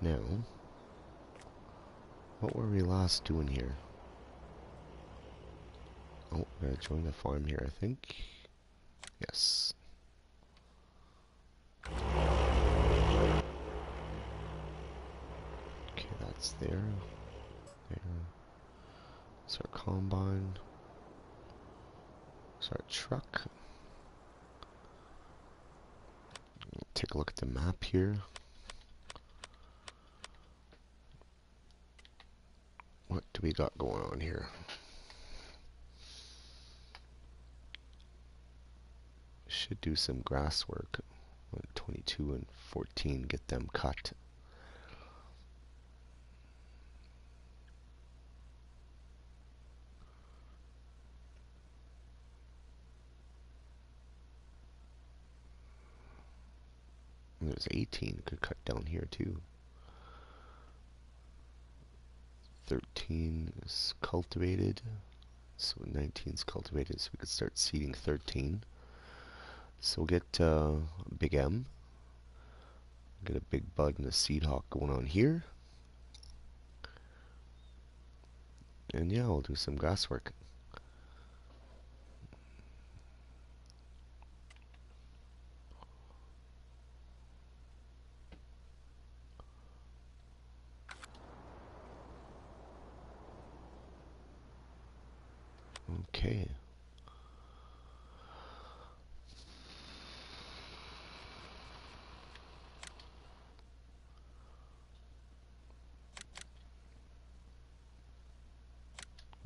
Now, what were we last doing here? Oh, we're gonna join the farm here, I think. Yes. Okay, that's there. There. That's our combine. That's our truck. Take a look at the map here. What do we got going on here? Should do some grass work. 22 and 14, get them cut. And there's 18 could cut down here too. 13 is cultivated, so 19 is cultivated, so we could start seeding 13. So we'll get Big M, get a Big Bud and a Seed Hawk going on here. And yeah, we'll do some grass work. Okay.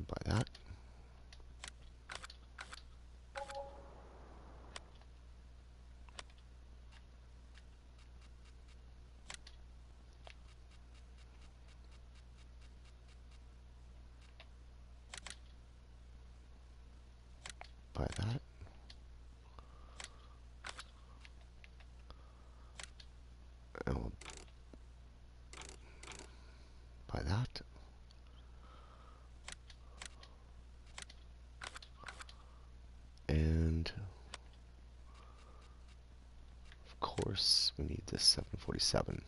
Buy that. Buy that. And we'll buy that. And of course we need this 747.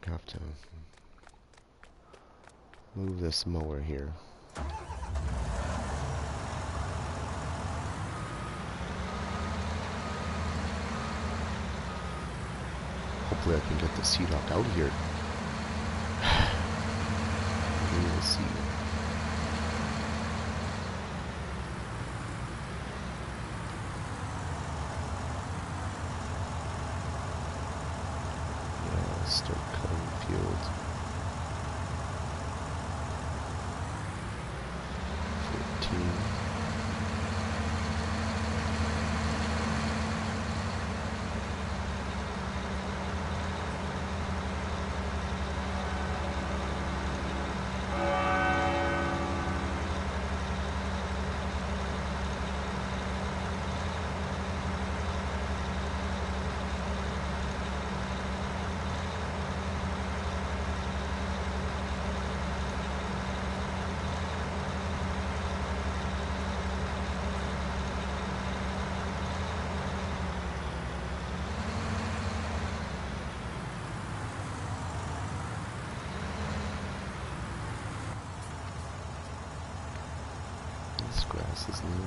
Have to move this mower here. Hopefully I can get the Seed Hawk out of here. We will see. Start cutting the field. 14. This grass isn't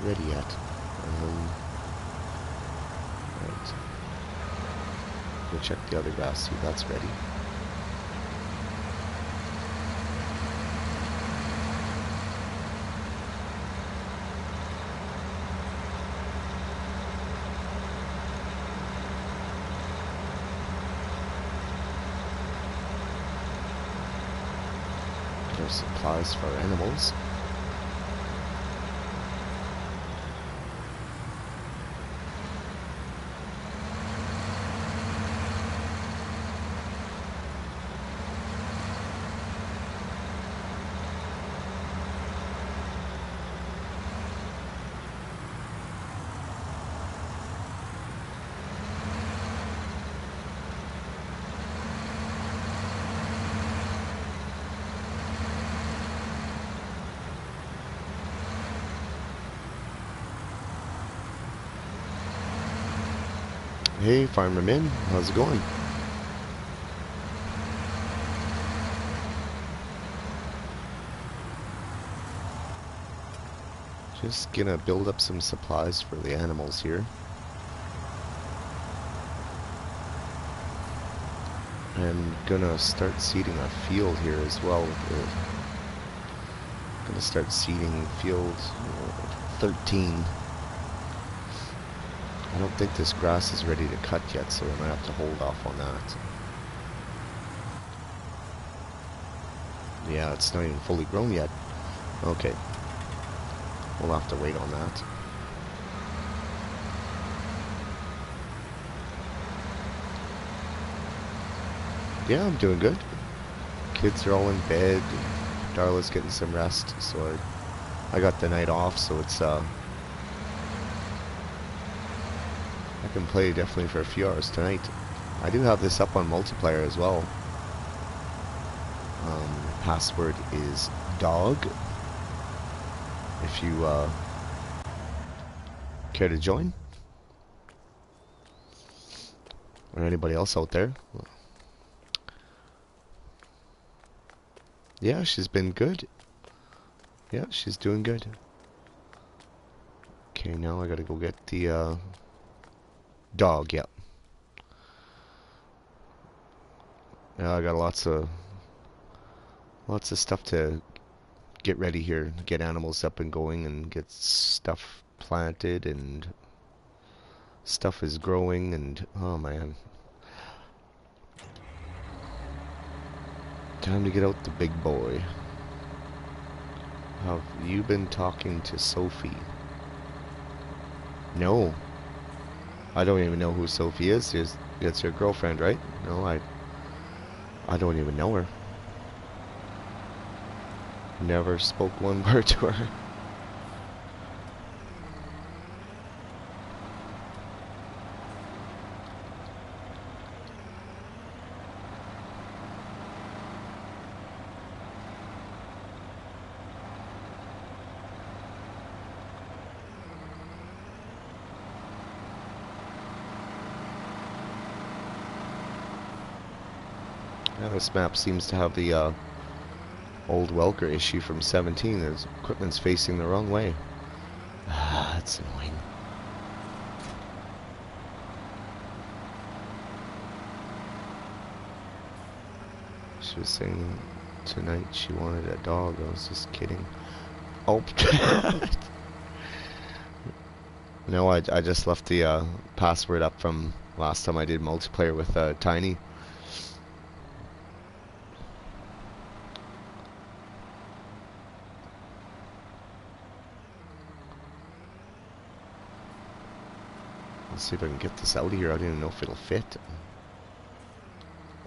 ready yet. Right. Go check the other grass, see if that's ready. Get our supplies for our animals. Hey, Farmer Min, how's it going? Just gonna build up some supplies for the animals here. And gonna start seeding our field here as well. We're gonna start seeding field 13. I don't think this grass is ready to cut yet, so we might have to hold off on that. Yeah, it's not even fully grown yet. Okay. We'll have to wait on that. Yeah, I'm doing good. Kids are all in bed. Darla's getting some rest, so I got the night off, so it's I can play definitely for a few hours tonight. I do have this up on multiplayer as well. Password is dog. If you care to join, or anybody else out there. Yeah, she's been good. Yeah, she's doing good. Okay, now I gotta go get the dog. Yeah. Yeah, I got lots of stuff to get ready here, get animals up and going, and get stuff planted, and stuff is growing, and oh man, time to get out the big boy. Have you been talking to Sophie? No, I don't even know who Sophie is. It's your girlfriend, right? No, I don't even know her. Never spoke one word to her. Yeah, this map seems to have the old Welker issue from 17. His equipment's facing the wrong way. Ah, that's annoying. She was saying tonight she wanted a dog. I was just kidding. Oh. No, I just left the password up from last time I did multiplayer with Tiny. Let's see if I can get this out of here. I don't even know if it'll fit.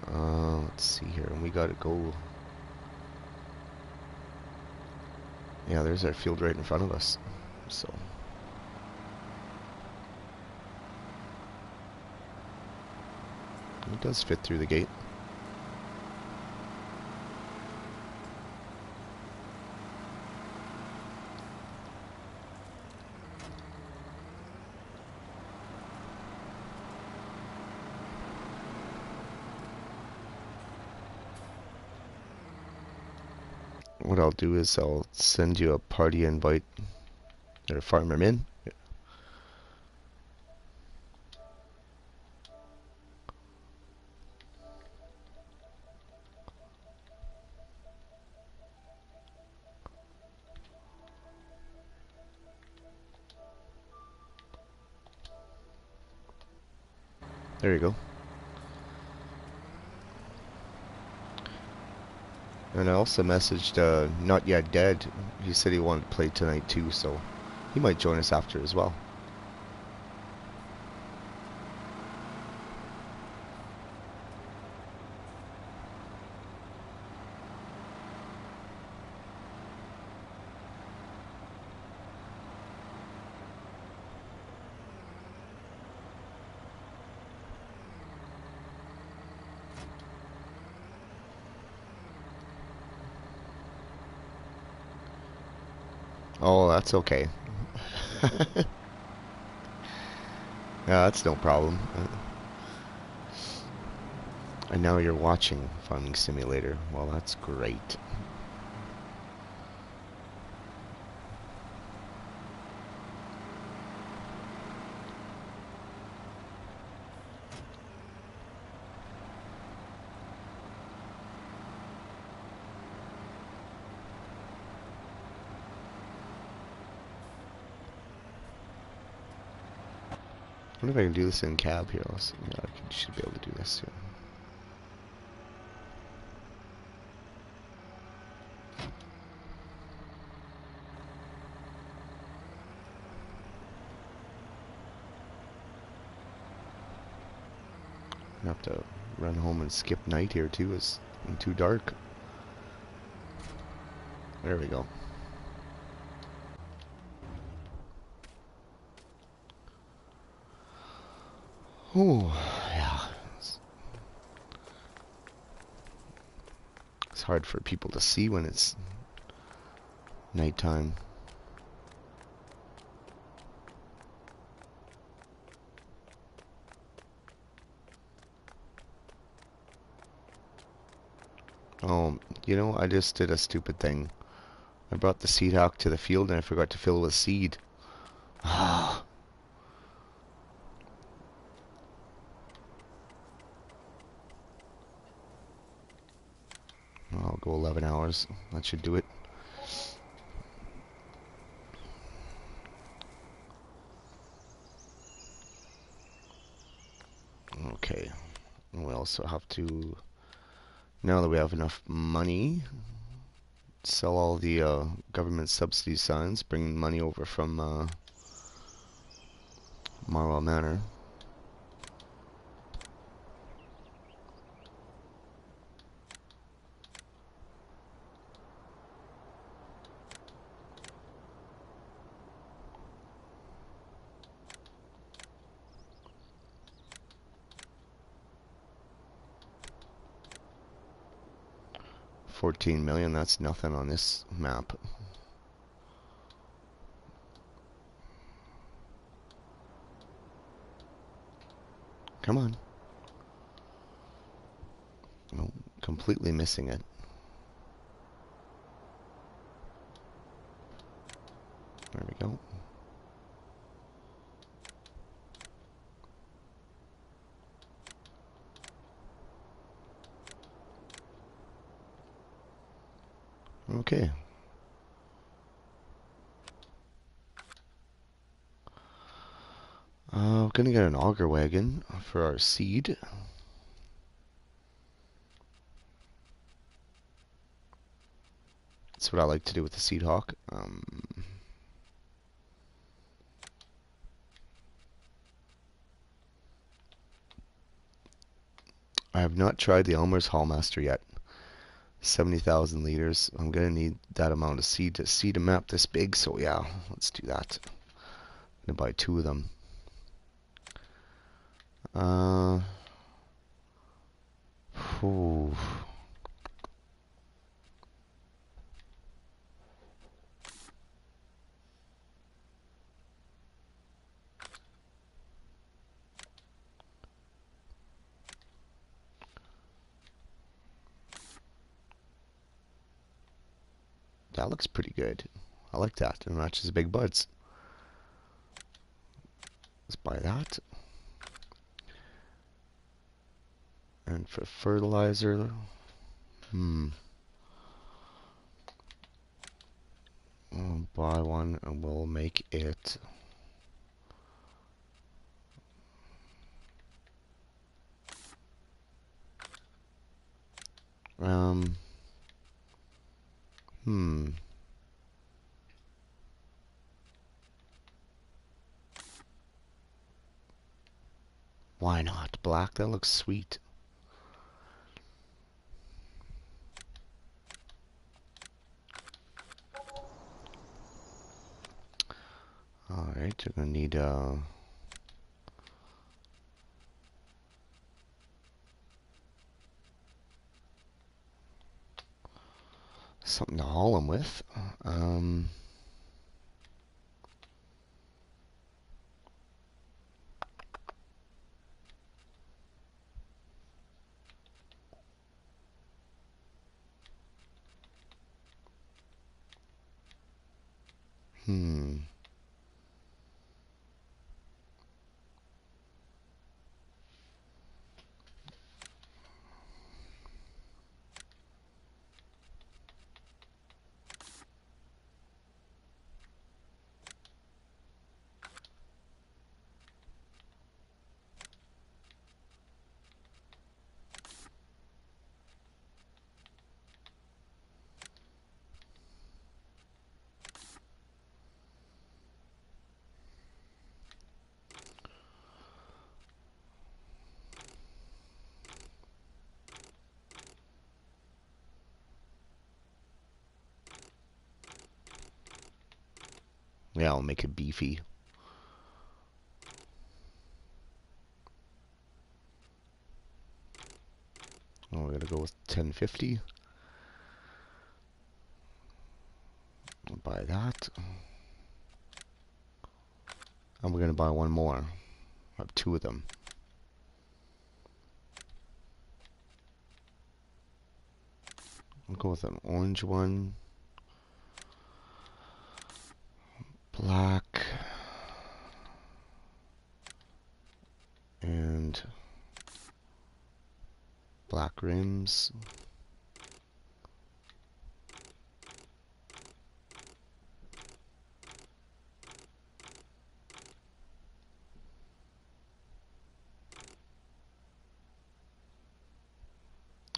Let's see here. We gotta go. Yeah, there's our field right in front of us. So. It does fit through the gate. What I'll do is I'll send you a party invite or Farmer Min. There you go. And I also messaged Not Yet Dead. He said he wanted to play tonight too, so he might join us after as well. Oh, that's okay. Yeah, that's no problem. And now you're watching Farming Simulator. Well, that's great. I wonder if I can do this in cab here. Yeah, I should be able to do this here. I have to run home and skip night here too. It's too dark. There we go. Oh, yeah. It's hard for people to see when it's nighttime. Oh, you know, I just did a stupid thing. I brought the seed hawk to the field and I forgot to fill with seed. Ah. I'll go 11 hours. That should do it. Okay. We also have to, now that we have enough money, sell all the government subsidy signs, bring money over from Marwell Manor. $14 million, that's nothing on this map. Come on. Oh, completely missing it. There we go. Okay. We're gonna get an auger wagon for our seed. That's what I like to do with the seed hawk. I have not tried the Elmer's Hallmaster yet. 70,000 liters. I'm gonna need that amount of seed to seed a map this big, so yeah, let's do that. I'm gonna buy 2 of them. Whew. That looks pretty good. I like that. It matches the big buds. Let's buy that. And for fertilizer, we'll buy one and we'll make it why not black? That looks sweet. Alright, you're gonna need something to haul them with. Hmm. Yeah, I'll make it beefy. Oh, we're gonna go with 1050. I'll buy that. And we're gonna buy one more. I have two of them. I'll go with an orange one. Black. And black rims.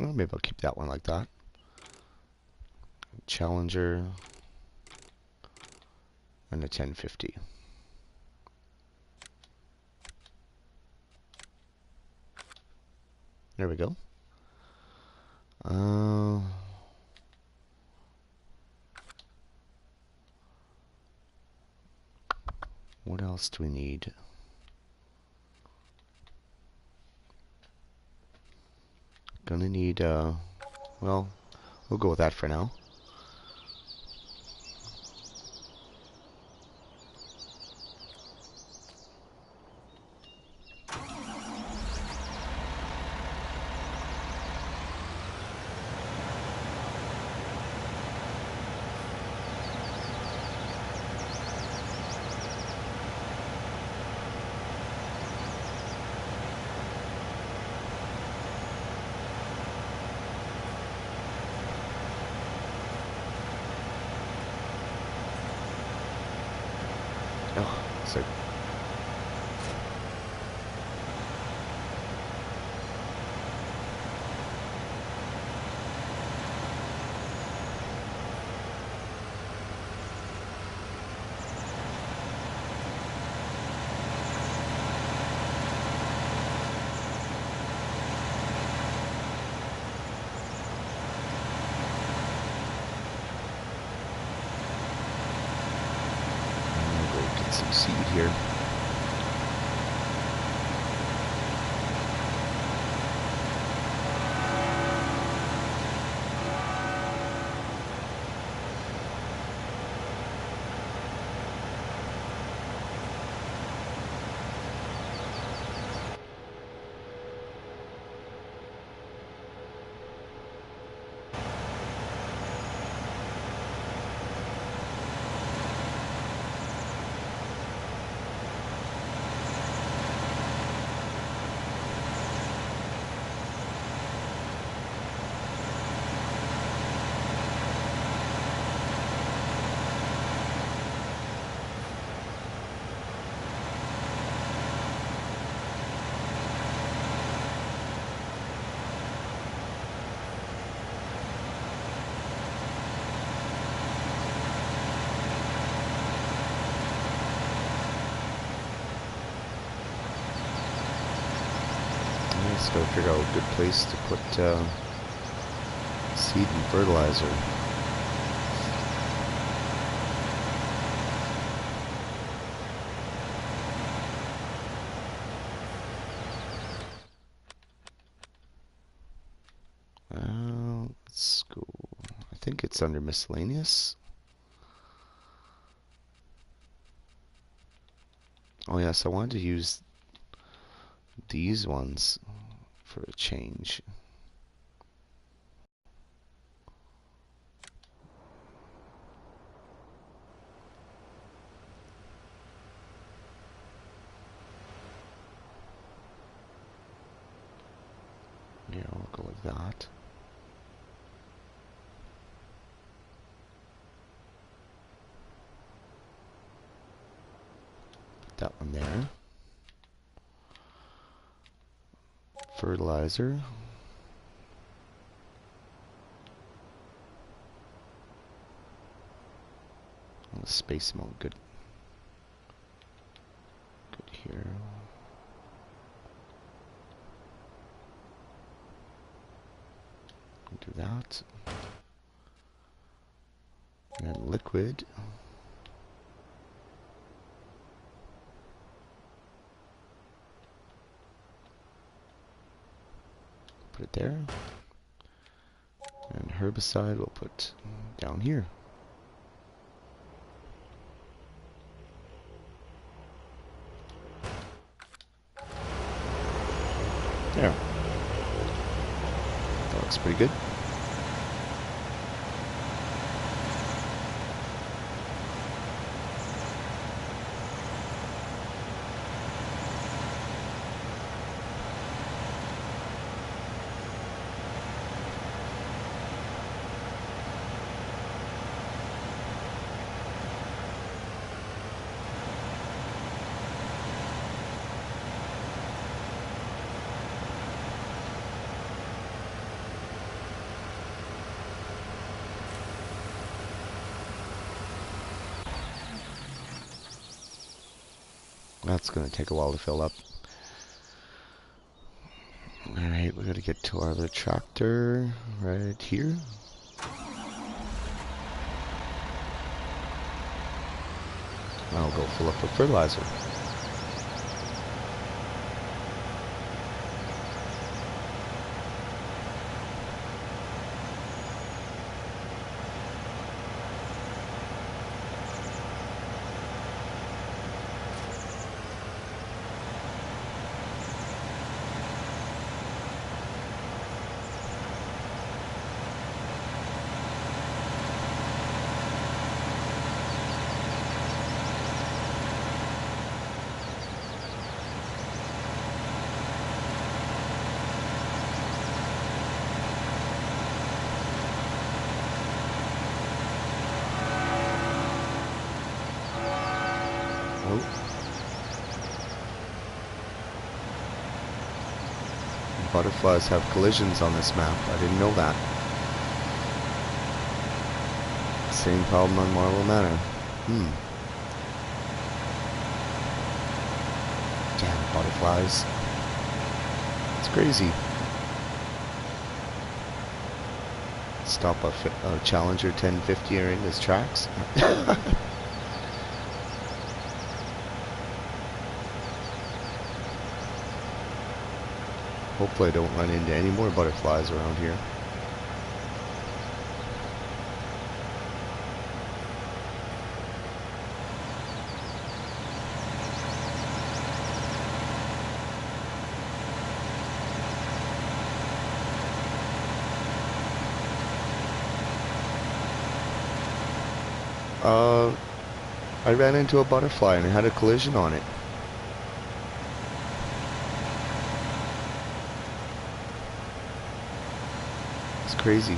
Well, maybe I'll keep that one like that. Challenger. And a 1050. There we go. What else do we need? Gonna need, well, we'll go with that for now. Oh, so I'm gonna go get some seed here. I just gotta figure out a good place to put seed and fertilizer. Let's go. I think it's under miscellaneous. Oh yes, I wanted to use these ones for a change. like that. Put that one there. Fertilizer. I'll space them out good. Good here. Do that. And then liquid. Put it there. And herbicide we'll put down here. There. That looks pretty good. That's going to take a while to fill up. Alright, we got to get to our other tractor right here. I'll go fill up with fertilizer. Butterflies have collisions on this map. I didn't know that. Same problem on Marble Manor. Damn butterflies. It's crazy. Stop a Challenger 1050 in his tracks. Hopefully I don't run into any more butterflies around here. I ran into a butterfly and it had a collision on it. It's crazy.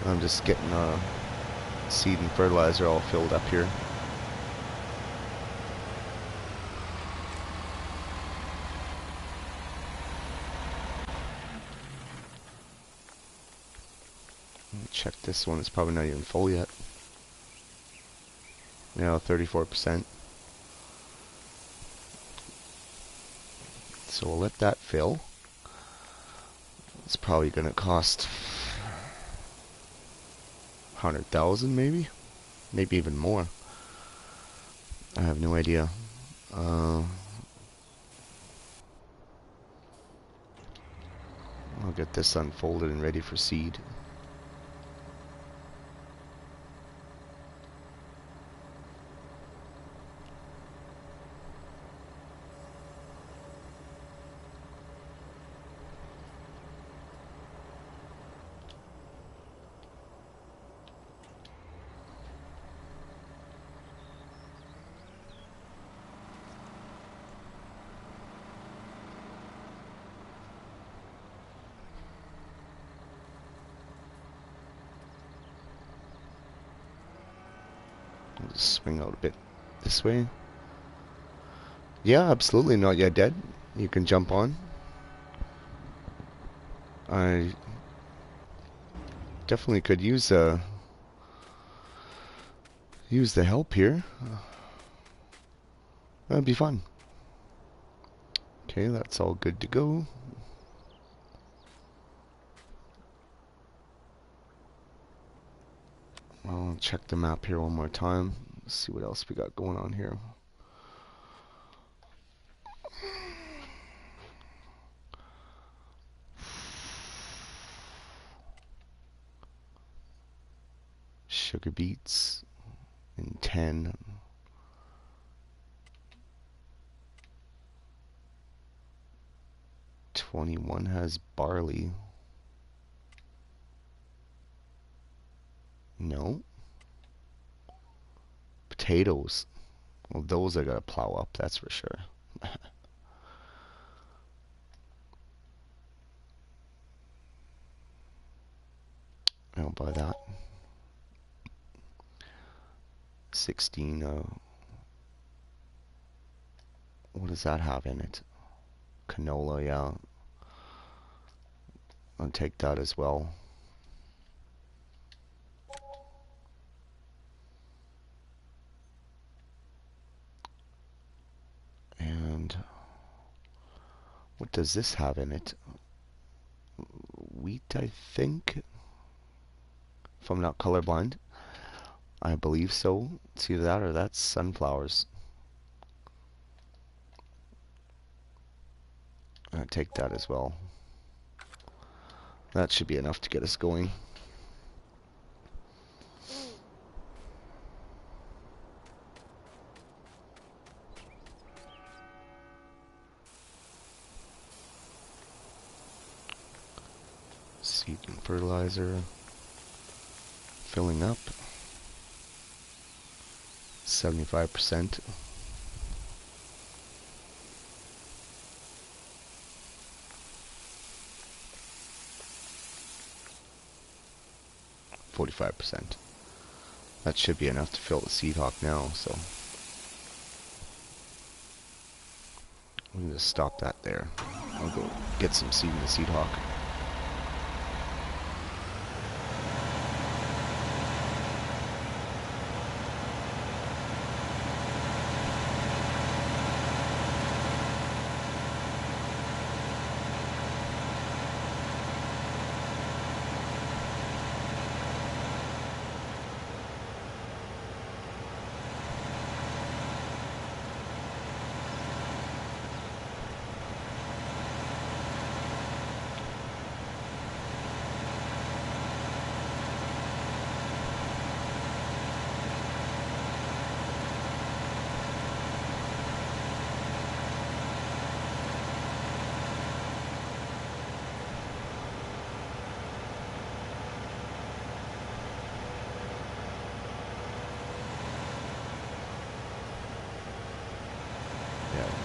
I'm just getting seed and fertilizer all filled up here. Check this one, it's probably not even full yet. Yeah, 34%. So we'll let that fill. It's probably going to cost 100,000 maybe? Maybe even more. I have no idea. I'll get this unfolded and ready for seed. I'll just swing out a bit this way. Yeah, absolutely not yet dead. You can jump on. I definitely could use the help here. That'd be fun. Okay, that's all good to go. I'll check the map here one more time. See what else we got going on here. Sugar beets in 10. 21 has barley. No. Potatoes. Well, those I gotta plow up, that's for sure. I'll buy that. 16. What does that have in it? Canola, yeah. I'll take that as well. And what does this have in it? Wheat, I think. If I'm not colorblind. I believe so. It's either that or that's sunflowers. I'll take that as well. That should be enough to get us going. Seed and fertilizer. Filling up. 75%. %. That should be enough to fill the seed hawk now, so I'm gonna stop that there. I'll go get some seed in the seed hawk.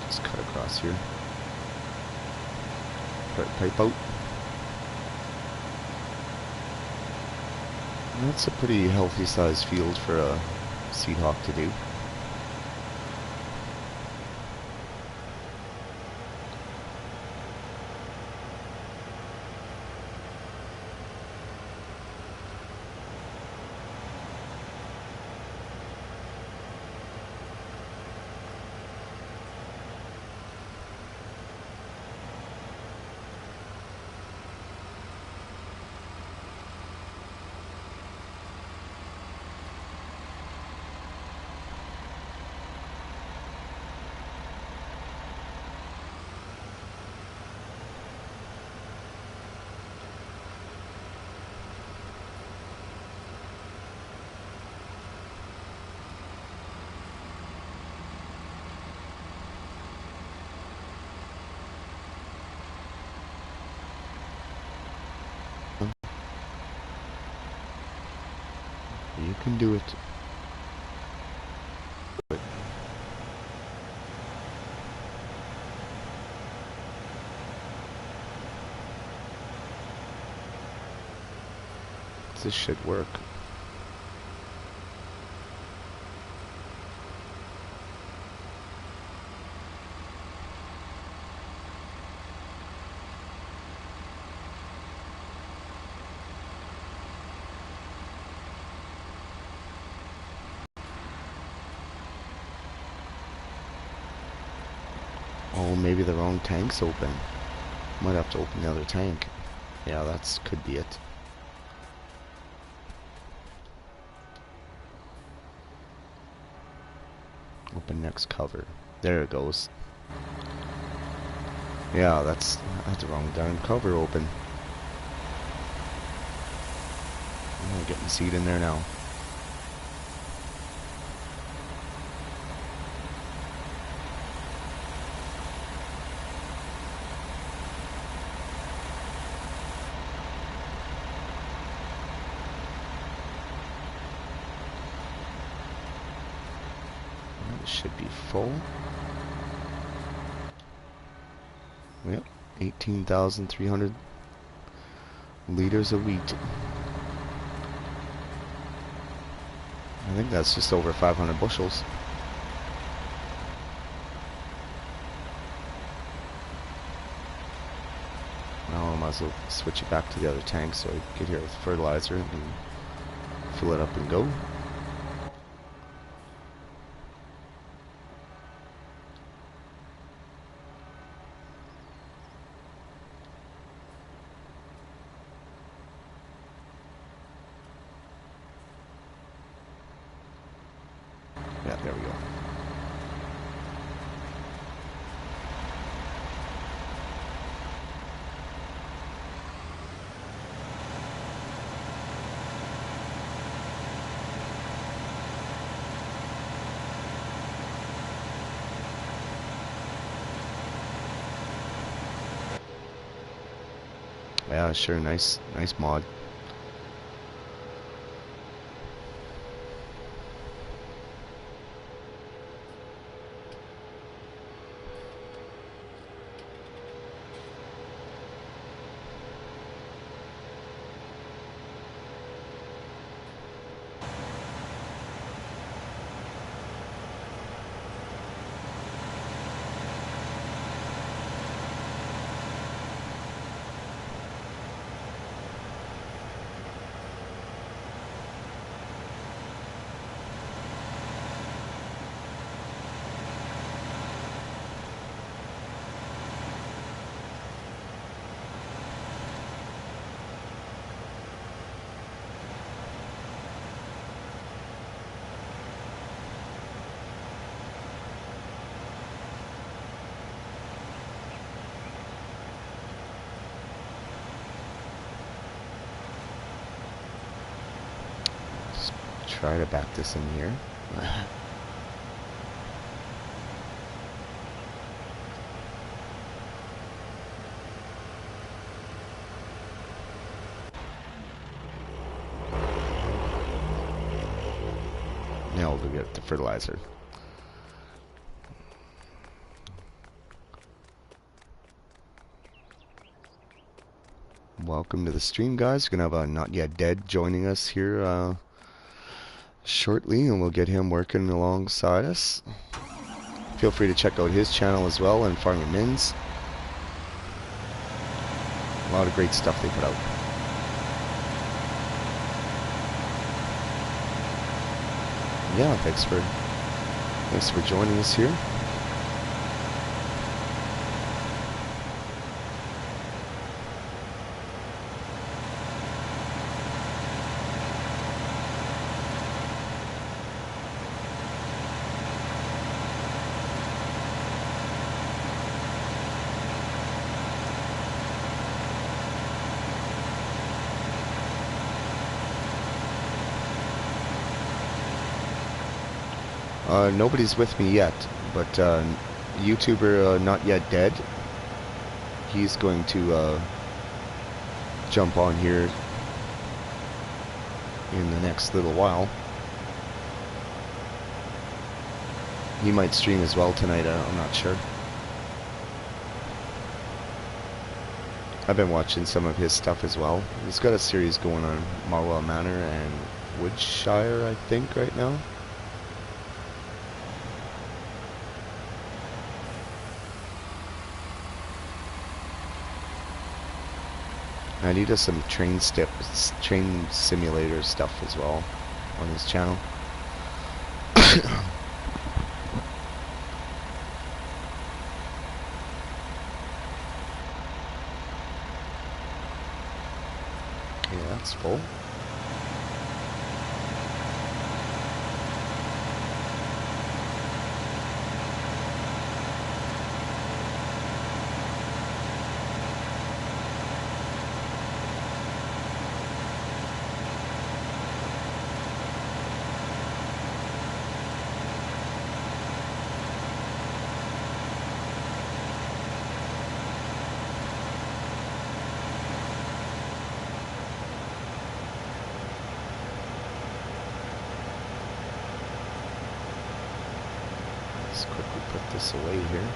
Just cut across here. Pipe out. That's a pretty healthy sized field for a seed hawk to do. You can do it. This should work. Oh, maybe the wrong tank's open. Might have to open the other tank. Yeah, that's could be it. Open next cover. There it goes. Yeah, that's the wrong darn cover open. I'm getting the seed in there now. It should be full. Yep, 18,300 liters of wheat. I think that's just over 500 bushels. Now I might as well switch it back to the other tank so I get here with fertilizer and fill it up and go. Yeah, there we go. Yeah, sure, nice mod. Try to back this in here. Now we'll go get the fertilizer. Welcome to the stream, guys. We're gonna have a Not Yet Dead joining us here shortly, and we'll get him working alongside us. Feel free to check out his channel as well, and Farmer Min's. A lot of great stuff they put out. Yeah, thanks for joining us here. Nobody's with me yet, but YouTuber Not Yet Dead, he's going to jump on here in the next little while. He might stream as well tonight, I'm not sure. I've been watching some of his stuff as well. He's got a series going on Marwell Manor and Woodshire, I think, right now. And he does some train simulator stuff as well on his channel. It's full. Let's quickly put this away here.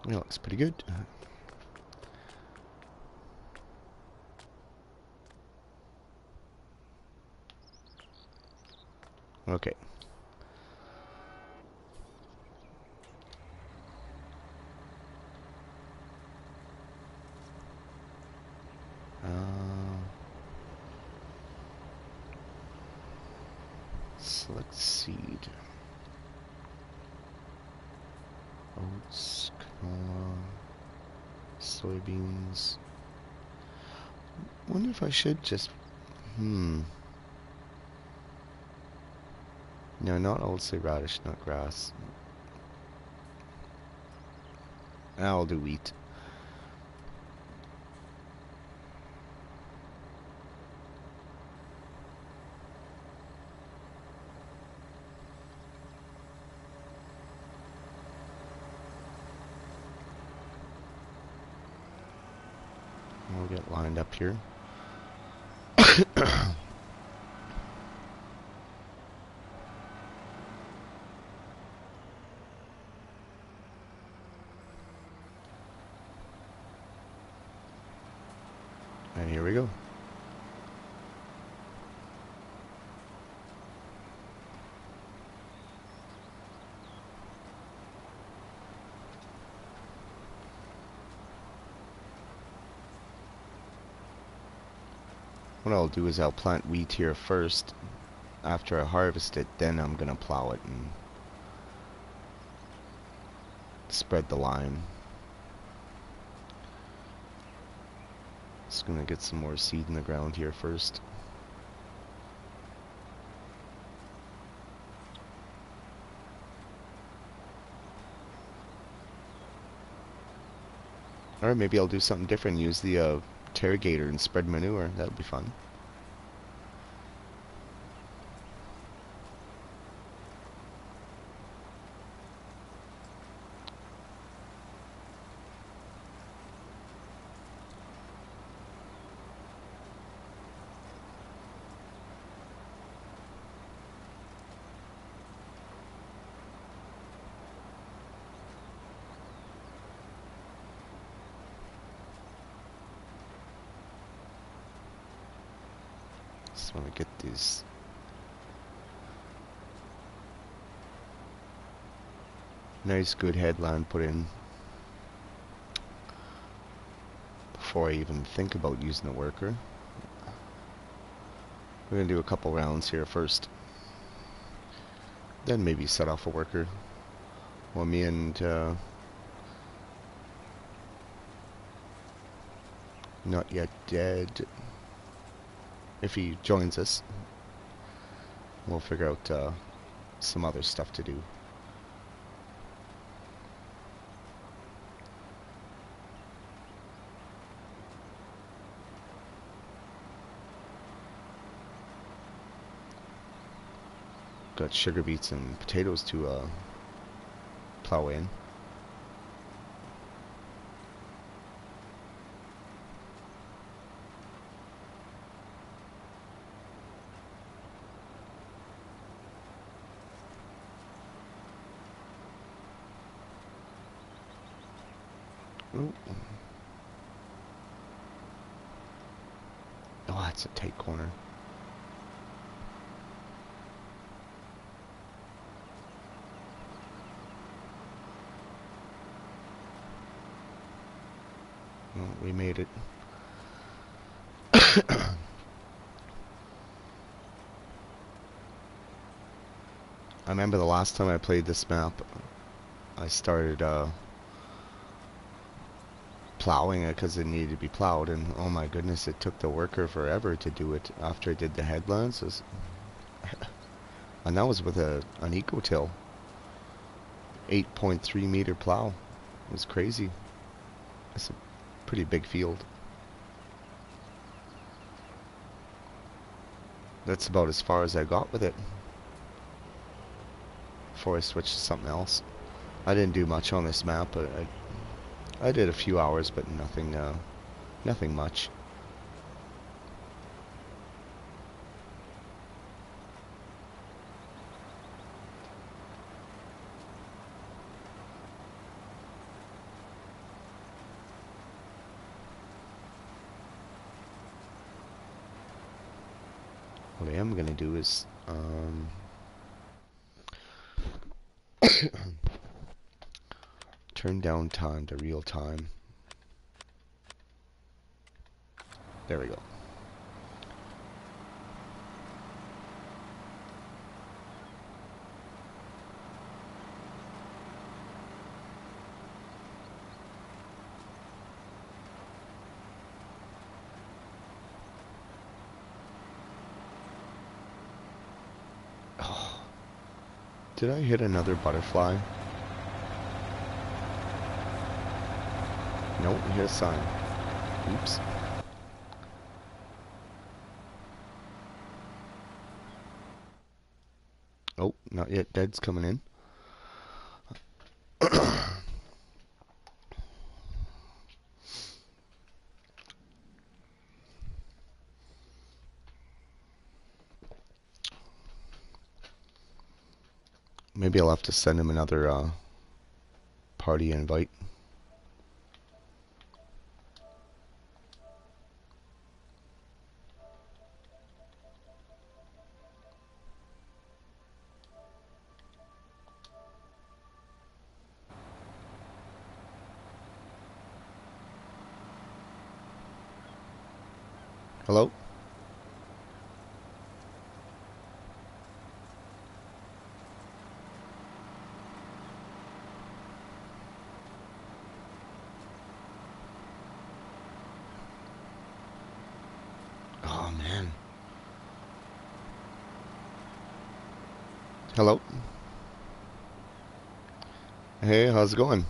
It looks pretty good. Okay. Select seed. Oats, canola, soybeans. Wonder if I should just... No, not oats, radish, not grass. I'll do wheat. We'll get lined up here. And here we go. What I'll do is I'll plant wheat here first. After I harvest it, then I'm gonna plow it and spread the lime. Just gonna get some more seed in the ground here first. Or maybe I'll do something different, use the irrigator and spread manure. That would be fun. Just want to get these nice good headland put in before I even think about using a worker. We're going to do a couple rounds here first, then maybe set off a worker while me and Not Yet Dead, if he joins us, we'll figure out some other stuff to do. Got sugar beets and potatoes to plow in. Ooh. Oh, that's a tight corner. Oh, we made it. I remember the last time I played this map, I started plowing it because it needed to be plowed, and oh my goodness, it took the worker forever to do it after I did the headlands. And that was with an eco-till. 8.3 meter plow. It was crazy. It's a pretty big field. That's about as far as I got with it before I switched to something else. I didn't do much on this map, but I did a few hours, but nothing much. What I am gonna do is turn down time to real time. There we go. Oh, did I hit another butterfly? Nope, hit a sign. Oops. Oh, not yet. Dead's coming in. Maybe I'll have to send him another party invite. Hello? Oh man. Hello? Hey, how's it going?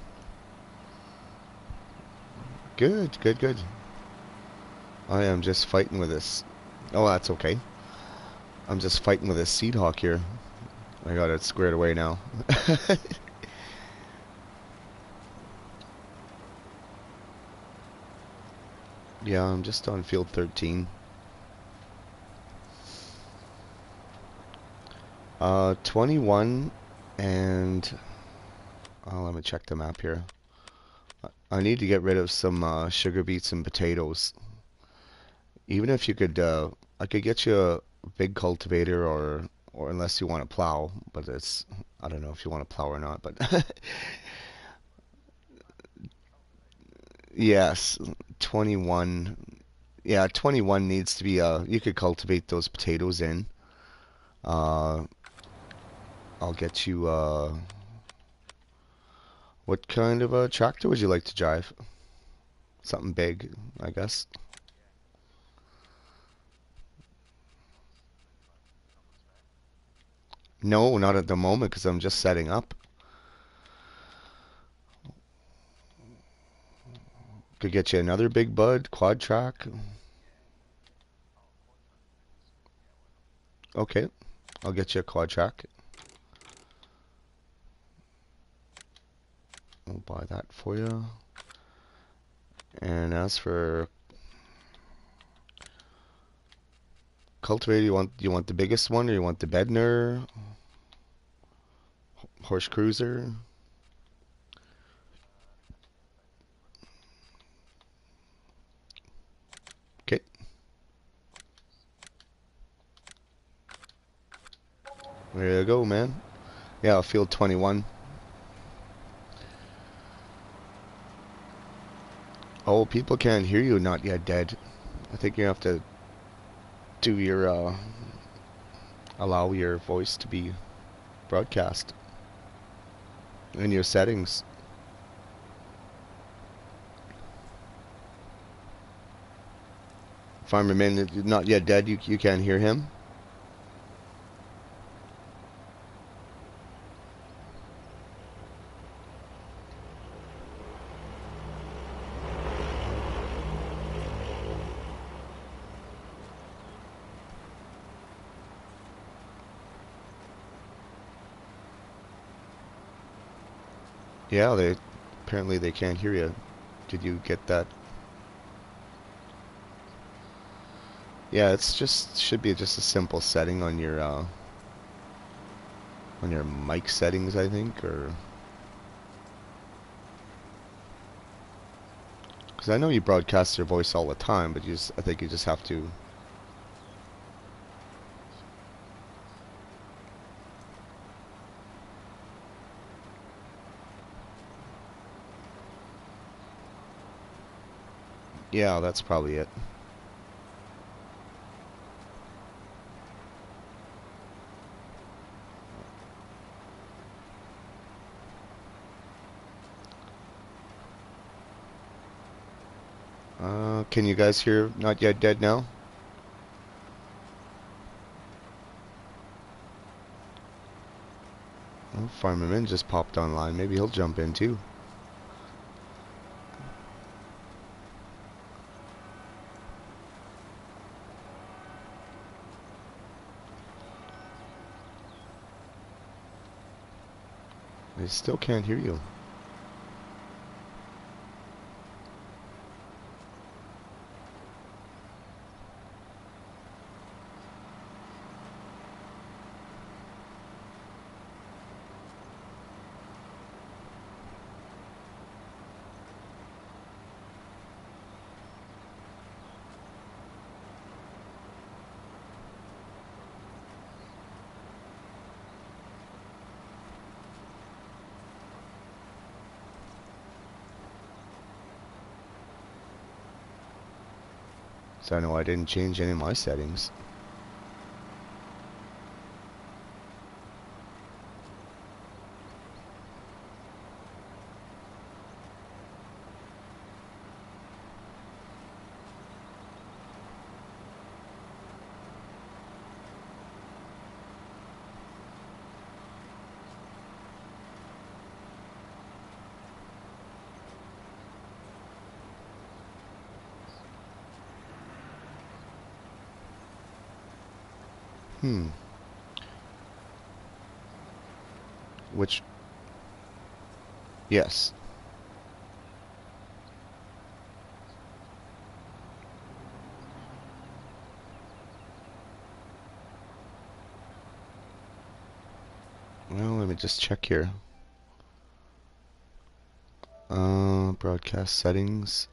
Good, good, good. I am just fighting with this. Oh, that's okay. I'm just fighting with this seed hawk here. I got it squared away now. Yeah, I'm just on field 13. 21 and... Oh, let me check the map here. I need to get rid of some sugar beets and potatoes. Even if you could, I could get you a big cultivator, or unless you want to plow, but it's, I don't know if you want to plow or not, but yes, 21. Yeah, 21 needs to be, you could cultivate those potatoes in. Uh, I'll get you, what kind of a tractor would you like to drive? Something big, I guess. No, not at the moment, because I'm just setting up. Could get you another big bud, quad track. Okay, I'll get you a quad track. I'll buy that for you. And as for cultivator, you want the biggest one, or you want the Bedner horse cruiser? There you go, man. Yeah, field 21. Oh, people can't hear you, not yet dead. I think you have to do your, allow your voice to be broadcast in your settings. Farmerman, not yet dead, you can't hear him? Yeah, they apparently they can't hear you. Did you get that? Yeah, it's just should be just a simple setting on your mic settings, I think, or because I know you broadcast your voice all the time, but I think you just have to. Yeah, that's probably it. Can you guys hear Not Yet Dead now? Oh, Farmerman just popped online. Maybe he'll jump in too. I still can't hear you. So I know I didn't change any of my settings. Hmm. Which, yes. Well, let me just check here. Broadcast settings.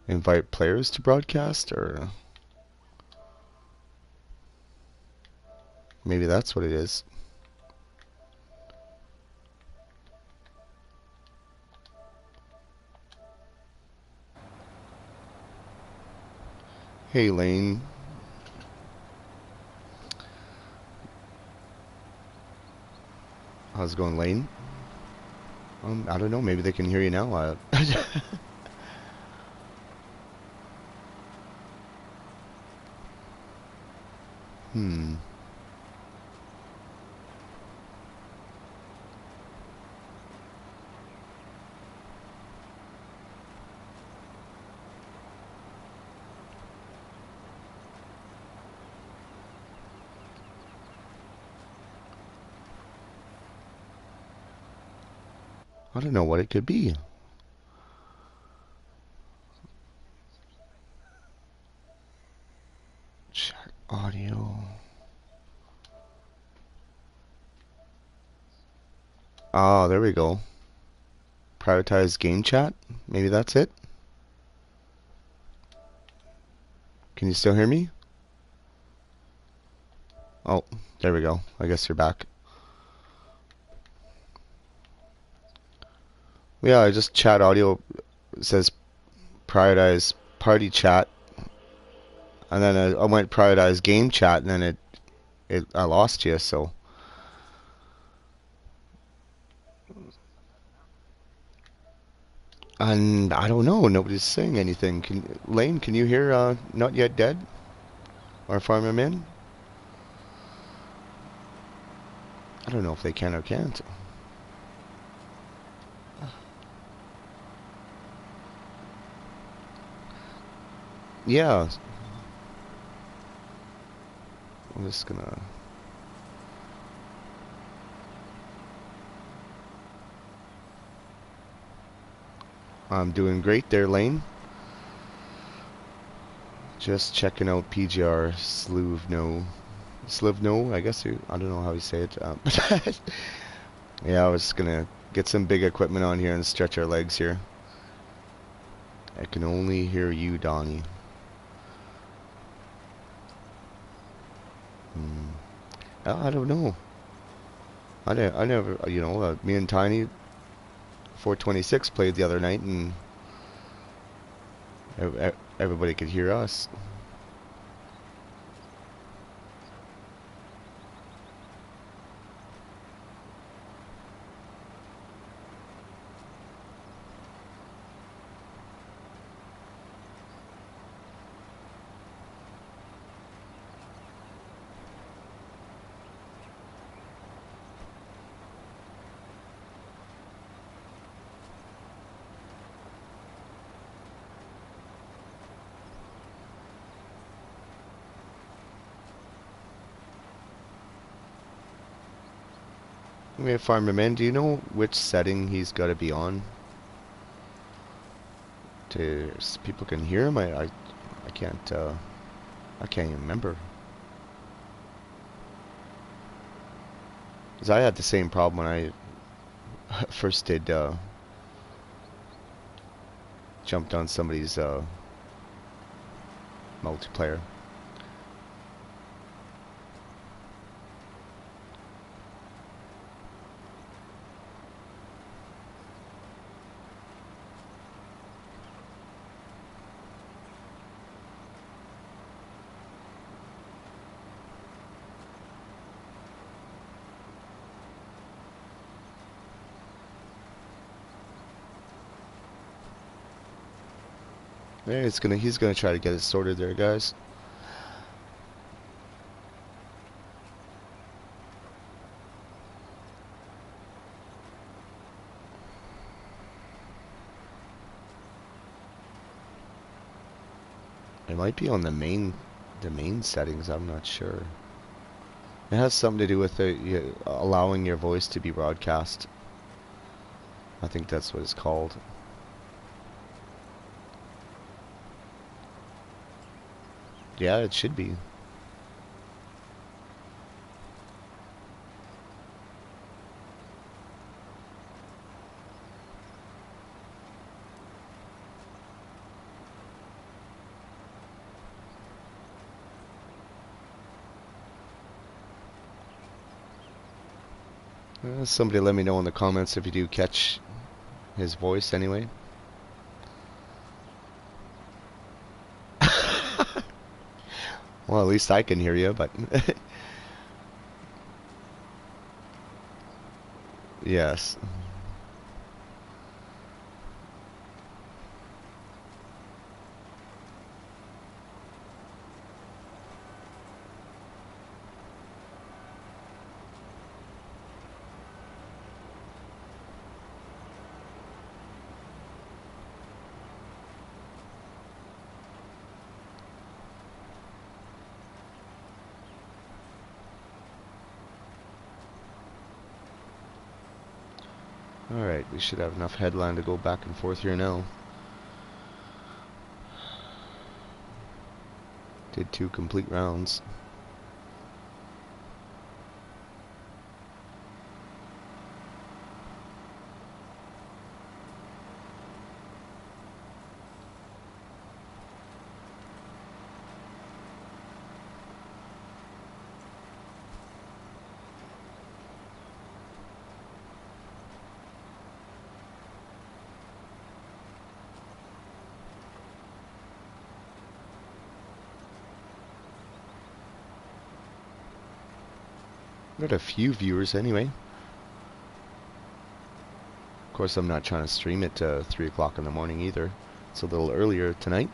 Invite players to broadcast, or maybe that's what it is. Hey, Lane. How's it going, Lane? I don't know. Maybe they can hear you now. Hmm. I don't know what it could be. Chat audio. Ah, there we go. Prioritize game chat. Maybe that's it. Can you still hear me? Oh, There we go. I guess you're back. Yeah, I just chat audio. It says prioritize party chat, and then I went prioritize game chat, and then I lost you. So, and I don't know. Nobody's saying anything. Lane, can you hear Not Yet Dead or Farmer Min? I don't know if they can or can't. Yeah, I'm just gonna. I'm doing great there, Lane. Just checking out PGR Slivno, I guess I don't know how you say it. Yeah, I was gonna get some big equipment on here and stretch our legs here. I can only hear you, Donnie. I don't know. I never, me and Tiny 426 played the other night, and everybody could hear us. I mean, Farmer Man, do you know which setting he's got to be on to so people can hear him? I can't I can't even remember. 'Cause I had the same problem when I first did jumped on somebody's multiplayer. Yeah, he's gonna try to get it sorted there, guys. It might be on the main settings. I'm not sure. It has something to do with allowing your voice to be broadcast. I think that's what it's called. Yeah, it should be. Somebody let me know in the comments if you do catch his voice anyway. Well, at least I can hear you, but yes. Alright, we should have enough headline to go back and forth here now. Did 2 complete rounds. Got a few viewers anyway. Of course, I'm not trying to stream it 3 o'clock in the morning either. It's a little earlier tonight.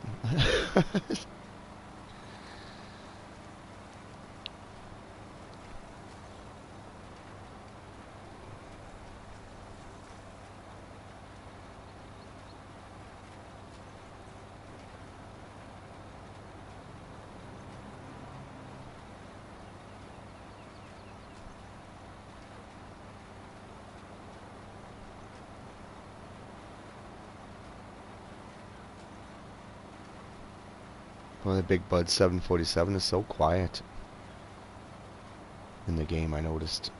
Well, the Big Bud 747 is so quiet in the game, I noticed.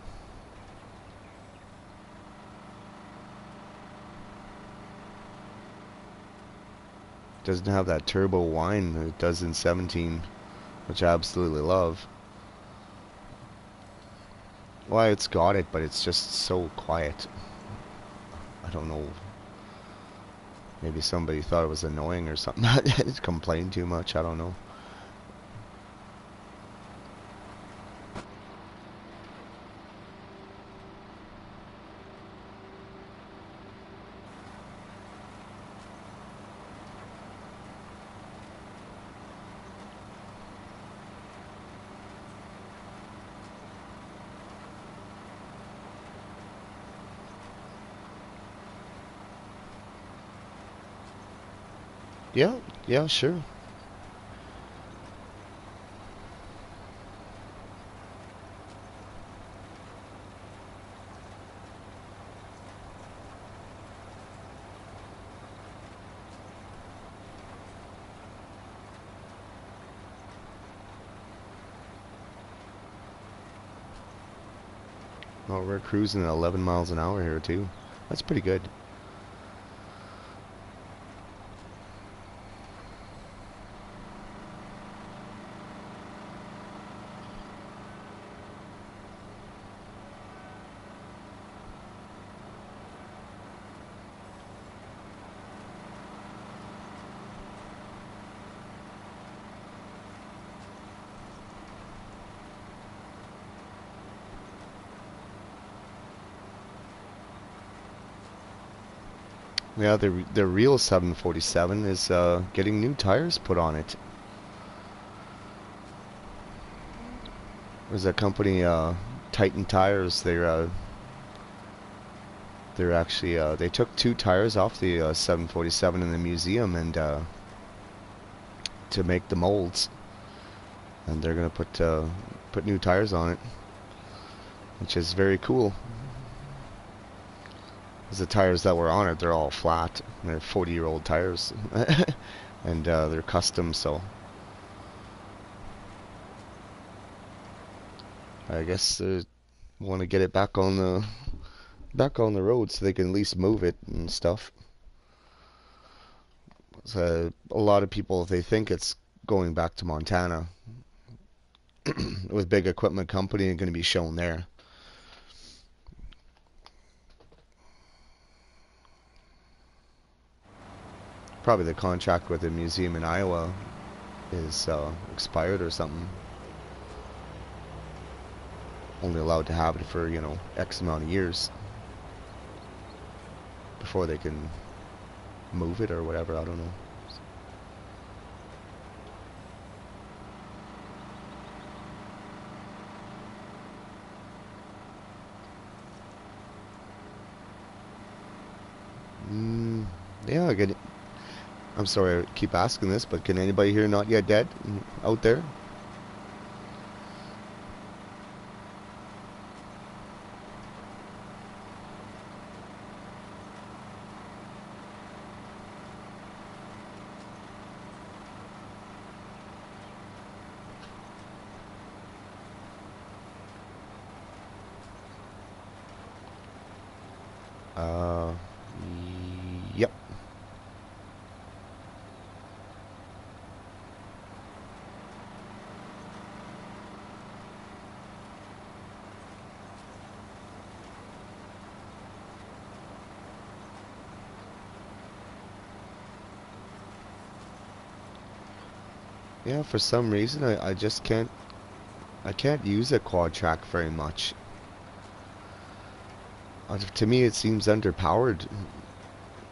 Doesn't have that turbo whine that it does in 17, which I absolutely love. Well, it's got it, but it's just so quiet. I don't know. Maybe somebody thought it was annoying or something. It complained too much. I don't know. Yeah, yeah, sure. Oh, we're cruising at 11 miles an hour here too. That's pretty good. Yeah, the real 747 is getting new tires put on it. There's a company, Titan Tires. They're actually they took 2 tires off the 747 in the museum and to make the molds, and they're gonna put new tires on it, which is very cool. Because the tires that were on it, they're all flat. They're 40-year-old tires, and they're custom. So I guess they want to get it back on the road so they can at least move it and stuff. So a lot of people, they think it's going back to Montana with big equipment company and going to be shown there. Probably the contract with the museum in Iowa is expired or something. Only allowed to have it for, X amount of years before they can move it or whatever. I don't know. Yeah, I get it. I'm sorry I keep asking this, but can anybody here not yet dead out there? Uh, yep. Yeah, for some reason I just can't I can't use a quad track very much. To me, it seems underpowered.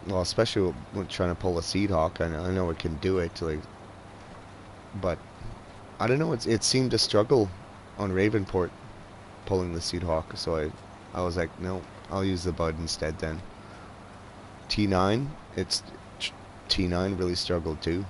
Well, especially when trying to pull a seed hawk. I know it can do it, like, but I don't know. It seemed to struggle on Ravenport pulling the seed hawk. So I was like, no, I'll use the bud instead then. T9, T9 really struggled too.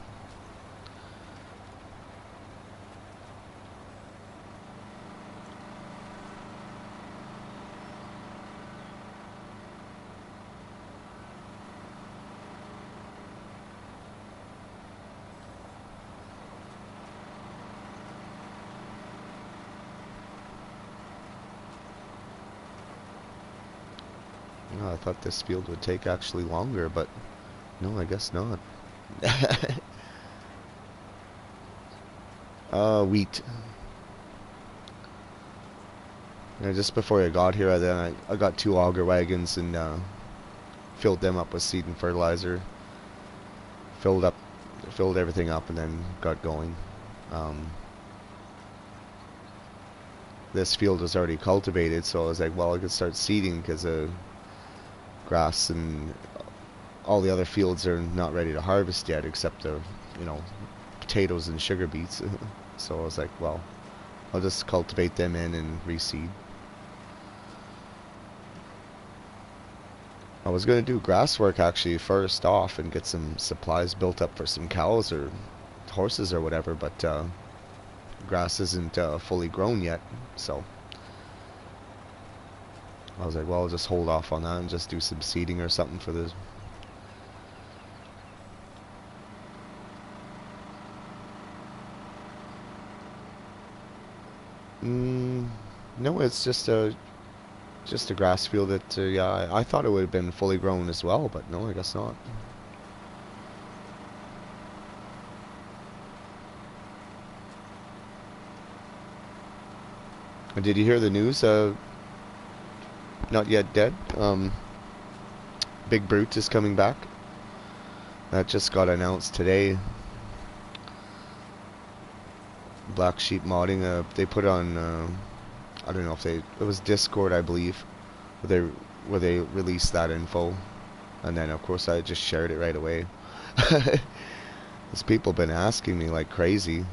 Oh, I thought this field would take actually longer, but no, I guess not. Wheat. Just before I got here, I got 2 auger wagons and filled them up with seed and fertilizer. Filled everything up, and then got going. This field was already cultivated, so I was like, well, I could start seeding because grass and all the other fields are not ready to harvest yet, except the, potatoes and sugar beets. So I was like, well, I'll just cultivate them in and reseed. I was going to do grass work actually first off and get some supplies built up for some cows or horses or whatever, but grass isn't fully grown yet, so I was like, well, I'll just hold off on that and just do some seeding or something for this. No, it's just a grass field that, yeah, I thought it would have been fully grown as well, but no, I guess not. And did you hear the news? Not yet dead. Big Brute is coming back. That just got announced today. Black Sheep modding. They put on. I don't know if it was Discord, I believe, where they released that info, and then of course I just shared it right away. These people been asking me like crazy.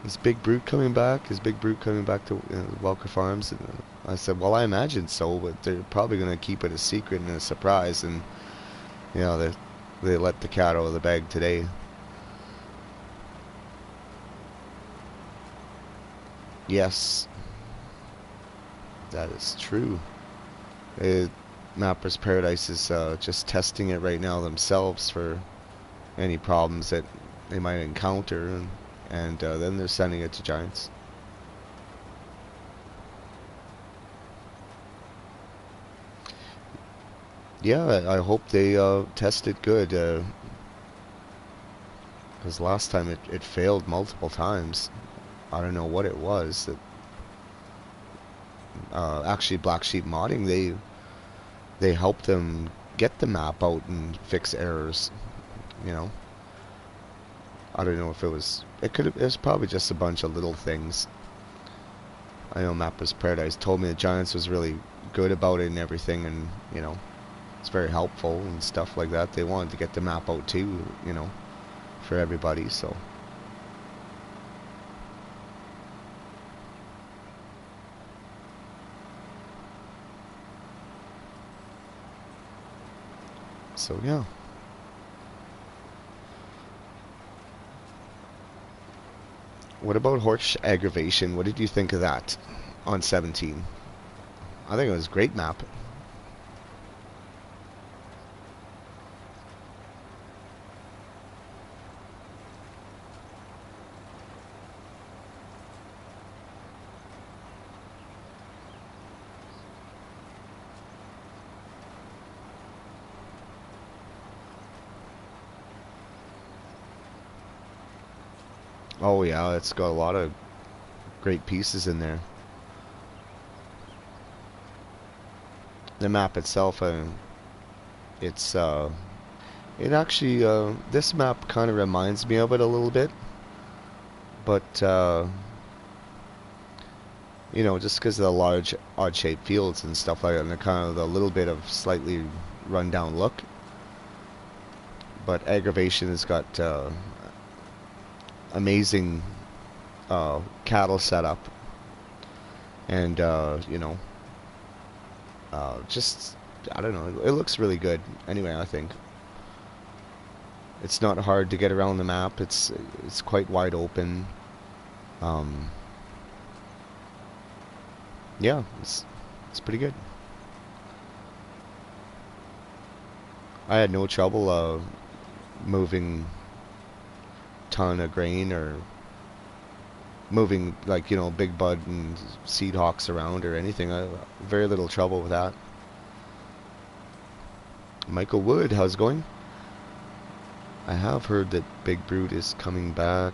Is Big Brute coming back? Is Big Brute coming back to Welker Farms? And I said, well, I imagine so, but they're probably going to keep it a secret and a surprise. And they let the cat out of the bag today. Yes, that is true. Mapper's Paradise is just testing it right now themselves for any problems that they might encounter, and then they're sending it to Giants. Yeah, I hope they test it good, because last time it failed multiple times. I don't know what it was. Actually, Black Sheep Modding, they helped them get the map out and fix errors. I don't know if it was. It was probably just a bunch of little things. I know Mapper's Paradise told me the Giants was really good about it and everything, and it's very helpful and stuff like that. They wanted to get the map out too, for everybody. So. So yeah. What about horse aggravation? What did you think of that on 17? I think it was a great map. Oh yeah, it's got a lot of great pieces in there. The map itself, it's it actually this map kind of reminds me of it a little bit, but You know, just because of the large, odd-shaped fields and stuff like that, and the kind of the little bit of slightly run-down look. But Aggravation has got amazing cattle setup, and you know, just I don't know. It looks really good. Anyway, I think it's not hard to get around the map. It's quite wide open. Um, yeah, it's pretty good. I had no trouble moving ton of grain or moving like you know big bud and seed hawks around or anything. Very little trouble with that. Michael Wood, how's it going? I have heard that Big Brute is coming back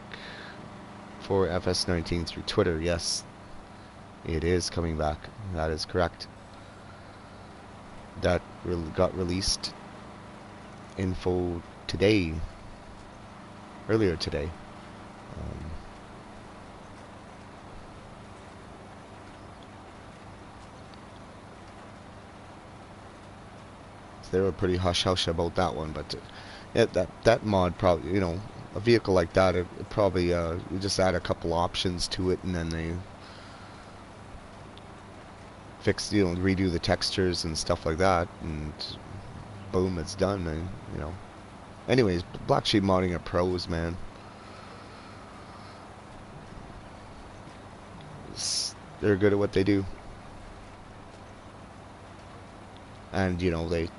for FS19 through Twitter. Yes, it is coming back. That is correct. That got released info today, earlier today. They were pretty hush-hush about that one, but yeah, that mod probably, you know, a vehicle like that, it probably you just add a couple options to it, and then they fix, you know, redo the textures and stuff like that, and boom, it's done. And you know, anyways, Black Sheep modding are pros, man. They're good at what they do, and you know they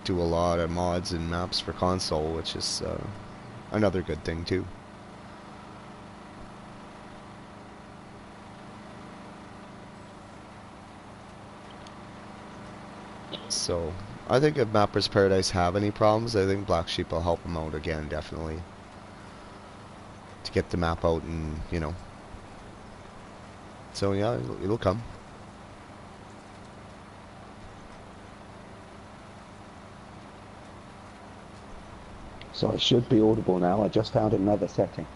do a lot of mods and maps for console, which is another good thing too. So I think if Mappers Paradise have any problems, I think Black Sheep will help them out again, definitely, to get the map out, and you know. So yeah, it'll come. So it should be audible now. I just found another setting.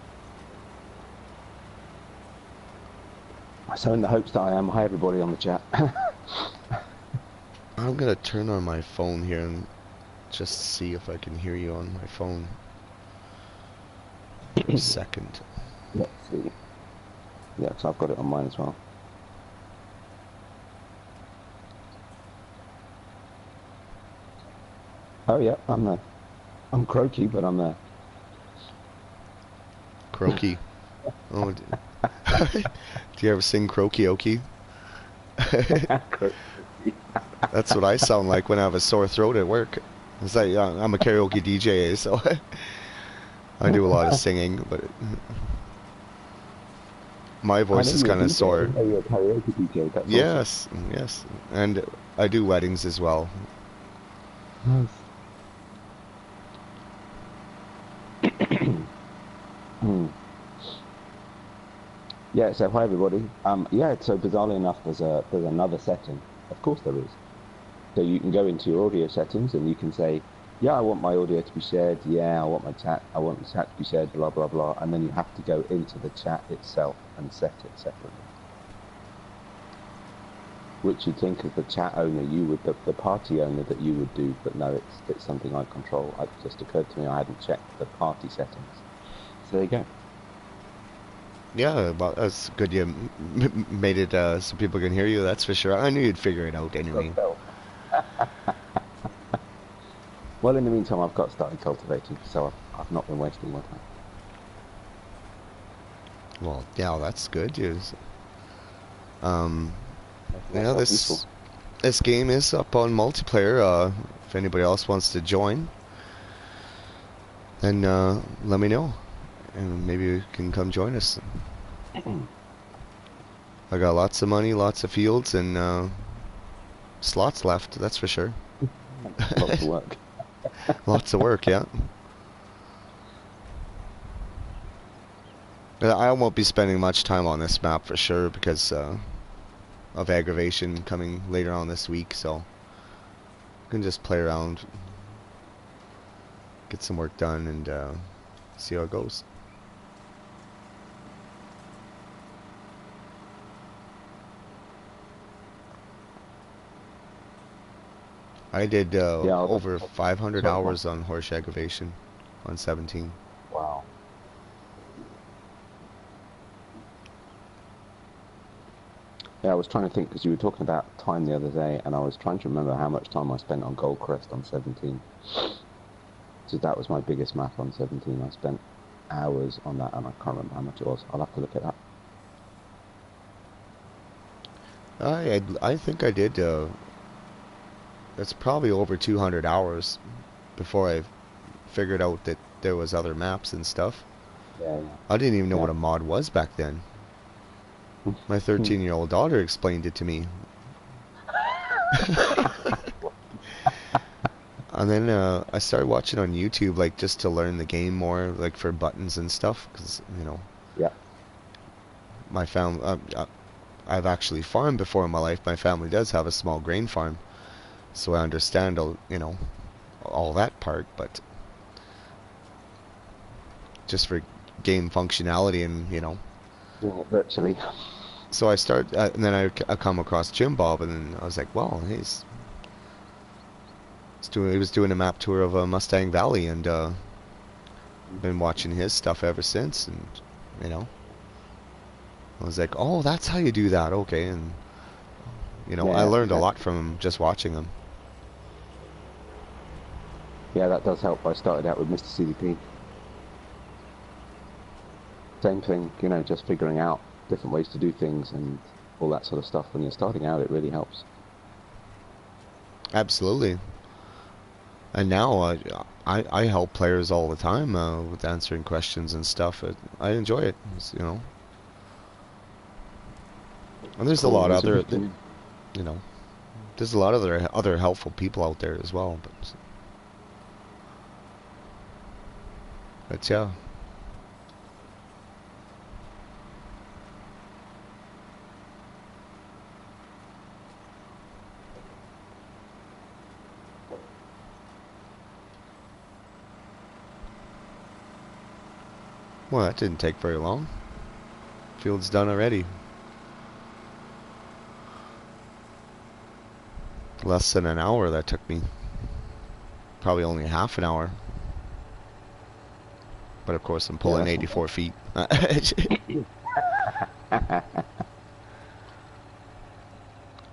So in the hopes that I am, hi everybody on the chat. I'm gonna turn on my phone here and just see if I can hear you on my phone for a second. Let's see. Yeah, because I've got it on mine as well. Oh yeah, I'm there. I'm croaky, but I'm there. Croaky. Oh, do you ever sing Croaky Okie? That's what I sound like when I have a sore throat at work. It's like I'm a karaoke DJ, so I do a lot of singing, but my voice is kind of sore. Oh, you're a karaoke DJ. That's yes, awesome. yes, and I do weddings as well. Nice. Yeah, so hi everybody. Yeah, so bizarrely enough, there's another setting. Of course there is. So you can go into your audio settings and you can say, yeah, I want my audio to be shared. Yeah, I want the chat to be shared. Blah blah blah. And then you have to go into the chat itself and set it separately. Which you'd think as the chat owner, you would the party owner that you would do, but no, it's something I control. It just occurred to me I hadn't checked the party settings. So there you go. Yeah, well, that's good you made it so people can hear you, that's for sure. I knew you'd figure it out anyway. Well, in the meantime, I've got started cultivating, so I've not been wasting my time. Well, yeah, that's good. Yeah, this game is up on multiplayer. If anybody else wants to join, then let me know, and maybe you can come join us. I got lots of money, lots of fields, and slots left. That's for sure. Lots of work. Lots of work, yeah. I won't be spending much time on this map for sure because of Aggravation coming later on this week, so I can just play around, get some work done, and see how it goes. I did Yeah, over 500 sorry, go on. hours on horse aggravation on 17. Wow. Yeah, I was trying to think because you were talking about time the other day, and I was trying to remember how much time I spent on Goldcrest on 17. So that was my biggest map on 17. I spent hours on that, and I can't remember how much it was. I'll have to look it up. I think I did. That's probably over 200 hours before I figured out that there was other maps and stuff. Yeah, yeah, I didn't even know what yeah. a mod was back then. My 13-year-old daughter explained it to me. And then I started watching on YouTube, like just to learn the game more, like for buttons and stuff. Because Yeah, my family, I've actually farmed before in my life. My family does have a small grain farm, so I understand, all that part. But just for game functionality and. doing it virtually. So and then I come across Jim Bob, and then I was like, well, he was doing a map tour of Mustang Valley, and been watching his stuff ever since, and you know, I was like, oh, that's how you do that, okay, and I Yeah, learned a lot exactly. from him just watching him. Yeah, that does help. I started out with Mr. CDP. Same thing, just figuring out different ways to do things and all that sort of stuff. When you're starting out, it really helps. Absolutely. And now I help players all the time with answering questions and stuff. I enjoy it, and there's a Cool. lot It's a other, good community. you know, there's a lot of other helpful people out there as well. But yeah. Well, that didn't take very long. Field's done already. Less than an hour that took me. Probably only half an hour. But of course, I'm Yeah, pulling that's not 84 feet. bad.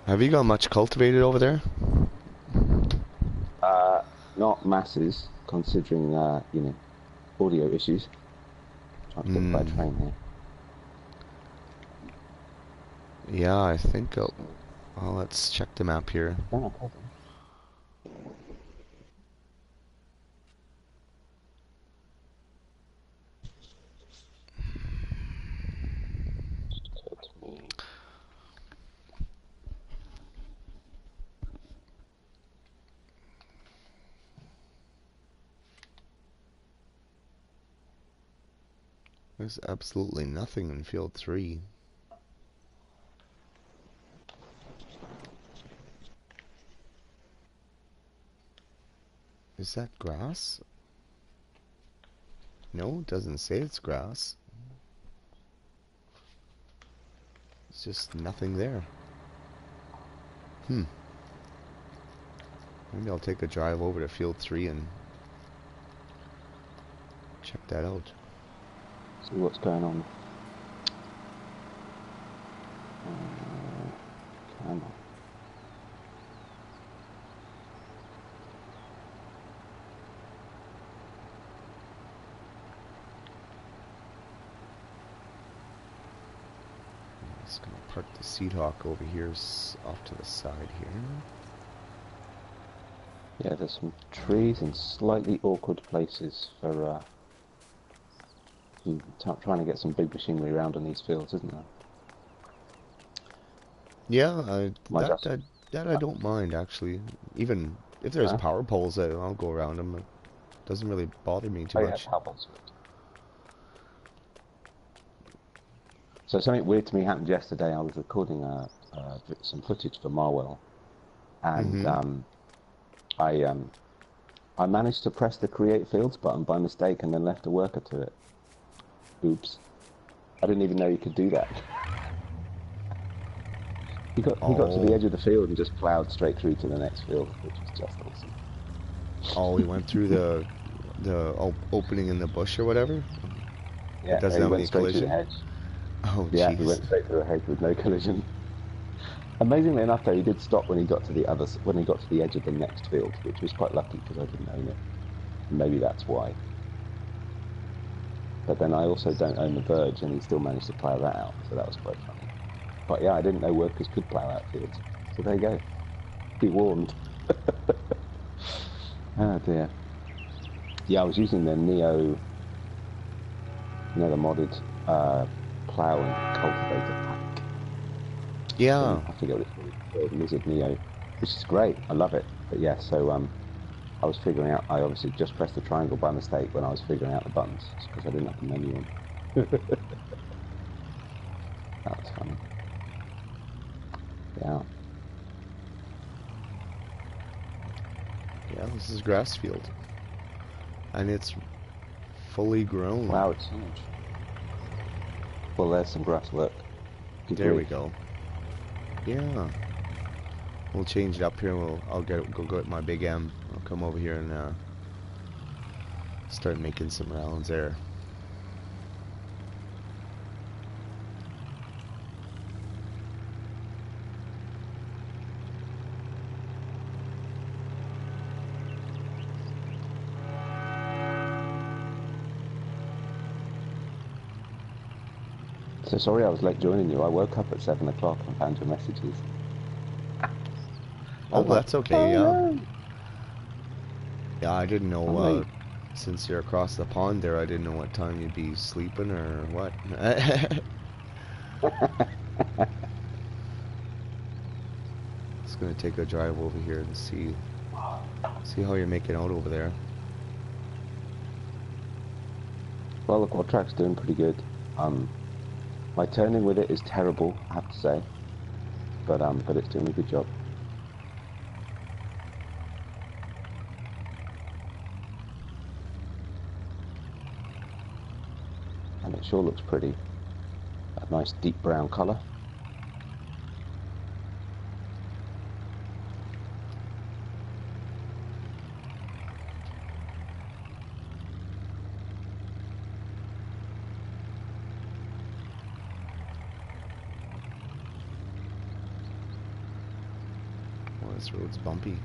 Have you got much cultivated over there? uh, Not masses, considering audio issues. Transported by Hmm. train here. Yeah, I think. So, Well, let's check the map here. yeah, no problem. Occurred to me. There's absolutely nothing in field 3. Is that grass? No, it doesn't say it's grass. It's just nothing there. Hmm. Maybe I'll take a drive over to field 3 and check that out. See what's going on. Uh, Come on. I'm just gonna park the Seed Hawk over here, off to the side here. Yeah, there's some trees in slightly awkward places for trying to get some big machinery around in these fields, isn't there? Yeah, Might just. that I don't mind actually. Even if there's Huh? power poles, I'll go around them. It doesn't really bother me too Oh yeah, much. pebbles. So something weird to me happened yesterday. I was recording some footage for Marwell, and Mm-hmm. I um, I managed to press the create fields button by mistake and then left a worker to it. Oops. I didn't even know you could do that. He got to the Oh, edge of the field and just plowed straight through to the next field, which was just awesome. oh, he went through the opening in the bush or whatever. It Yeah, doesn't he have went any straight through the collision. hedge. Oh, Yeah, he jeez. went straight through the hedge with no collision. Amazingly enough, though, he did stop when he got to when he got to the edge of the next field, which was quite lucky because I didn't own it. Maybe that's why. But then I also don't own the verge, and he still managed to plough that out, so that was quite funny. But yeah, I didn't know workers could plough out fields, so there you go. Be warned. Oh dear. Yeah, I was using the Neo, the modded plough and cultivator pack Yeah. from, I forget what it's called, Lizard Neo, which is great. I love it. But yeah, so I was figuring out. I obviously just pressed the triangle by mistake when I was figuring out the buttons because I didn't have the menu on. That was funny. Yeah. Yeah, this is grass field. And it's fully grown. Wow, it's huge. Well, there's some grass work. Good There we grief. go. Yeah. We'll change it up here. I'll go get my big M. I'll come over here and start making some rounds there. So sorry I was late joining you. I woke up at 7 o'clock and found your messages. I Oh, was like, that's okay. oh Yeah. no, Yeah, I didn't know. I'm late. Since you're across the pond there, I didn't know what time you'd be sleeping or what. Just gonna take a drive over here and see how you're making out over there. Well, the quad track's doing pretty good. My turning with it is terrible, I have to say, but it's doing a good job. And it sure looks pretty. A nice deep brown colour. Well, this road's bumpy.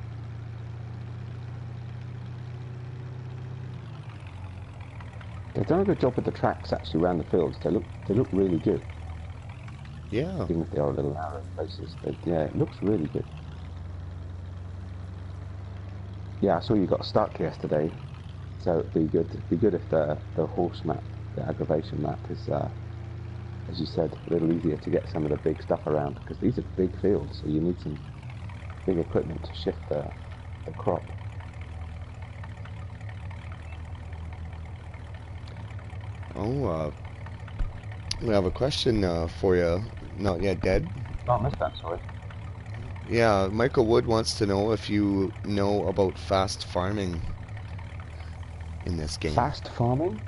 They've done a good job with the tracks actually around the fields. They look really good, Yeah. even if they are a little narrow places. Yeah, it looks really good. Yeah, I saw you got stuck yesterday, so it'd be good if the horse map, the aggravation map, is as you said, a little easier to get some of the big stuff around because these are big fields, so you need some big equipment to shift the crop. Oh, we have a question for you. Not yet dead. Oh, I missed that, sorry. Yeah, Michael Wood wants to know if you know about fast farming in this game. Fast farming?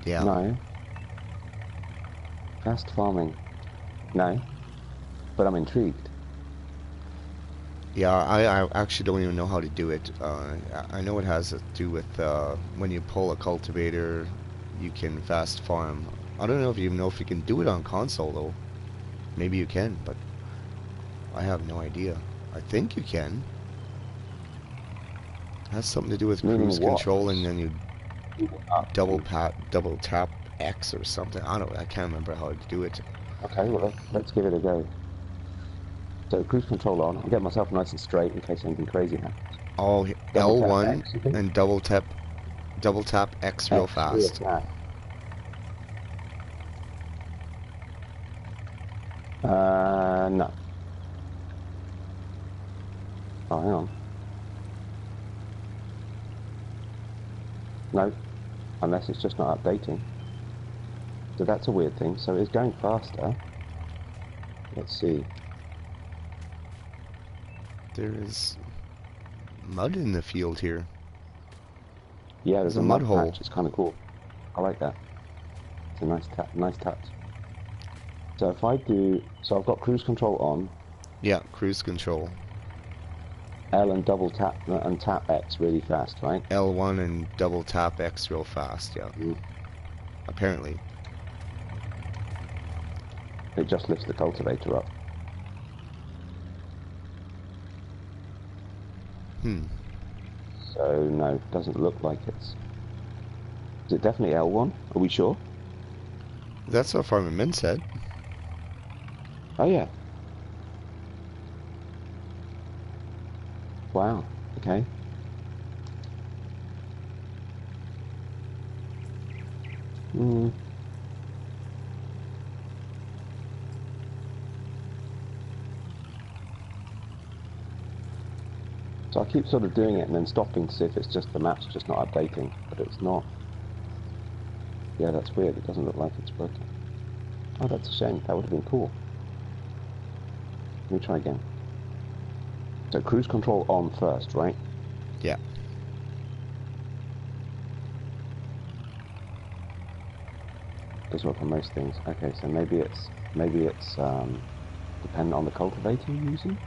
Yeah. No. Fast farming? No. But I'm intrigued. Yeah, I actually don't even know how to do it. I know it has to do with when you pull a cultivator, you can fast farm. I don't know if you even know if you can do it on console though. Maybe you can, but I have no idea. I think you can. It has something to do with Meaning cruise what? control, and then you Ah, double tap X or something. I can't remember how to do it. okay, well, let's give it a go. So cruise control on. I'll get myself nice and straight in case anything crazy happens. Oh, Double tap L1 X, you think? and double tap X real X, real fast. fast. No. Oh, hang on. No, unless it's just not updating. So that's a weird thing. So it's going faster. Let's see. There is mud in the field here. Yeah, There's there's a a mud mud hole. patch. It's kind of cool. I like that. It's a nice touch. So if I do, so I've got cruise control on. Yeah, cruise control. L and double tap and tap X really fast, right? L1 and double tap X real fast, yeah. Mm. Apparently. It just lifts the cultivator up. Hmm. So no, doesn't look like it's. Is it definitely L1? Are we sure? That's what Farmer Min said. Oh yeah. Wow. Okay. Mm. So I keep sort of doing it and then stopping to see if it's just the map's just not updating, but it's not. Yeah, that's weird. It doesn't look like it's working. Oh, that's a shame. That would have been cool. Let me try again. So cruise control on first, right? Yeah. Does work on most things. Okay, so maybe it's dependent on the cultivator you're using.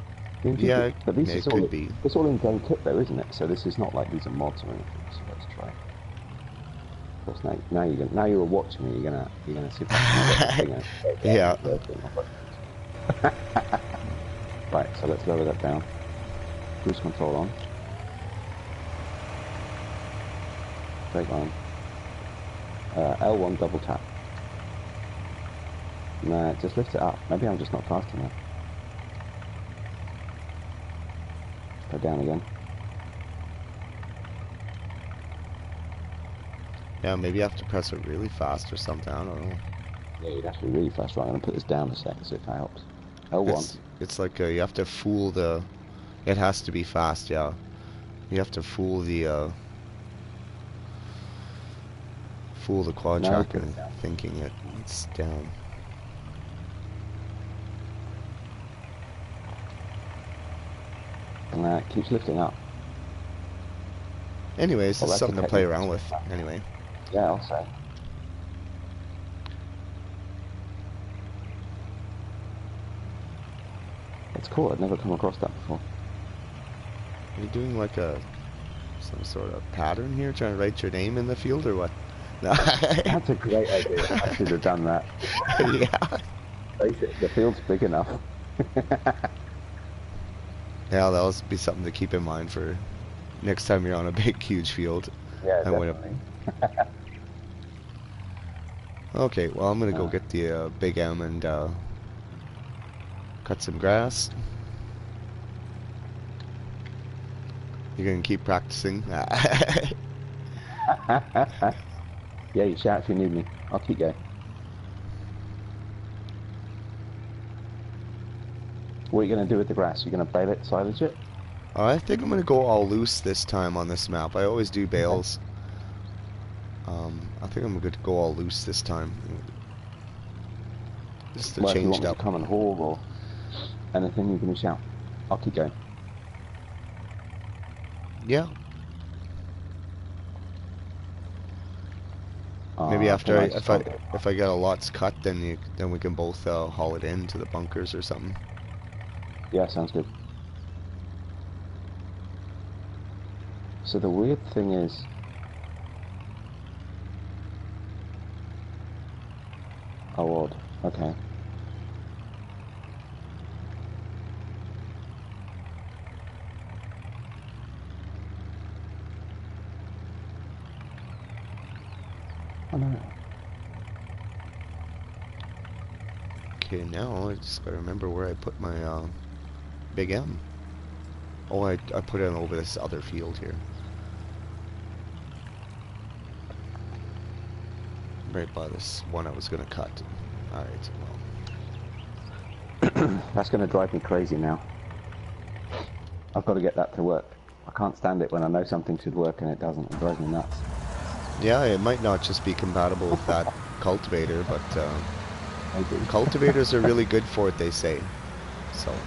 The Yeah, infusion. But these it is could all be. it's all in game kit though, isn't it? So this is not like these are mods or anything. So let's try. Of course, now you're watching me. You're gonna see if I can get this thing out. Yeah. Working. Right. So let's lower that down. Cruise control on. Straight line. L1 double tap. Nah, just lift it up. Maybe I'm just not fast enough. Go down again. Yeah, maybe you have to press it really fast or something. I don't know. Yeah, you'd have to be really fast. Right, I'm gonna put this down a sec, see if that helps. L1. It's like you have to fool the. It has to be fast, yeah. You have to fool the quad No, track put into it down. thinking it's down. And it keeps lifting up. Anyways, Well, it's that's a something to play technical around switch with. back. Anyway. Yeah, I'll say. That's cool. I'd never come across that before. Are you doing like some sort of pattern here, trying to write your name in the field or what? No. That's a great idea. I should have done that. Yeah. The field's big enough. Yeah, that'll be something to keep in mind for next time you're on a big, huge field. Yeah, I went up. definitely. Okay, well, I'm gonna go Uh, get the Big M and cut some grass. You're gonna keep practicing. yeah, you shout if you need me. I'll keep going. What are you going to do with the grass? You're going to bale it, silage it? I think I'm gonna go all loose this time on this map. I always do Okay. bales. I think I'm going to go all loose this time. Just to Well, if you change want it me to up. come and haul or anything, you give me a shout. I'll keep going. Yeah. Maybe Can after I just hold it? if I get a lots cut, then we can both haul it in to the bunkers or something. Yeah, sounds good. So the weird thing is, oh, odd. Okay. Oh no. Okay, now I just gotta remember where I put my Big M. Oh, I put it over this other field here. Right by this one I was gonna cut. Alright, That's going to drive me crazy now. I've got to get that to work. I can't stand it when I know something should work and it doesn't. It drives me nuts. yeah, it might not just be compatible with that cultivator, but Maybe. cultivators are really good for it, they say. So,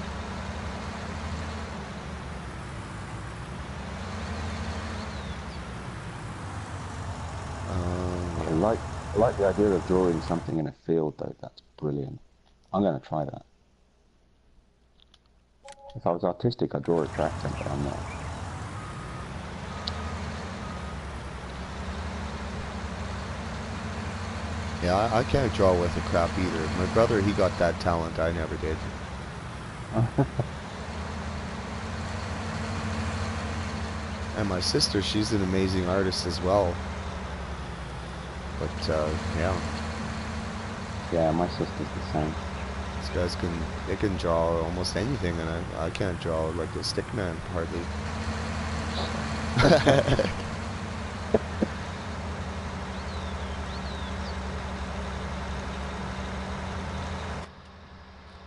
I yeah. like I like the idea of drawing something in a field though. That's brilliant. I'm going to try that. If I was artistic, I'd draw a tractor, but I'm not. Yeah, I can't draw with a crap either. My brother, he got that talent. I never did. And my sister, she's an amazing artist as well. But yeah, Yeah, my sister's the same. these guys they can draw almost anything, and I can't draw like a stick man hardly.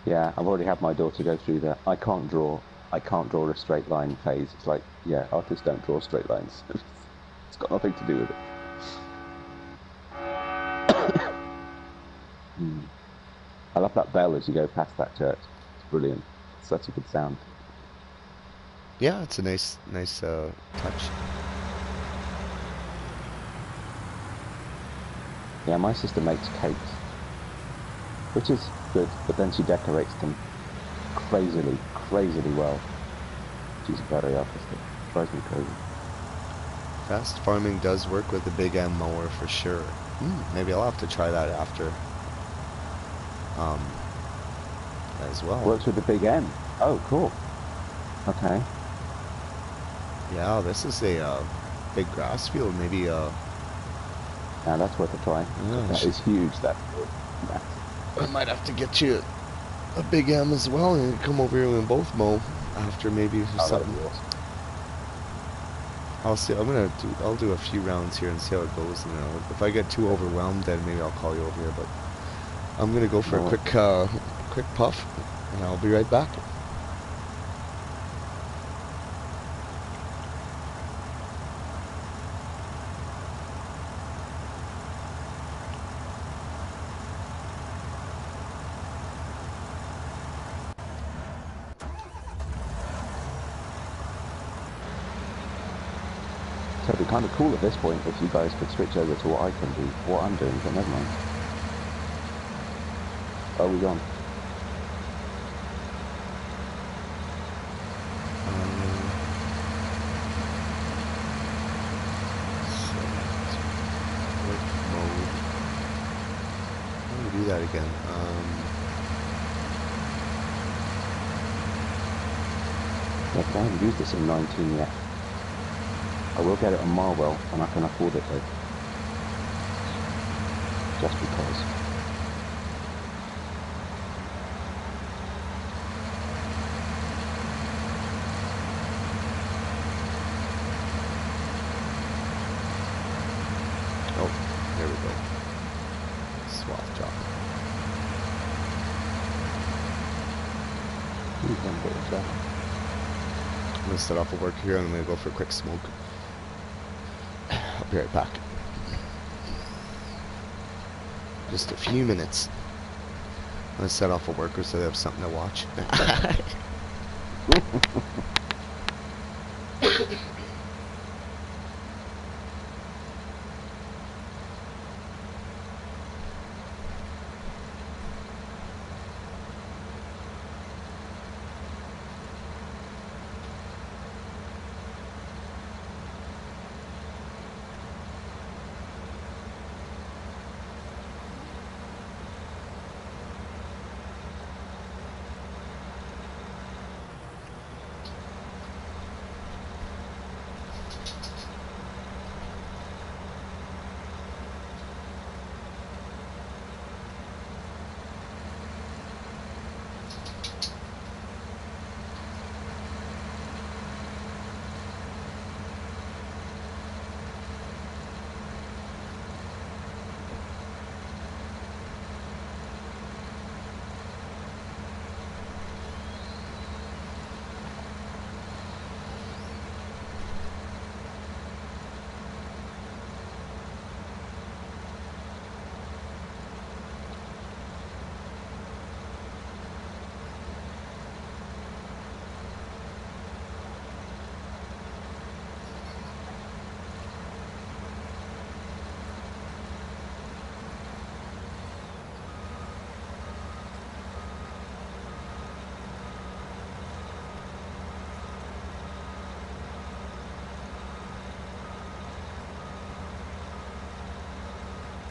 Yeah, I've already had my daughter go through that. I can't draw a straight line phase. It's like, yeah, artists don't draw straight lines. It's got nothing to do with it. Hmm. I love that bell as you go past that church. It's brilliant. It's such a good sound. Yeah, it's a nice touch. Yeah, my sister makes cakes, which is good, but then she decorates them crazily well. She's very artistic. Drives me crazy. Fast farming does work with the big M mower for sure. Maybe I'll have to try that after. Um, as well. Works with the big M. Oh, cool. Okay. Yeah, this is a big grass field. Maybe Now that's worth a try. yeah, That is huge. That's massive. I might have to get you a big M as well, and come over here and both mow after maybe Oh, that'd something. be awesome. I'll see. I'll do a few rounds here and see how it goes. And if I get too overwhelmed, then maybe I'll call you over here. But I'm gonna go for a No, quick puff, and I'll be right back. so it'd be kind of cool at this point if you guys could switch over to what I can do, what I'm doing, but never mind. Oh, we gone. Work mode. How do we do that again? Yeah, but I haven't used this in 19 yet. I will get it on Marwell when I can afford it though. Just because. Oh, there we go. Swath drop. Ooh, one bit of that. I'm gonna set off of work here, and I'm gonna go for a quick smoke. I'll be right back. Just a few minutes. I'm gonna set off of work so they have something to watch.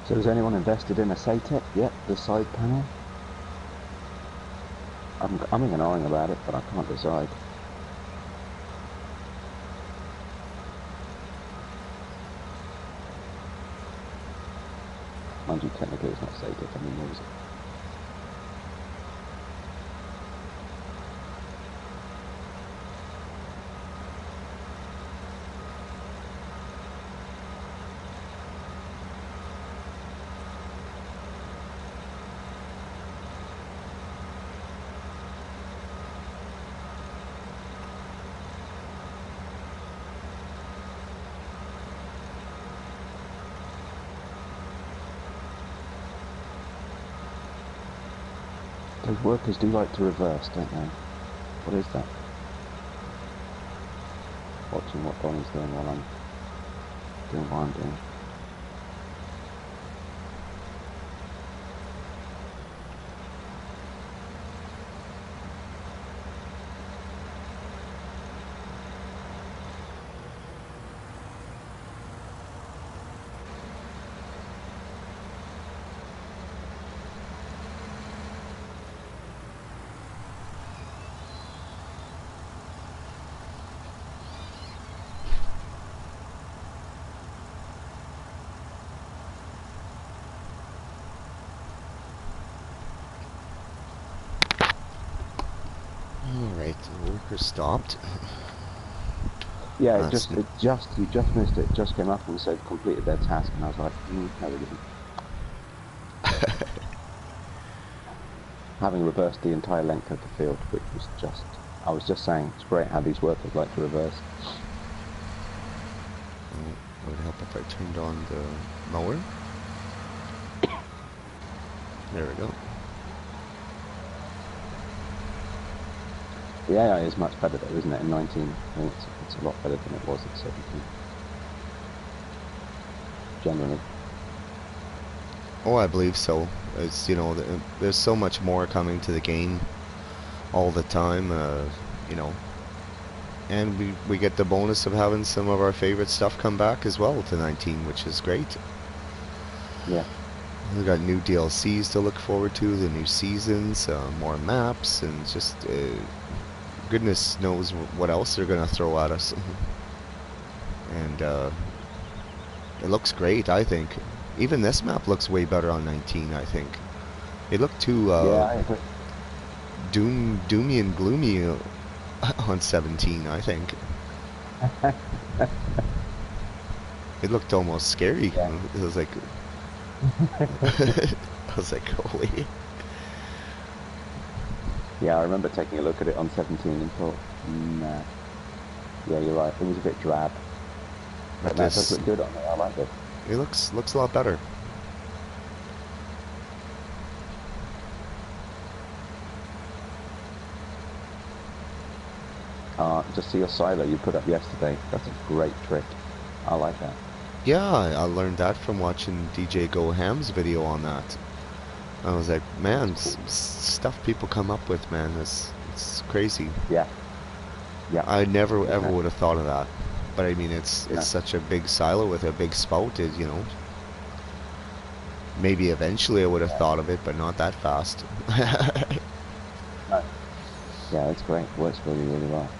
So has anyone invested in a SATEC yet? The side panel? I'm umming and ahhing about it, but I can't decide. Mind you, technically it's not SATEC anymore, is it? Those workers do like to reverse, don't they? What is that? Watching what Donnie's doing while I'm doing what I'm doing. Alright, the worker stopped. Yeah, That's you just missed it. It just came up and said completed their task, and I was like, no, they didn't. Having reversed the entire length of the field, which was just, I was just saying, it's great how these workers like to reverse. it would help if I turned on the mower. There we go. The AI is much better though, isn't it? In 19, I think it's a lot better than it was at 17. Generally. Oh, I believe so. It's, you know, there's so much more coming to the game all the time, you know. And we get the bonus of having some of our favorite stuff come back as well to 19, which is great. Yeah. We got new DLCs to look forward to, the new seasons, more maps, and just goodness knows what else they're gonna throw at us. And it looks great, I think. Even this map looks way better on 19, I think. It looked too Yeah, I agree. doomy and gloomy on 17, I think. It looked almost scary. Yeah. It was like, I was like, holy. Yeah, I remember taking a look at it on 17 and thought, nah. Yeah, you're right. It was a bit drab. But But that does this, look good on it. I like it. it looks a lot better. Just see your silo you put up yesterday. That's a great trick. I like that. Yeah, I learned that from watching DJ Go Ham's video on that. I was like, man, That's cool. stuff people come up with, man, it's crazy. Yeah. Yeah. I never ever Exactly. would have thought of that. But I mean, No. it's such a big silo with a big spout, is, you know. Maybe eventually I would have Yeah. thought of it, but not that fast. No. Yeah, it's great. Works really, really well.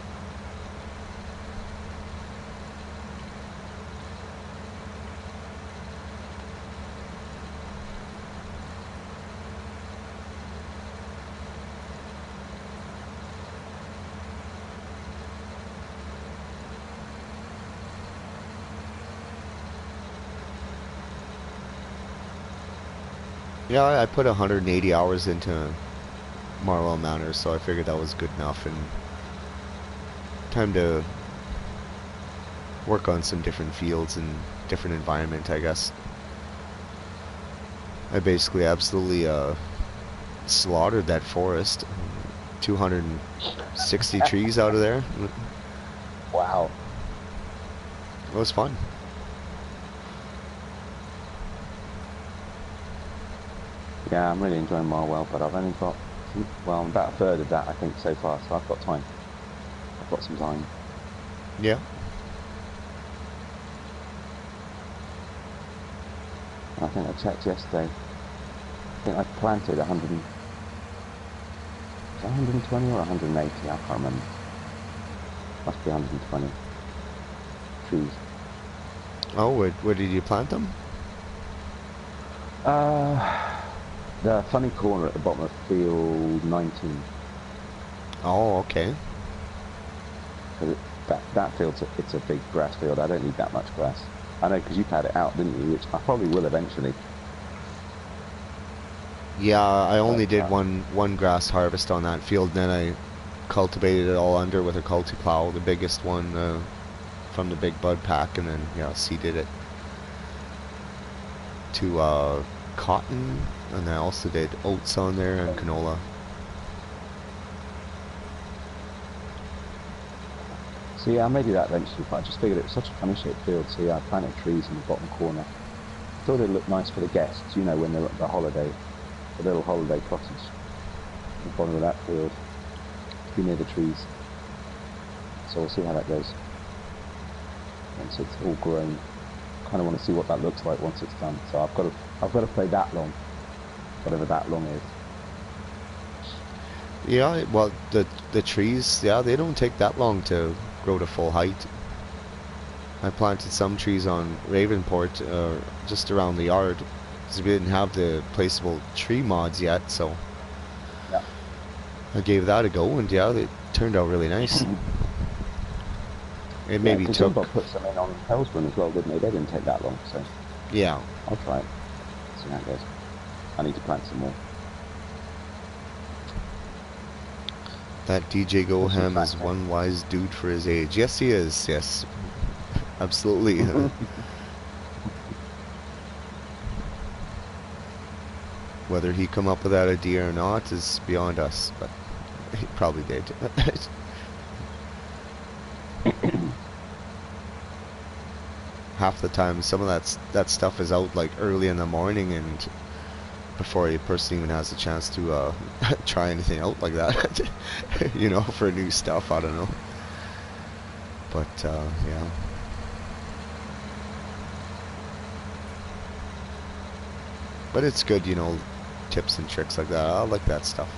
Yeah, I put 180 hours into Marwell Manor, so I figured that was good enough, and time to work on some different fields and different environment, I guess. I basically absolutely slaughtered that forest. 260 trees out of there. Wow. It was fun. Yeah, I'm really enjoying Marwell, but I've only got, well, I'm about a third of that, I think, so far, so I've got time. I've got some time. Yeah. I think I checked yesterday. I think I planted 100, was it 120 or 180? I can't remember. Must be 120 trees. Oh, where did you plant them? The funny corner at the bottom of field 19. Oh, okay. Because that field's it's a big grass field. I don't need that much grass. I know because you had it out, didn't you? Which I probably will eventually. Yeah, I But only did one grass harvest on that field, then I cultivated it all under with a culti-plow, the biggest one from the big bud pack, and then yeah, seeded it to cotton, and I also did oats on there and canola. so yeah, I may do that eventually. But I just figured it was such a funny shaped field. So yeah, I planted trees in the bottom corner. Thought it'd look nice for the guests. You know, when they're at the holiday, the little holiday cottage at the bottom of that field, to be near the trees. So we'll see how that goes once it's all grown. Kind of want to see what that looks like once it's done. So I've got to play that long, whatever that long is. Yeah, well, the trees, yeah, they don't take that long to grow to full height. I planted some trees on Ravenport, just around the yard, because we didn't have the placeable tree mods yet, so Yeah. I gave that a go, and yeah, it turned out really nice. It Yeah, maybe because took, Jumbo put some in on Hellsburn as well, didn't they? They didn't take that long, so yeah, I'll try it. See how it goes. I need to plant some more. that DJ Put some Goham is tracks in. one wise dude for his age. Yes, he is, yes, absolutely. Whether he come up with that idea or not is beyond us, but he probably did. Half the time, some of that stuff is out like early in the morning, and before a person even has a chance to try anything out like that, you know, for new stuff. I don't know, but yeah. But it's good, you know, tips and tricks like that. I like that stuff.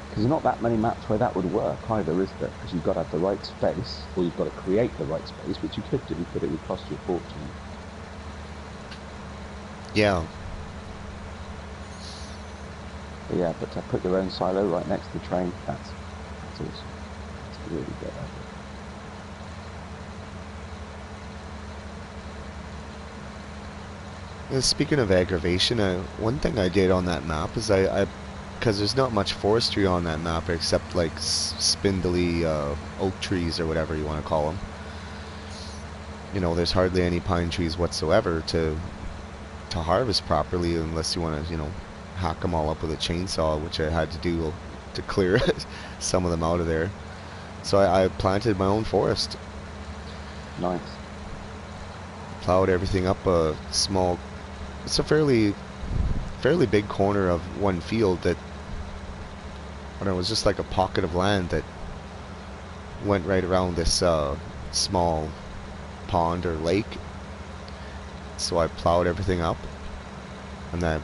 Because there's not that many maps where that would work either, is there? Because you've got to have the right space, or you've got to create the right space, which you could do, but it would cost you a fortune. Yeah. But yeah, but to put your own silo right next to the train, that's awesome. That's a really good idea. Speaking of aggravation, one thing I did on that map is because there's not much forestry on that map except like spindly oak trees or whatever you want to call them. You know, there's hardly any pine trees whatsoever to harvest properly unless you want to, you know, hack them all up with a chainsaw, which I had to do to clear some of them out of there. So I planted my own forest. Nice. Plowed everything up a small. It's a fairly big corner of one field that, I don't know, it was just like a pocket of land that went right around this small pond or lake. So I plowed everything up, and then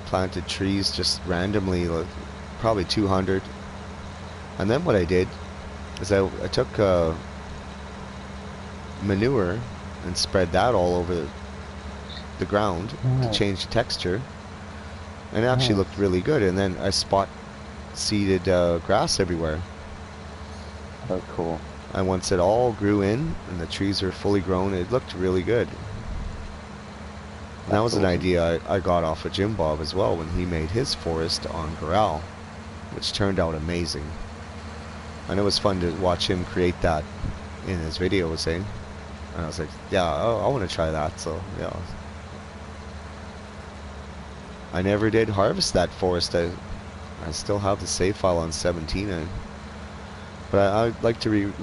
planted trees just randomly, like probably 200. And then what I did is I took manure and spread that all over the ground to change the texture, and it actually looked really good. And then I spot seeded grass everywhere. Oh, cool. And once it all grew in and the trees are fully grown, it looked really good. And that was an idea I got off of Jim Bob as well when he made his forest on Corral, which turned out amazing. And it was fun to watch him create that in his videos, eh? And I was like, yeah, I want to try that, so yeah. I never did harvest that forest. I still have the save file on 17, but I'd like to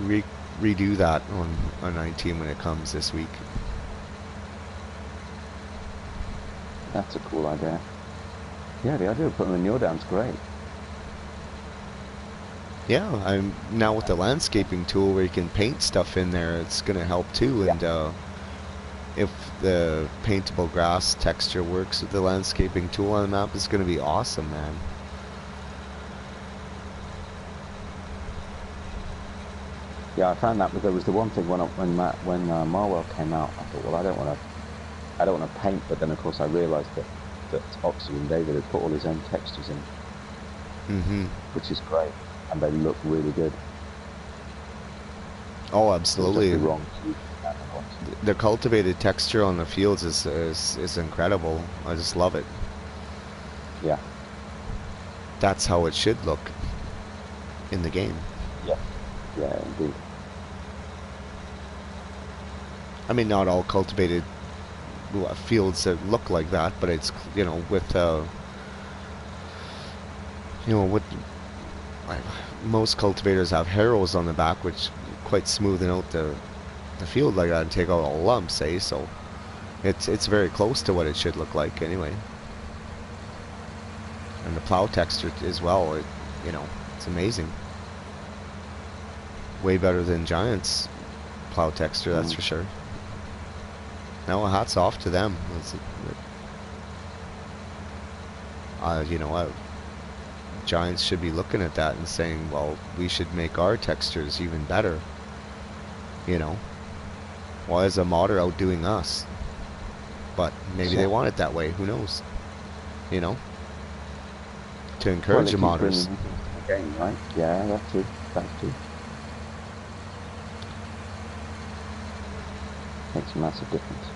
redo that on 19 when it comes this week. That's a cool idea. Yeah, the idea of putting manure down is great. Yeah, I'm now with the landscaping tool where you can paint stuff in there. It's gonna help too, Yeah, and if the paintable grass texture works with the landscaping tool on the map, it's gonna be awesome, man. yeah. I found that there was the one thing when Marwell came out, I thought, well, I don't want to paint, but then of course I realised that Oxygen David had put all his own textures in, Mm-hmm. which is great, and they look really good. Oh, It was just the absolutely. wrong key ones. The cultivated texture on the fields is incredible. I just love it. Yeah, That's how it should look in the game. yeah, yeah, indeed. I mean, not all cultivated fields that look like that, but it's with like, most cultivators have harrows on the back, which quite smoothen out the field like that and take out all lumps, eh? So it's very close to what it should look like anyway. And the plow texture as well, it's amazing. Way better than Giants plow texture, that's Mm. for sure. Now, hats off to them. Giants should be looking at that and saying, well, we should make our textures even better. You know, why is a modder outdoing us? But maybe they Yeah. want it that way. Who knows? You know, to Well, encourage they the keep bringing modders. new things to the game, right? Yeah, that's true. That's true. Makes a massive difference.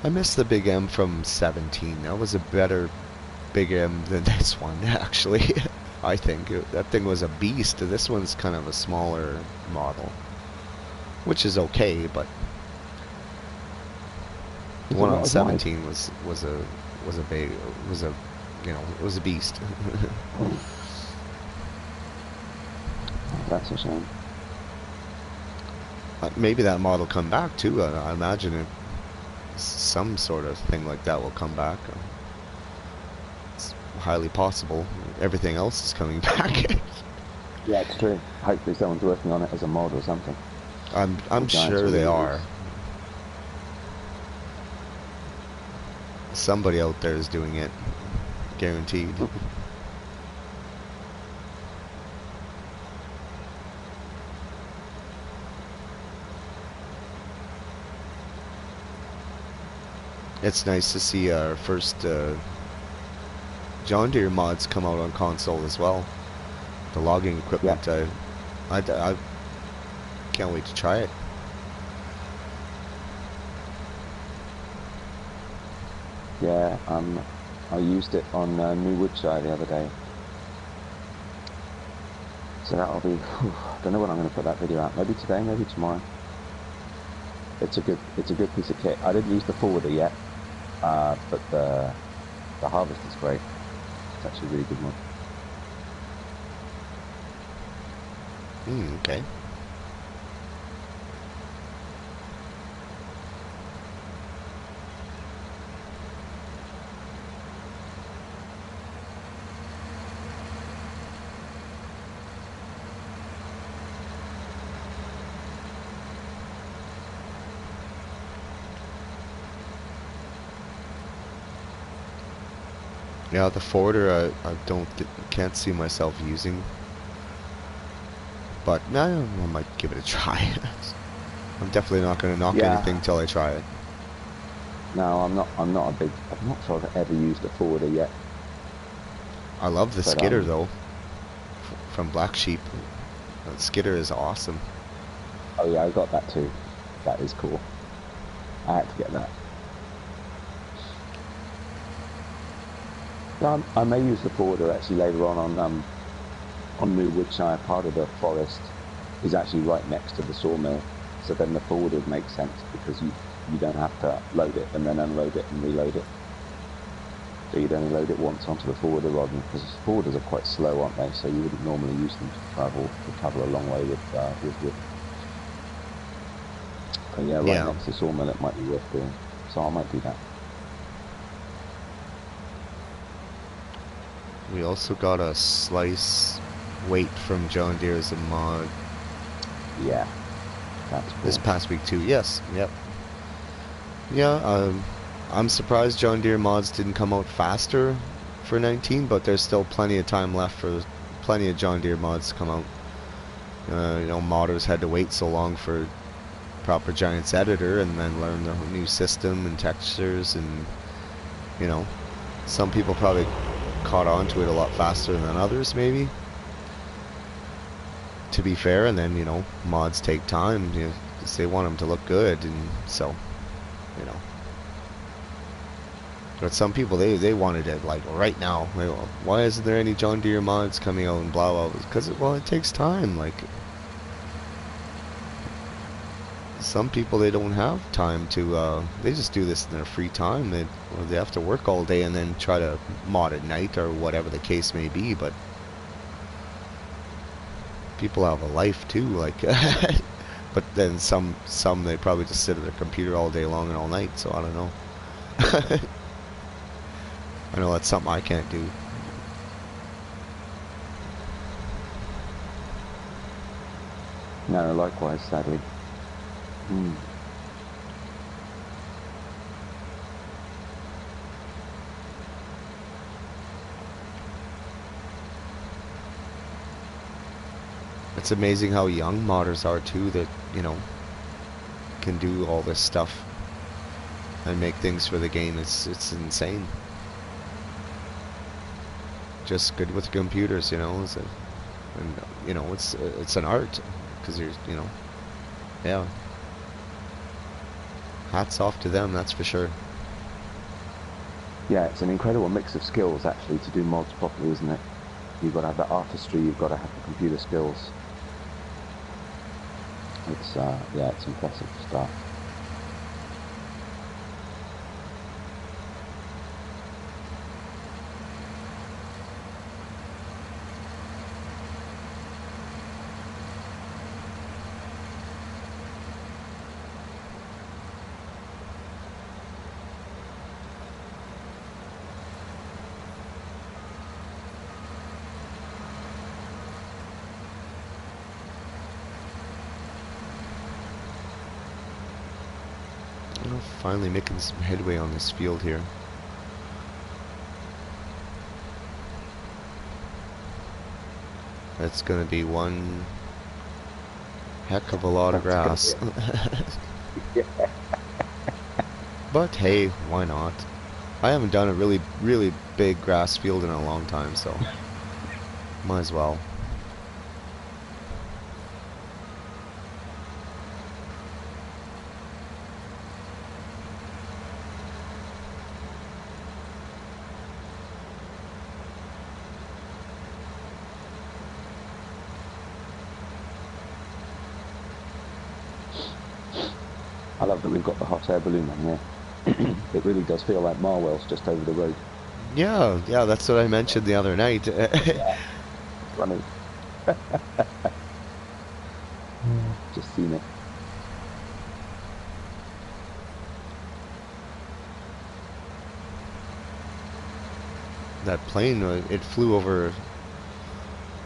I miss the Big M from 17. That was a better Big M than this one, actually. I think that thing was a beast. This one's kind of a smaller model, which is okay, but the Is it one not on as wide? 17 was a big was a it was a beast. Oh, that's a shame. Maybe that model come back too. I imagine some sort of thing like that will come back. It's highly possible. Everything else is coming back. Yeah, it's true. Hopefully someone's working on it as a mod or something. I'm The Giants sure will they release. are. Somebody out there is doing it, guaranteed. It's nice to see our first John Deere mods come out on console as well. The logging Yeah, equipment, I can't wait to try it. yeah. I used it on New Woodshire the other day. So that'll be. I don't know when I'm going to put that video out. Maybe today, maybe tomorrow. It's a good piece of kit. I didn't use the forwarder yet, but the harvest is great. It's actually a really good one. Okay. Yeah, the forwarder I can't see myself using, but no, I might give it a try. I'm definitely not going to knock anything Yeah. till I try it. No, I'm not. I'm not sure I've ever used a forwarder yet. I love the But skidder though, from Black Sheep. That skidder is awesome. oh yeah, I got that too. That is cool. I had to get that. I may use the forwarder actually later on New Woodshire. Part of the forest is actually right next to the sawmill, so then the forwarder would make sense because you don't have to load it and then unload it and reload it. So you'd only load it once onto the forwarder rod, because forwarders are quite slow, aren't they? So you wouldn't normally use them to travel a long way with wood. But yeah, right Yeah. next to sawmill, it might be worth doing. So I might do that. We also got a slice weight from John Deere as a mod Yeah, that's this cool. past week too. Yes. Yep. Yeah. I'm surprised John Deere mods didn't come out faster for 19, but there's still plenty of time left for plenty of John Deere mods to come out. Modders had to wait so long for proper Giants editor and then learn the new system and textures, and you know, some people probably caught on to it a lot faster than others, maybe. To be fair, and then mods take time, 'cause they want them to look good, and so you know. But some people they wanted it like right now. Why isn't there any John Deere mods coming out and blah blah? Because it takes time. Like some people they don't have time to. They just do this in their free time. They have to work all day and then try to mod at night or whatever the case may be. But people have a life too. Like, but then some they probably just sit at their computer all day long and all night. So I don't know. I know that's something I can't do. No, likewise, sadly. Mm. It's amazing how young modders are too, that can do all this stuff and make things for the game. It's insane. Just good with computers, and it's an art, because yeah. Hats off to them, that's for sure. Yeah, it's an incredible mix of skills actually to do mods properly, isn't it? You've got to have the artistry, you've got to have the computer skills. It's yeah, it's impressive stuff. Finally making some headway on this field here. That's gonna be one heck of a lot of grass. Yeah. But hey, why not? I haven't done a really big grass field in a long time, so might as well. I love that we've got the hot air balloon on here. It really does feel like Marwell's just over the road. Yeah, that's what I mentioned the other night. Yeah, funny. Just seen it. That plane, it flew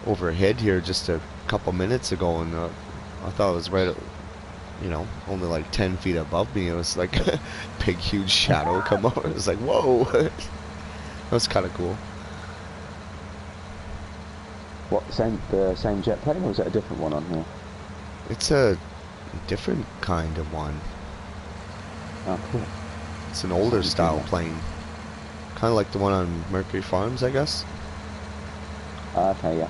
overhead here just a couple minutes ago, and I thought it was right only like 10 feet above me. It was like a big, huge shadow come over. It was like, whoa. That was kind of cool. What, the same jet plane, or is it a different one on here? It's a different kind of one. Oh, cool. It's an older style plane. Kind of like the one on Mercury Farms, I guess. Okay, yeah.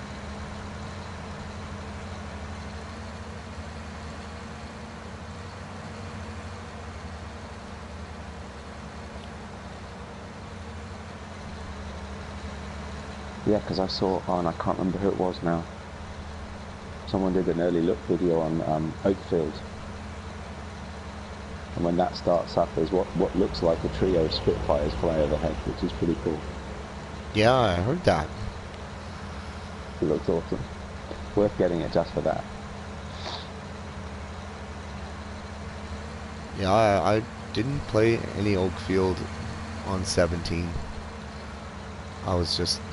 Yeah, because I saw on, I can't remember who it was now. Someone did an early look video on Oakfield. And when that starts up, there's what looks like a trio of Spitfires fly overhead, which is pretty cool. Yeah, I heard that. It looks awesome. Worth getting it just for that. Yeah, I didn't play any Oakfield on 17.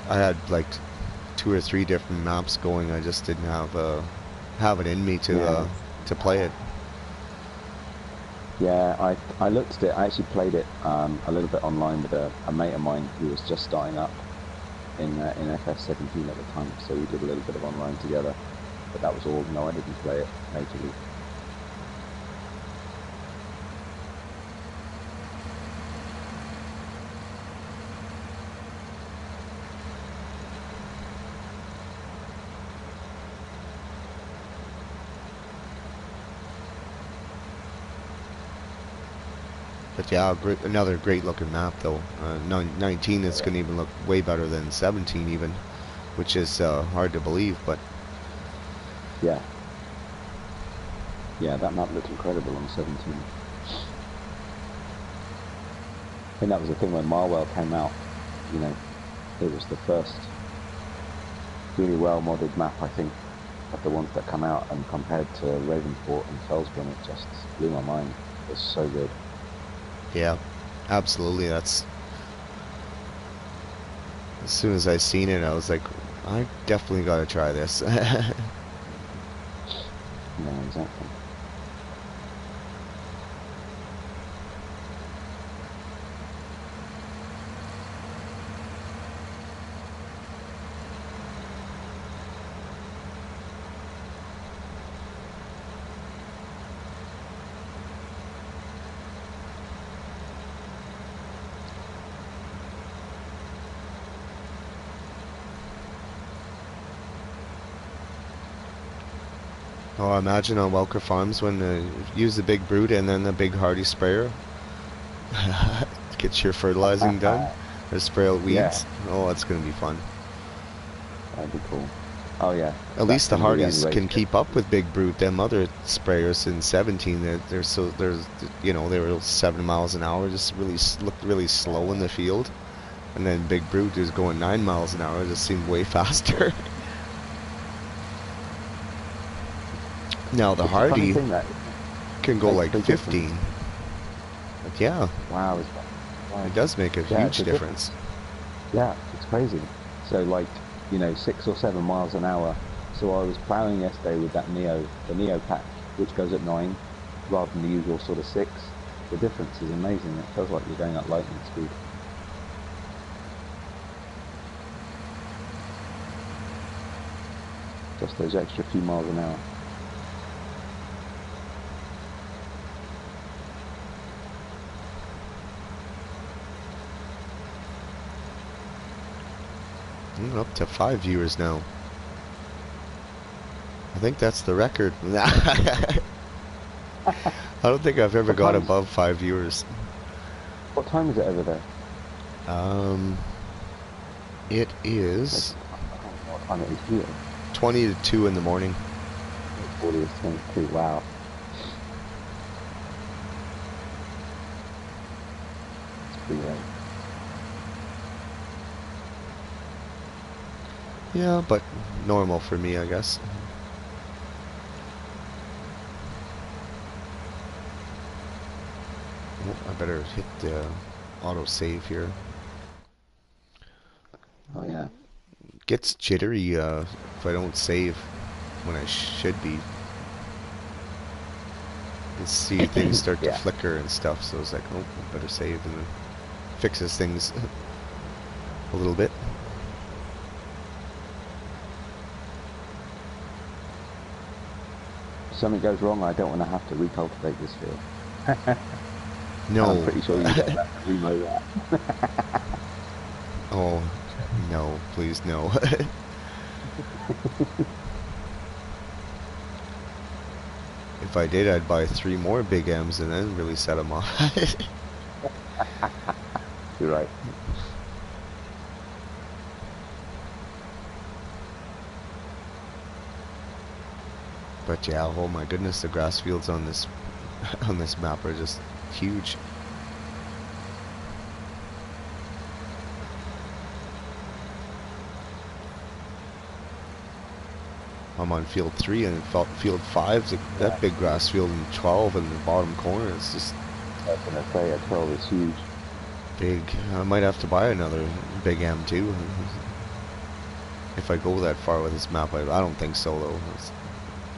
I had like two or three different maps going. I just didn't have it in me Yeah, to play it. yeah. I looked at it. I actually played it a little bit online with a mate of mine who was just starting up in FS17 at the time. So we did a little bit of online together. But that was all. No, I didn't play it majorly. But yeah, another great looking map though. 19 is going to even look way better than 17 even, which is hard to believe, but Yeah, yeah. That map looked incredible on 17. I think that was the thing when Marwell came out. You know, it was the first really well modded map, I think, of the ones that come out. And compared to Ravenfort and Felsbrunn, it just blew my mind. It was so good. yeah, absolutely. That's as soon as I seen it, I was like, I definitely got to try this. Yeah, exactly. Oh, imagine on Welker Farms when use the big brute and then the big hardy sprayer. Get your fertilizing done. Or spray out Yeah, weeds. Oh, that's gonna be fun. that'd be cool. Oh yeah, At that's least the going to be the only hardies way to can get. keep up with big brute. Them other sprayers in 17, they were 7 miles an hour, just really looked really slow in the field. And then big brute is going 9 miles an hour. It just seemed way faster. Now the It's a funny hardy thing that can go makes a like big difference. 15. But yeah, Wow, it wow. does make a Yeah, it's huge a difference. difference. Yeah, it's crazy. So like, 6 or 7 miles an hour. So I was ploughing yesterday with the Neo pack, which goes at 9 rather than the usual sort of 6. The difference is amazing. It feels like you're going at lightning speed. Just those extra few miles an hour. Up to 5 viewers now. I think that's the record. I don't think I've ever What got time is above 5 viewers. what time is it over there? Um, it Like, is I don't know what time it is here. 20 to 2 in the morning. It's 40 is 22. Wow. It's pretty late. Yeah, but normal for me, I guess. Oh, I better hit the auto save here. Oh yeah. Gets jittery if I don't save when I should be. You see things start to Yeah. flicker and stuff, so it's like, oh, I better save, and then fixes things a little bit. If something goes wrong, I don't want to have to recultivate this field. And I'm No. pretty sure you don't have to remow that. Oh, no, please, no. If I did, I'd buy 3 more big M's and then really set them off. You're right. But yeah, oh my goodness, the grass fields on this on this map are just huge. I'm on field 3 and field 5's Yeah. that big grass field, and 12 in the bottom corner. It's just I was gonna say a 12 is huge. big. I might have to buy another big M2 if I go that far with this map. I don't think so though.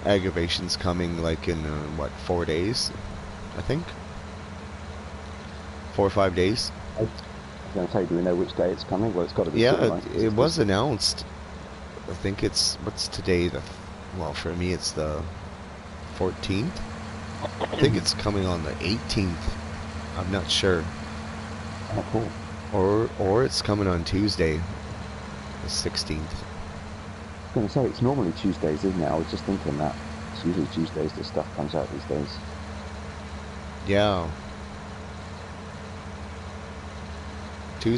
Aggravation's coming like in what, 4 days? I think 4 or 5 days. I was gonna say, do we know which day it's coming? Well, it's got to be soon, Yeah, right? it was announced. I think it's, what's today? Well, for me it's the 14th. I think it's coming on the 18th. I'm not sure. Oh, cool. Or it's coming on Tuesday, the 16th. I was gonna say it's normally Tuesdays, isn't it? I was just thinking that it's usually Tuesdays that stuff comes out these days. Yeah.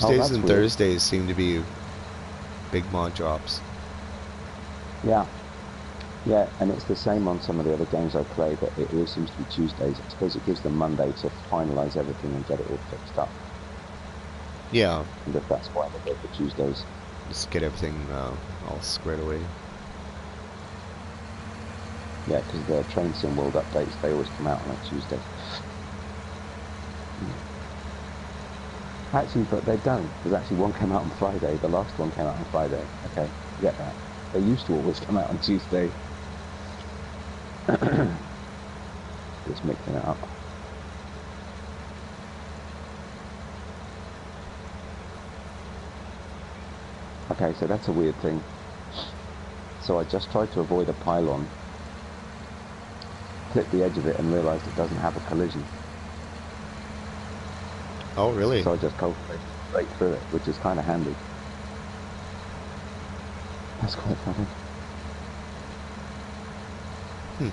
Oh, Tuesdays that's and weird. Thursdays seem to be big mod drops. Yeah, yeah, and it's the same on some of the other games I play, but it always seems to be Tuesdays. I suppose it gives them Monday to finalise everything and get it all fixed up. Yeah, And if that's why they go for Tuesdays. just get everything all squared away. Yeah, because the Train Sim World updates, they always come out on a Tuesday. Actually, but they don't. There's actually one came out on Friday. The last one came out on Friday. Okay, get that. They used to always come out on Tuesday. Just mixing it up. Okay, so that's a weird thing. So I just tried to avoid a pylon, clipped the edge of it and realised it doesn't have a collision. Oh, really? So I just cultivated straight through it, which is kind of handy. That's quite funny. Hmm.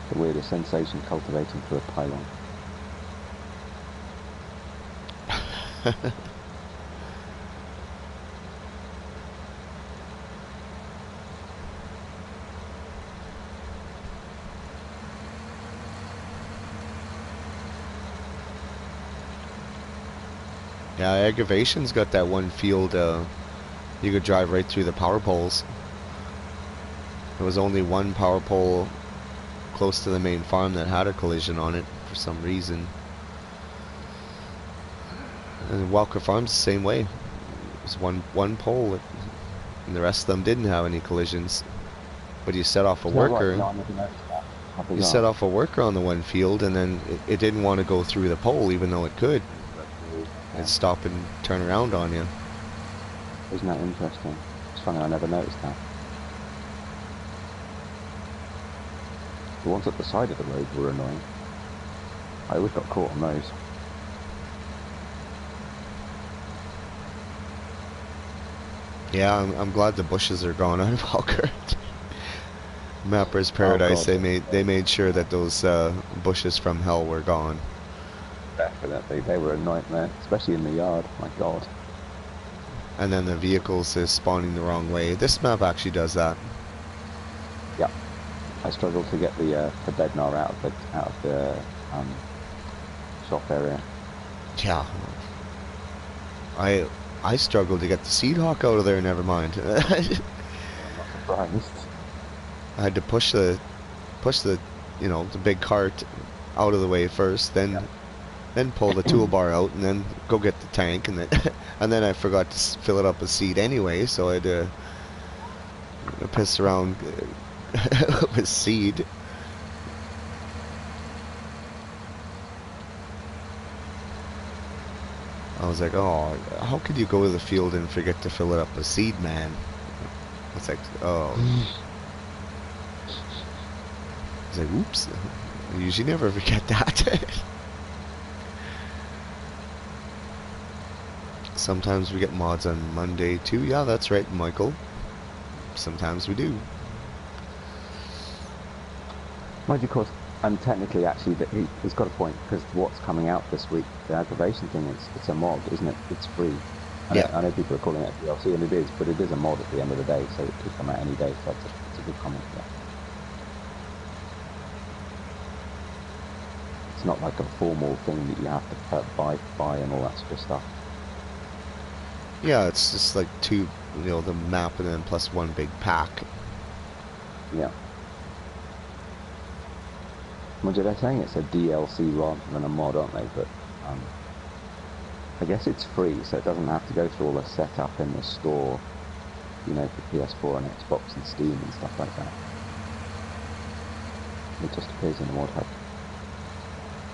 The weirdest sensation cultivating through a pylon. Yeah, Aggravation's got that one field you could drive right through the power poles. There was only one power pole close to the main farm that had a collision on it for some reason. And Walker Farm's the same way. It was one pole, and the rest of them didn't have any collisions. But you set off a Is that right? worker. No, I never noticed that. How You set bizarre. off a worker on the one field, and then it didn't want to go through the pole, even though it could. It'd Yeah. stop and turn around on you. Isn't that interesting? It's funny, I never noticed that. The ones at the side of the road were annoying. I always got caught on those. Yeah, I'm glad the bushes are gone out of Walker. Mapper's Oh Paradise. god, They made sure that those bushes from hell were gone. definitely. They were a nightmare, especially in the yard. My god. And then the vehicles is spawning the wrong way. This map actually does that. Yeah. I struggled to get the Bednar out of the shop area. Yeah. I struggled to get the Seed Hawk out of there. Never mind. I'm not surprised. I had to push the the big cart out of the way first, Yeah. then pull the toolbar out, and then go get the tank, and then and then I forgot to fill it up with seed anyway, so I had to piss around with seed. I was like, oh, how could you go to the field and forget to fill it up with seed, man? It's like, oh. I was like, oops. I usually never forget that. Sometimes we get mods on Monday too. Yeah, that's right, Michael. Sometimes we do. Mind you, of course, and technically, actually, he's got a point, because what's coming out this week, the aggravation thing, it's a mod, isn't it? It's free. Yeah. I know people are calling it DLC, and it is, but it is a mod at the end of the day, so it could come out any day, so it's a good comment, yeah. It's not like a formal thing that you have to buy and all that sort of stuff. Yeah, it's just like two, the map and then plus one big pack. Yeah. Well, they're saying it's a DLC rather than a mod, aren't they? But I guess it's free, so it doesn't have to go through all the setup in the store, for PS4 and Xbox and Steam and stuff like that. It just appears in the mod hub.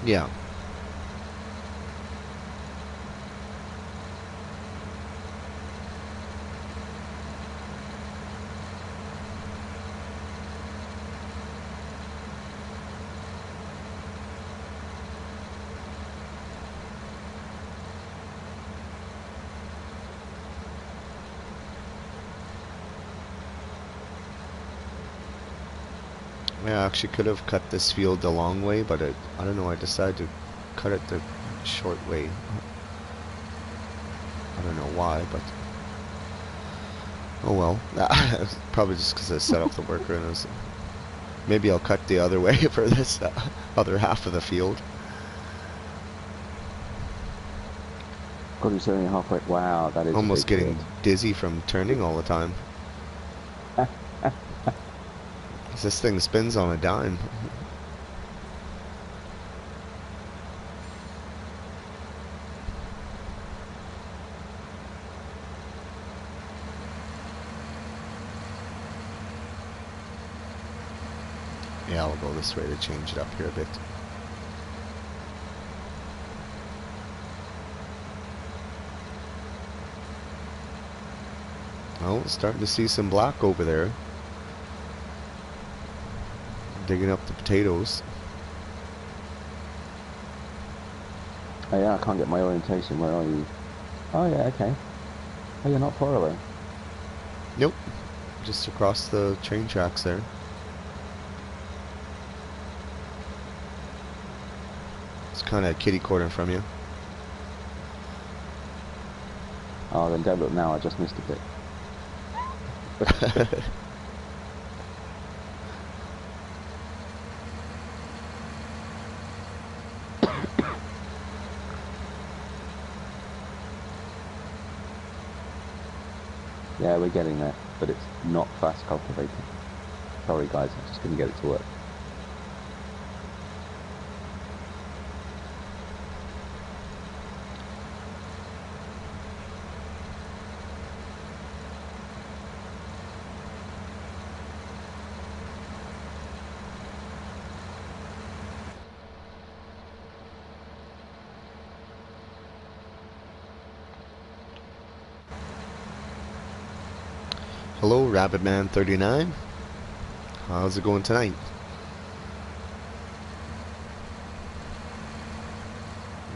Yeah. I actually could have cut this field the long way, but I don't know, I decided to cut it the short way. I don't know why, but oh well. Probably just because I set up the worker and maybe I'll cut the other way for this other half of the field. God, you're only halfway. Wow, that is a Almost big getting field. dizzy from turning all the time. This thing spins on a dime. Yeah, I'll go this way to change it up here a bit. Oh, starting to see some black over there. Digging up the potatoes. Oh yeah, I can't get my orientation. Where are you? Oh yeah, okay. Oh, you're not far away. Nope. Just across the train tracks there. It's kind of kitty corner from you. Oh, then don't look now. I just missed a bit. Yeah, we're getting there, but it's not fast cultivating. Sorry guys, I just couldn't get it to work. Hello, Rabbitman39. How's it going tonight?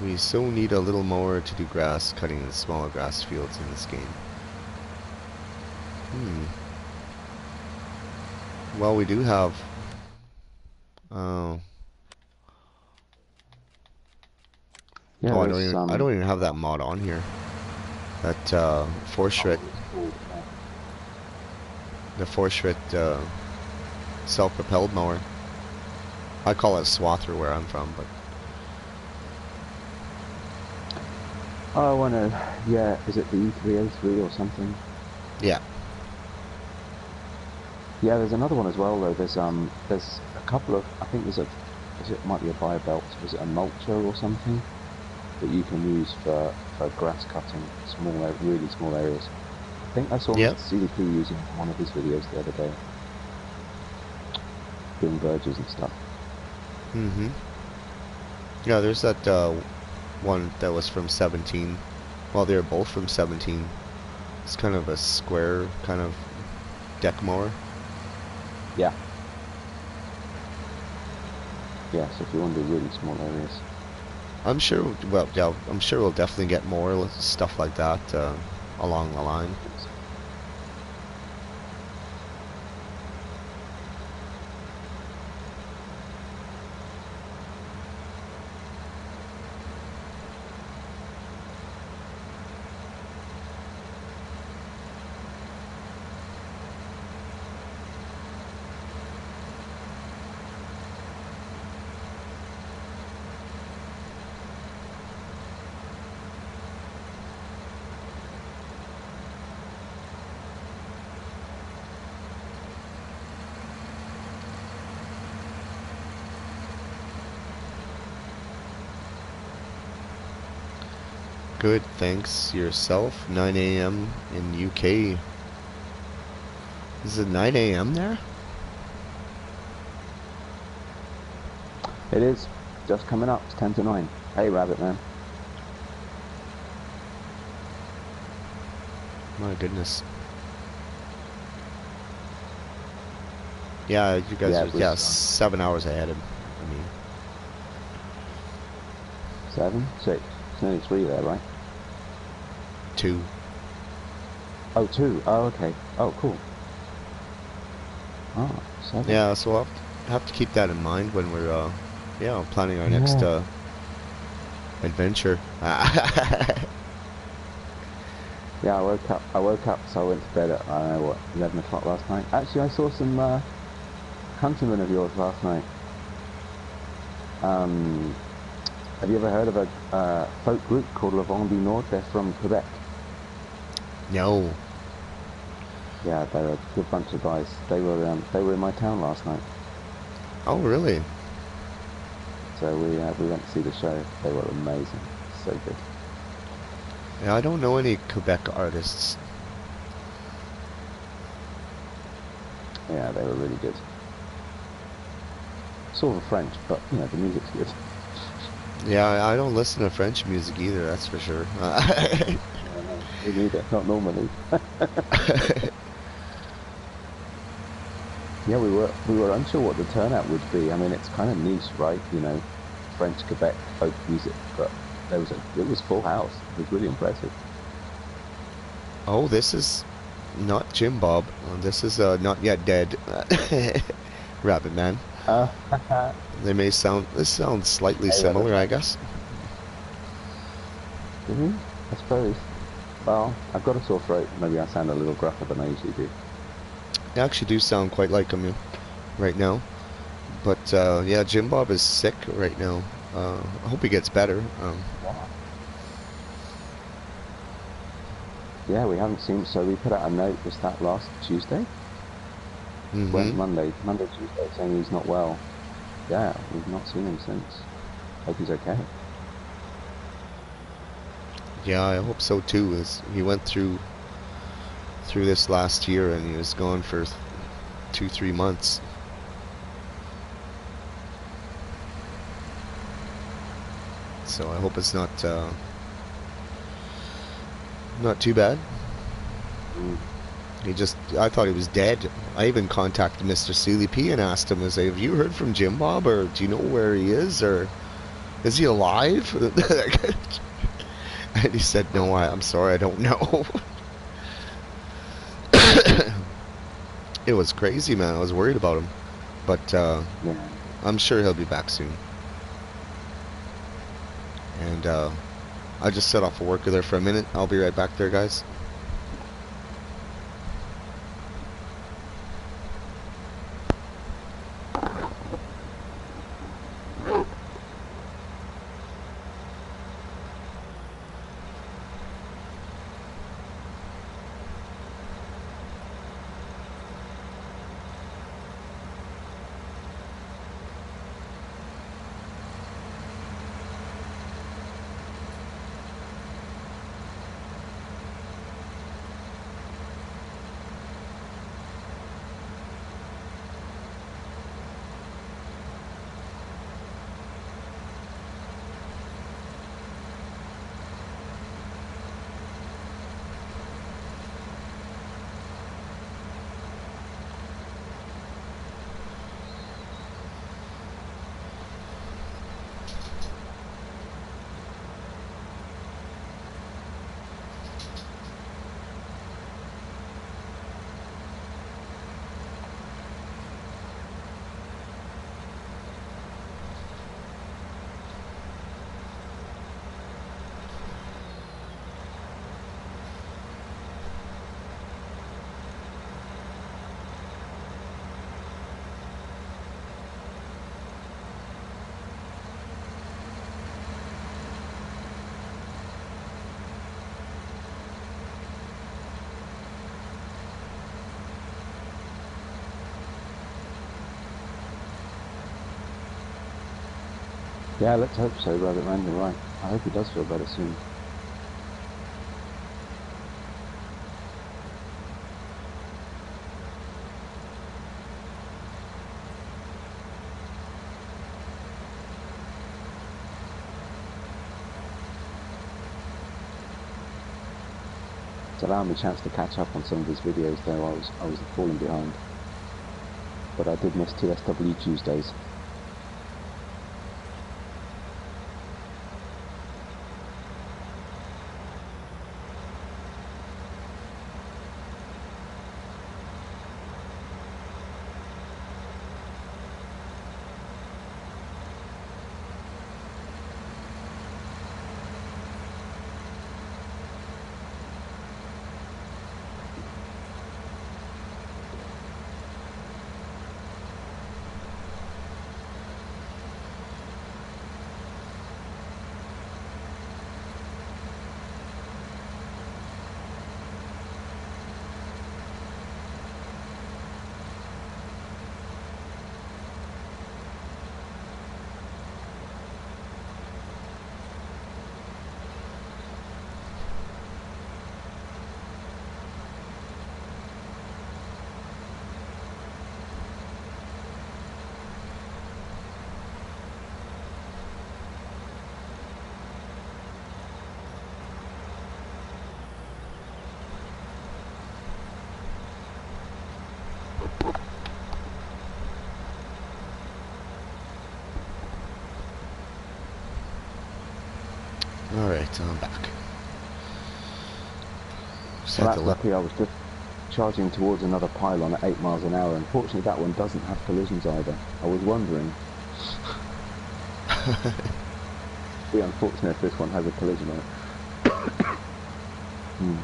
We so need a little more to do grass cutting in smaller grass fields in this game. Well, we do have... Yeah, oh, there's I don't even have that mod on here. That force shred. The force shred self-propelled mower. I call it swather where I'm from, but Oh, I wanna. Yeah, is it the E303 or something? yeah. Yeah, there's another one as well though. There's a couple of. I think there's a. Might be a bio belt. Was it a mulcher or something that you can use for grass cutting really small areas? I think I saw Yep. Mr. CDP using one of his videos the other day, doing verges and stuff. Yeah, there's that one that was from 17. Well, they were both from 17. It's kind of a square kind of deck mower. Yeah. Yeah, so if you want to do really small areas. I'm sure, well, yeah, I'm sure we'll definitely get more stuff like that along the line. Good, thanks. Yourself? 9 a.m. in UK. Is it 9 a.m. there? It is just coming up. It's 10 to 9. Hey, Rabbit Man. My goodness. Yeah, you guys Yeah, are it was 7 hours ahead of me. 7, 6. It's nearly 3 there, right? 2. Oh, 2. Oh, okay. Oh, cool. Oh, 7. Yeah, so we'll have to keep that in mind when we're planning our next Yeah. adventure. Yeah, I woke up, so I went to bed at, I don't know what, 11 o'clock last night. Actually, I saw some countrymen of yours last night. Um, have you ever heard of a folk group called Le Vent du Nord? They're from Quebec. No. Yeah, they're a good bunch of guys. They were in my town last night, Oh, really? so we went to see the show. They were amazing, so good. Yeah, I don't know any Quebec artists. Yeah, they were really good. Sort of French, but you know the music's good. Yeah, I don't listen to French music either, that's for sure. Yeah, no, me neither. Not normally. Yeah, we were unsure what the turnout would be. I mean, it's kind of niche, right? You know, French Quebec folk music, but it was full house. It was really impressive. Oh, this is not Jim Bob. This is not yet dead Rabbit Man. Uh, This sounds slightly hey, Rabbit similar, I Man. guess. Hmm. I suppose. Well, I've got a sore throat. Maybe I sound a little gruffer than I usually do. They actually do sound quite like him right now. But yeah, Jim Bob is sick right now. I hope he gets better. Wow. Yeah, we haven't seen. So we put out a note. Was that last Tuesday? Mm-hmm. When Monday, Tuesday, saying he's not well. Yeah, we've not seen him since. Hope he's okay. Yeah, I hope so too. As he went through this last year, and he was gone for 2, 3 months. So I hope it's not too bad. Mm. I thought he was dead. I even contacted Mr. CLP and asked him, have you heard from Jim Bob, or do you know where he is, or is he alive? And he said, no, I'm sorry, I don't know. It was crazy, man. I was worried about him. But Yeah. I'm sure he'll be back soon. And I just set off a worker there for a minute. I'll be right back there, guys. Yeah, let's hope so, Rabbit Man. You're right. I hope he does feel better soon. It's allowing me a chance to catch up on some of his videos, though I was falling behind. But I did miss TSW Tuesdays. Alright, I'm back. Just Well, had to that's look. lucky. I was just charging towards another pylon at 8 miles an hour. Unfortunately, that one doesn't have collisions either. I was wondering. Be unfortunate if this one has a collision on it. Hmm.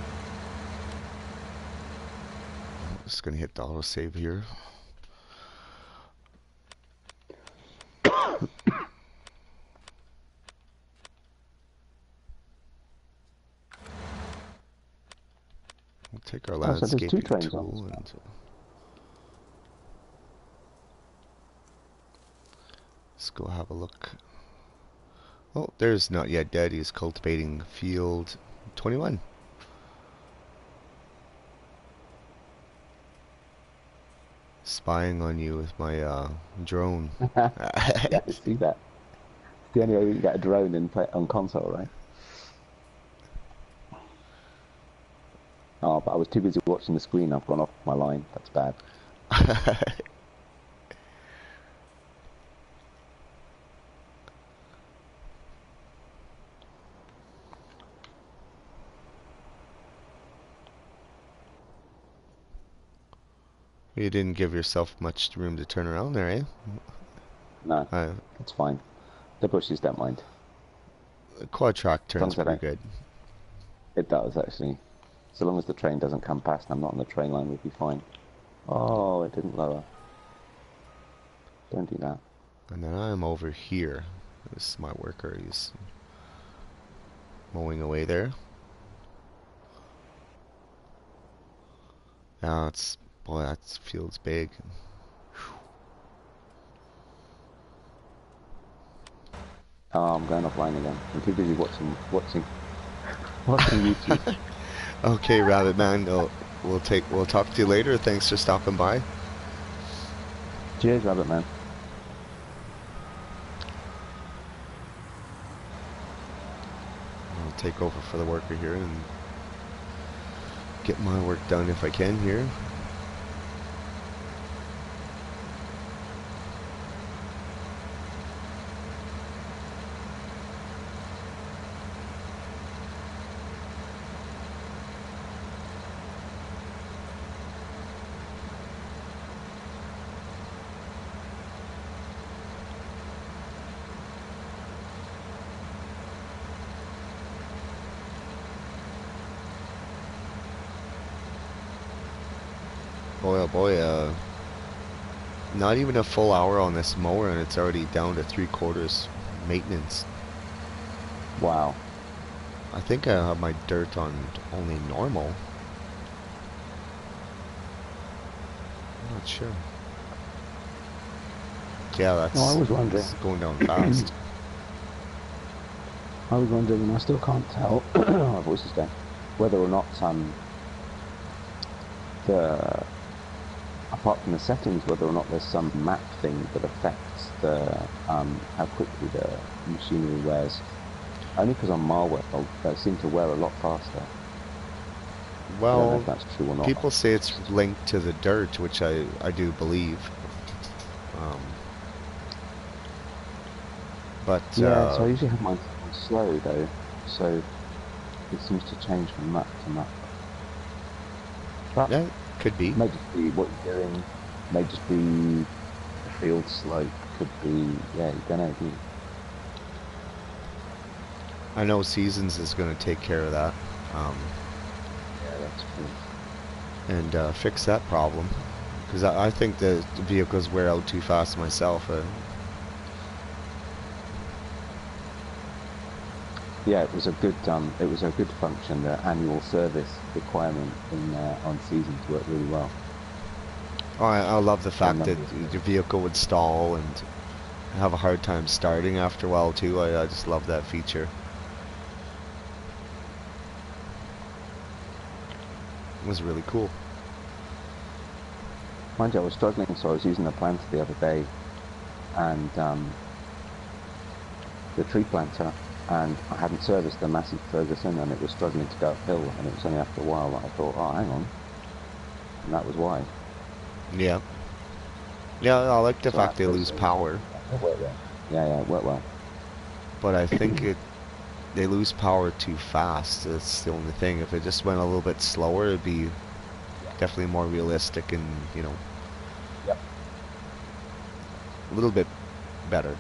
Just gonna hit the autosave here. We'll take our Oh, so there's 2 landscaping trains on this tool map. and let's go have a look. Oh, there's Not Yet Dead. He's cultivating field 21. Spying on you with my drone. Yeah, I see that. It's the only way we can get a drone in play on console, right? Oh, but I was too busy watching the screen. I've gone off my line. That's bad. You didn't give yourself much room to turn around there, eh? No, Uh, that's fine. The bushes don't mind. the quad track As long turns as I pretty don't. good. It does, actually. So long as the train doesn't come past and I'm not on the train line, we'll be fine. Oh, it didn't lower. Don't do that. And then I'm over here. This is my worker. He's mowing away there. Now it's, boy, that field's big. Oh, I'm going offline again. I'm too busy watching YouTube. Okay, Rabbit Man. We'll talk to you later. Thanks for stopping by. Cheers, Rabbit Man. I'll take over for the worker here and get my work done if I can here. Boy, oh boy, not even a full hour on this mower and it's already down to 3/4 maintenance. Wow. I think I have my dirt on only normal. I'm not sure. Yeah, No, I was wondering. it's going down fast. I was wondering, and I still can't tell. My voice is going. Whether or not the apart from the settings, whether or not there's some map thing that affects the how quickly the machinery wears. Only because on Marwell they seem to wear a lot faster. I don't know if Well, that's true or not. people say it's linked to the dirt, which I do believe. Um, but Yeah, so I usually have mine set on slow though, so it seems to change from map to map. But yeah, could be. may just be what you're doing, may just be the field slope, could be, yeah, you don't know, do you? I know Seasons is going to take care of that, um, Yeah, that's true. and fix that problem. Because I think the vehicles wear out too fast myself. Yeah, it was a good function. The annual service requirement in on seasons worked really well. I love the So a fact that number of your vehicle would stall and have a hard time starting after a while too. I just love that feature. It was really cool. mind you, I was struggling, so I was using the planter the other day, and the tree planter, and I hadn't serviced the massive Ferguson, and it was struggling to go uphill, and it was only after a while that I thought, oh, hang on, and that was why. Yeah. Yeah, I like the So fact they after I lose serviced power, it, it worked well. Yeah, yeah, it worked well. but I think they lose power too fast. That's the only thing. If it just went a little bit slower, it'd be Yeah. definitely more realistic and, Yep. a little bit better.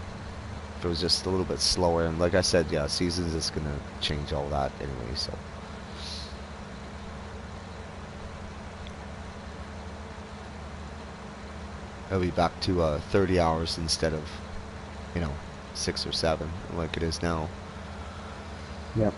If it was just a little bit slower, and like I said, yeah, Seasons is gonna change all that anyway, so it'll be back to 30 hours instead of, you know, 6 or 7 like it is now. Yep.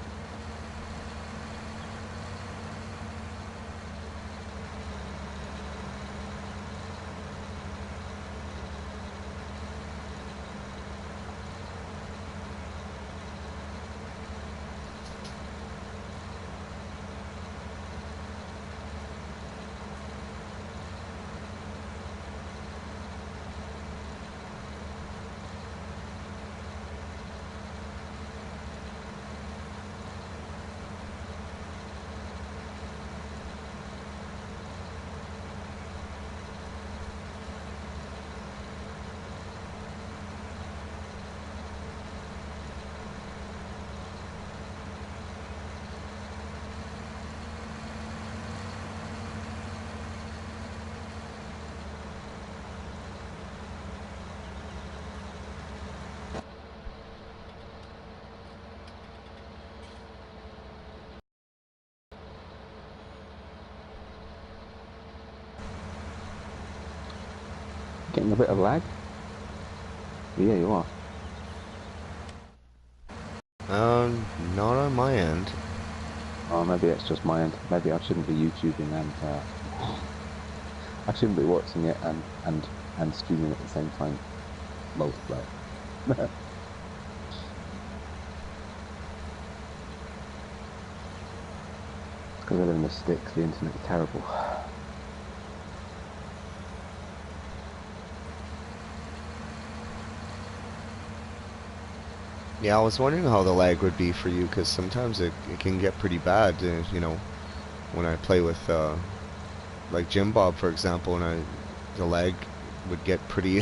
Getting a bit of lag? Yeah, you are. Not on my end. Oh, maybe it's just my end. Maybe I shouldn't be YouTubing and I shouldn't be watching it and streaming at the same time. Multiple. Because I live in the sticks, the internet is terrible. Yeah, I was wondering how the lag would be for you, because sometimes it can get pretty bad, when I play with, like Jim Bob, for example, and the lag would get pretty,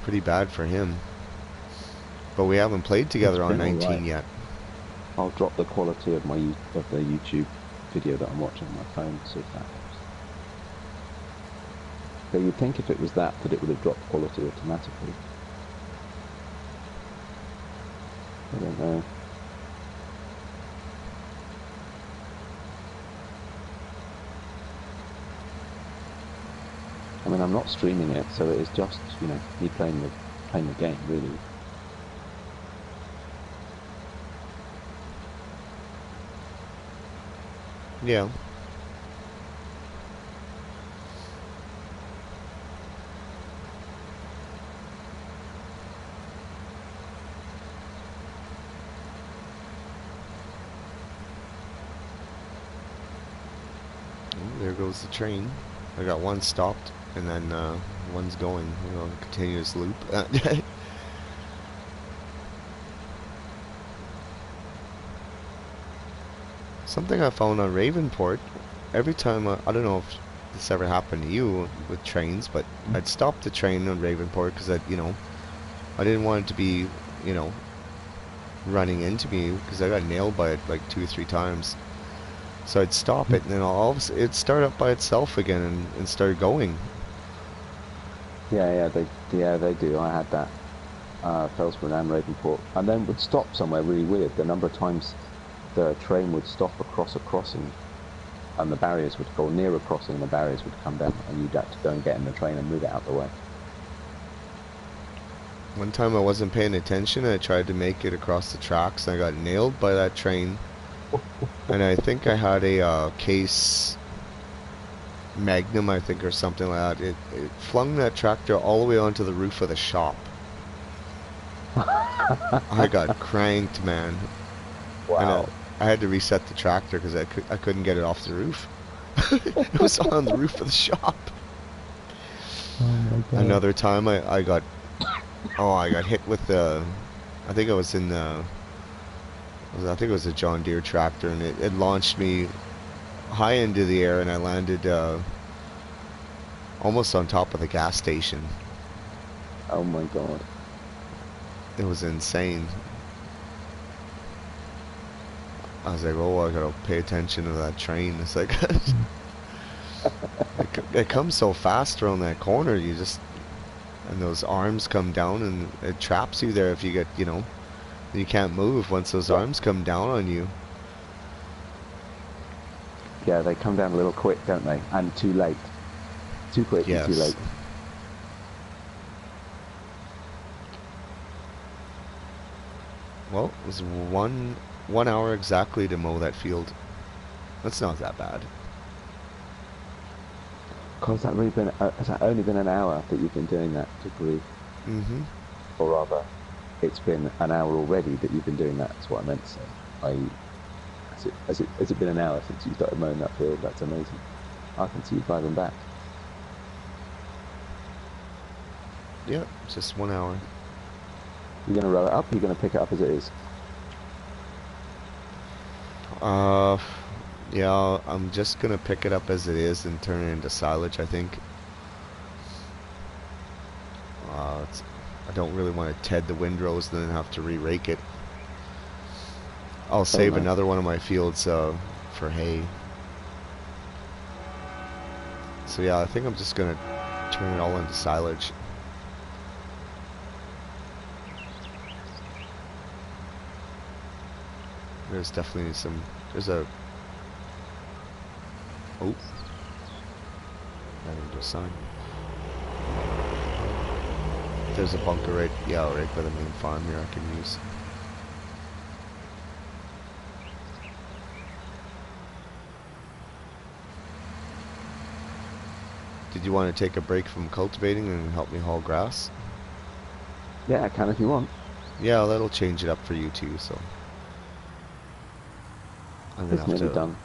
pretty bad for him. But we haven't played It's together on been 19 alright. yet. I'll drop the quality of of the YouTube video that I'm watching on my phone, see if that helps. So you'd think if it was that it would have dropped quality automatically. I don't know. I mean, I'm not streaming it, so it is just, me playing the game, really. Yeah. Oh, there goes the train. I got one stopped, and then one's going, continuous loop. Something I found on Ravenport, every time, I don't know if this ever happened to you with trains, but I'd stop the train on Ravenport because I didn't want it to be, you know, running into me because I got nailed by it like 2 or 3 times. So I'd stop it and then all of a sudden it'd start up by itself again and start going. Yeah, they do. I had that Fellsborough and Ravenport, and then would stop somewhere really weird. The number of times the train would stop across a crossing, and the barriers would go near a crossing, and the barriers would come down, and you'd have to go and get in the train and move it out the way. One time I wasn't paying attention and I tried to make it across the tracks and I got nailed by that train. And I think I had a case Magnum, I think, or something like that. It flung that tractor all the way onto the roof of the shop. I got cranked, man. And Wow. I had to reset the tractor because I couldn't get it off the roof. It was on the roof of the shop. Oh my god. Another time I got hit with the, I think I was in the, I think it was a John Deere tractor, and it launched me high into the air, and I landed almost on top of the gas station. Oh my god. It was insane. I was like, oh, I gotta pay attention to that train. It's like, it comes so fast around that corner, and those arms come down, and it traps you there if you get, you can't move once those Yeah. arms come down on you. Yeah, they come down a little quick, don't they? And too late. Too quick and too Yes. late. Well, it was one hour exactly to mow that field. That's not that bad. Cause that really been has that only been an hour that you've been doing that to breathe, Mm-hmm. or rather, it's been an hour already that you've been doing that. That's what I meant to say. I has it been an hour since you started mowing that field? That's amazing. I can see you driving back. Yeah, just 1 hour. You're gonna roll it up. You're gonna pick it up as it is. Uh, yeah, I'm just gonna pick it up as it is and turn it into silage, I think. I don't really want to ted the windrows and then have to re-rake it. I'll Oh save no. another one of my fields for hay. So yeah, I think I'm just gonna turn it all into silage. There's definitely there's a, oh, I didn't do a sign. There's a bunker right by the main farm here I can use. Did you want to take a break from cultivating and help me haul grass? Yeah, I can if you want. Yeah, that'll change it up for you too, so I'm gonna It's have nearly to. done.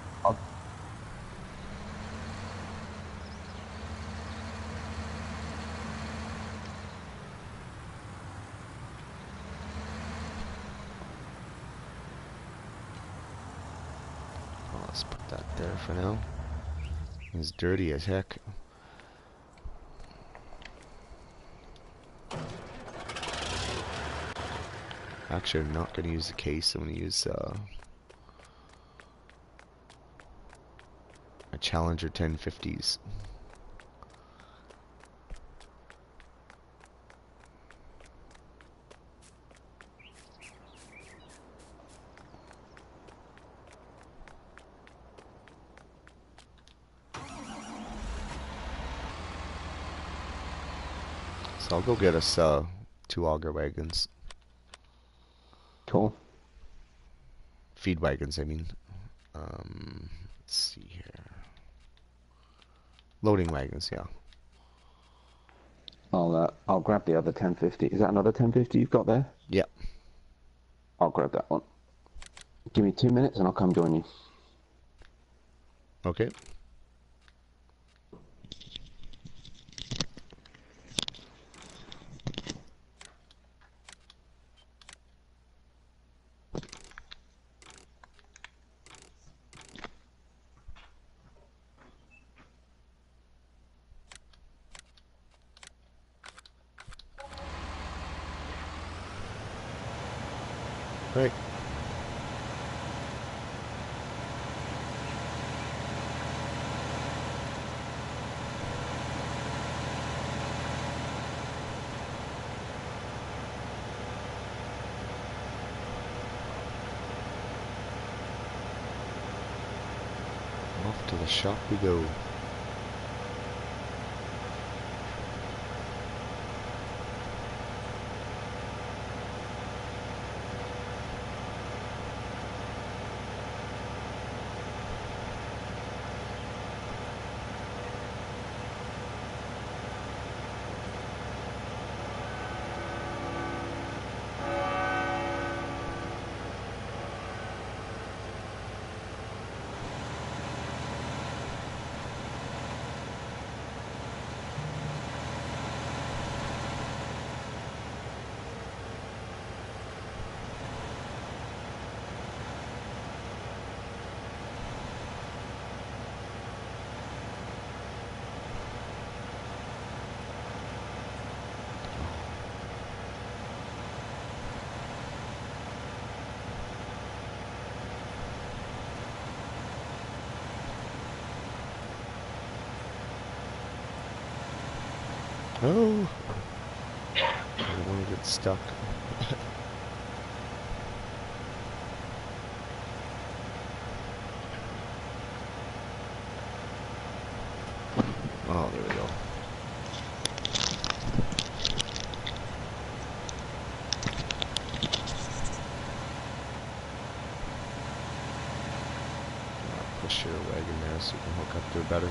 Let's put that there for now. It's dirty as heck. Actually, I'm not gonna use the case. I'm gonna use a Challenger 1050s. So I'll go get us 2 auger wagons. Cool. Feed wagons, I mean. Let's see here. Loading wagons, yeah. I'll grab the other 1050. Is that another 1050 you've got there? Yeah. I'll grab that one. Give me 2 minutes and I'll come join you. Okay. Right. Off to the shop we go. Oh, I don't want to get stuck. Oh, there we go. Push your wagon there so you can hook up to it better.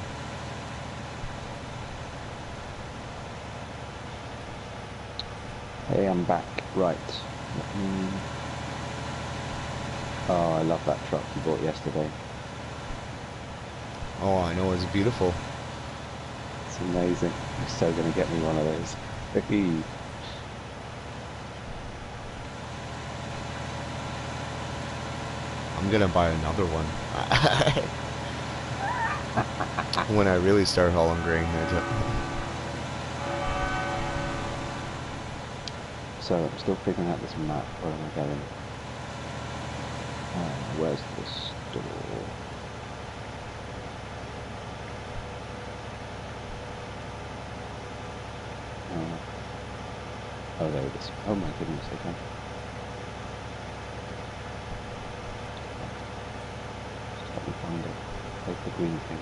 Hey, I'm back. Right. Oh, I love that truck you bought yesterday. Oh, I know, it's beautiful. It's amazing. You're so going to get me one of those. I'm gonna buy another one. When I really start hauling grain here. So, I'm still figuring out this map. Where am I going? Where's the store? Oh, there it is. Oh my goodness, okay. Just let me find it. There's the green thing.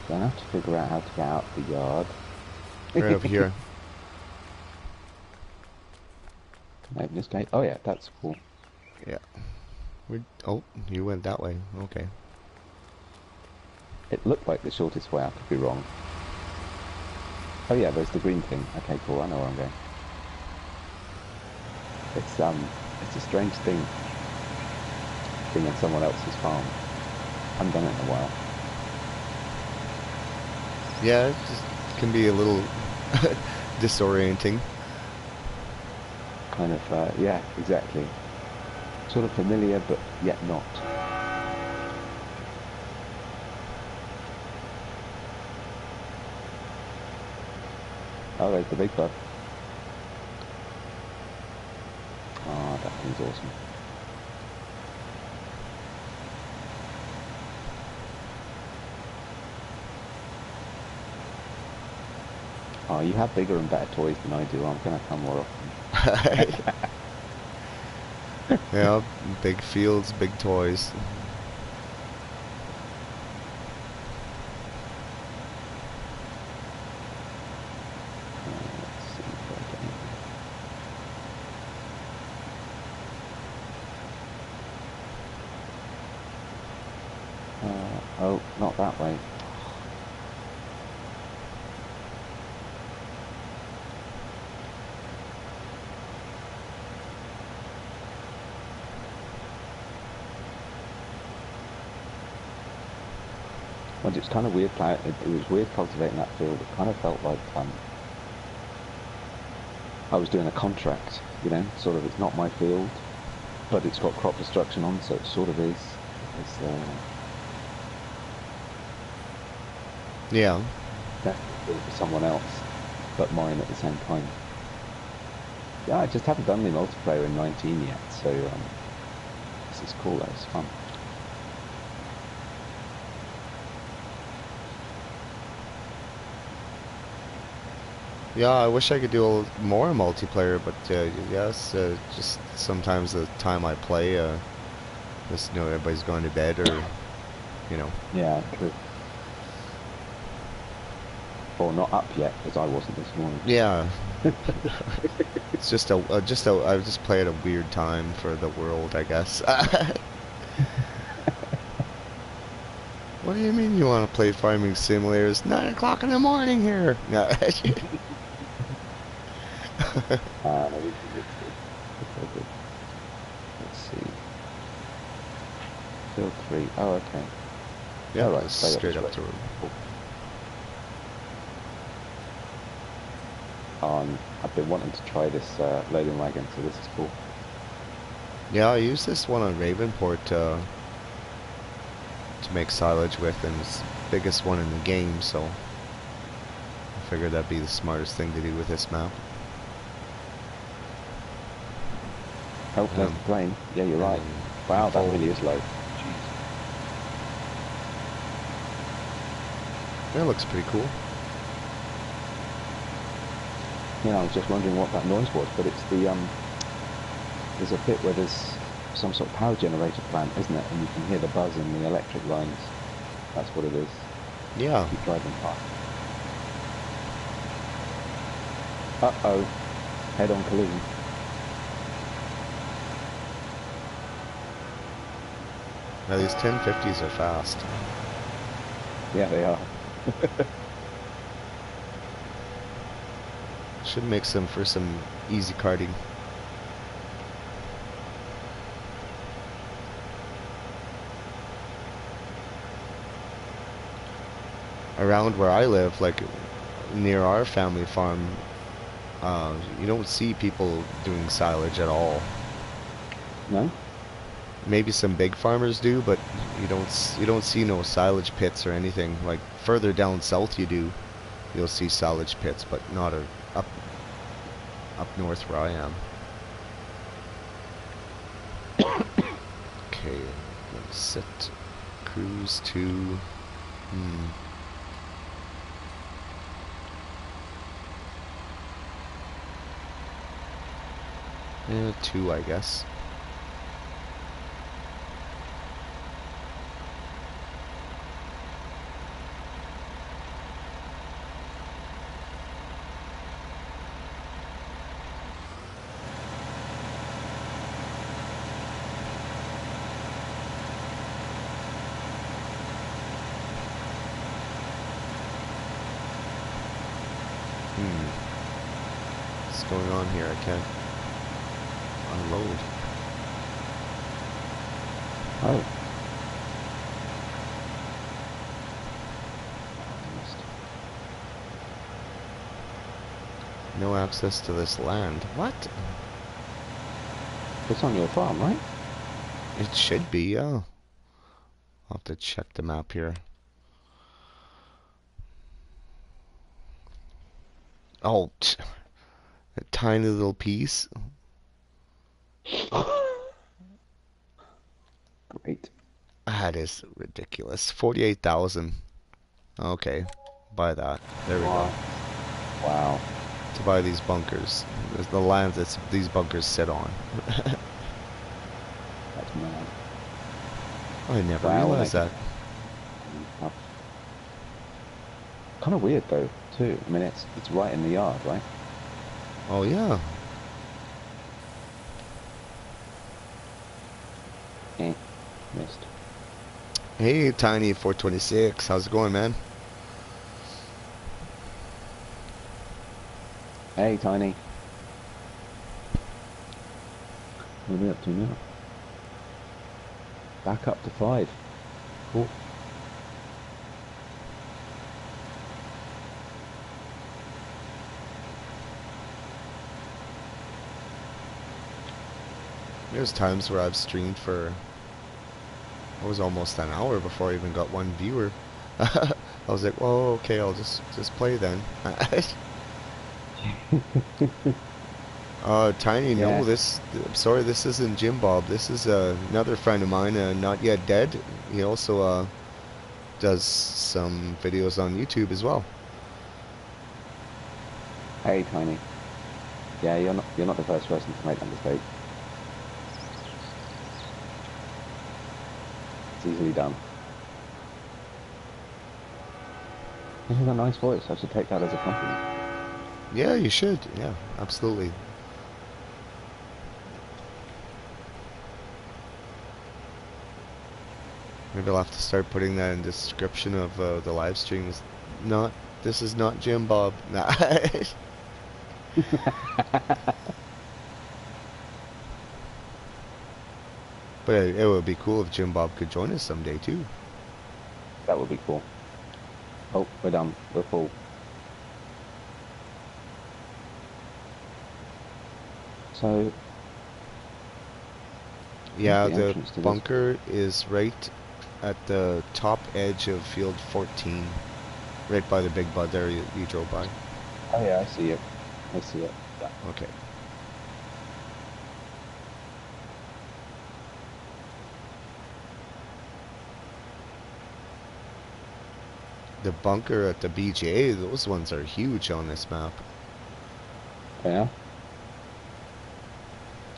Then I have to figure out how to get out the yard. Right over here. Can I open this gate? Oh yeah, that's cool. Yeah. Oh, you went that way. Okay. It looked like the shortest way, I could be wrong. Oh yeah, there's the green thing. Okay, cool, I know where I'm going. It's a strange thing, being on someone else's farm. I haven't done it in a while. Yeah, it just can be a little disorienting. Kind of, yeah, exactly. Sort of familiar, but yet not. Oh, there's the big bud. Oh, that thing's awesome. Oh, you have bigger and better toys than I do. I'm going to come more often. Yeah, big fields, big toys. Let's see if I get anything. Oh, not that way. Well, it's kind of weird. It was weird cultivating that field. It kind of felt like I was doing a contract, you know, sort of. It's not my field, but it's got crop destruction on, so it sort of is. It's Yeah. definitely built for someone else, but mine at the same time. Yeah, I just haven't done any multiplayer in 19 yet, so this is cool. That was fun. Yeah, I wish I could do more multiplayer, but yes, just sometimes the time I play, just everybody's going to bed or you know. Yeah, true. Or not up yet, as I wasn't this morning. Yeah, it's just I just play at a weird time for the world, I guess. What do you mean you want to play farming simulators? 9 o'clock in the morning here. No. It's good. It's all good. Let's see. Field 3. Oh, okay. Yeah, All right, just stay up straight this up way. the road. Cool. I've been wanting to try this loading wagon, so this is cool. Yeah, I use this one on Ravenport to make silage with, and it's the biggest one in the game, so I figured that'd be the smartest thing to do with this map. Oh, there's the plane. Yeah, you're right. Wow, that really is low. Jeez. That looks pretty cool. Yeah, I was just wondering what that noise was, but it's the there's a bit where there's some sort of power generator plant, isn't it? And you can hear the buzz in the electric lines. That's what it is. Yeah. Keep driving past. Uh-oh. Head-on collision. Now these 1050s are fast. Yeah, they are. Should make some for some easy karting. Around where I live, like near our family farm, you don't see people doing silage at all. No? Maybe some big farmers do, but you don't see no silage pits or anything. Like further down south you do. You'll see silage pits, but not up north where I am. Okay, let's set cruise to yeah, 2, I guess. What's going on here? I can't unload. Oh. No access to this land. What? It's on your farm, right? It should be, yeah. I'll have to check the map here. Oh, a tiny little piece. Great. That is ridiculous. 48,000. Okay, buy that. There we go. Wow. To buy these bunkers. There's the land that these bunkers sit on. That's mad. I never Wow, realized that. Kind of weird though, too. I mean, it's right in the yard, right? Oh yeah. Missed. Hey, Tiny 426. How's it going, man? Hey, Tiny. What are we up to now? Back up to 5. Cool. There's times where I've streamed for, it was almost an hour before I even got one viewer. I was like, oh, okay, I'll just play then. Tiny, no, Yeah. I'm sorry, this isn't Jim Bob. This is another friend of mine, not yet dead. He also does some videos on YouTube as well. Hey, Tiny. Yeah, you're not the first person to make that mistake. It's easily done. This is a nice voice. I should take that as a compliment. Yeah, you should. Yeah, absolutely. Maybe I'll have to start putting that in the description of the live streams. Not, this is not Jim Bob. Nah. But it would be cool if Jim Bob could join us someday too. That would be cool. Oh, we're done. We're full. So, where's Yeah, the the entrance to this? bunker is right at the top edge of field 14, right by the big bud there you drove by. Oh yeah, I see it. I see it. Yeah. Okay. The bunker at the BGA, those ones are huge on this map. Yeah.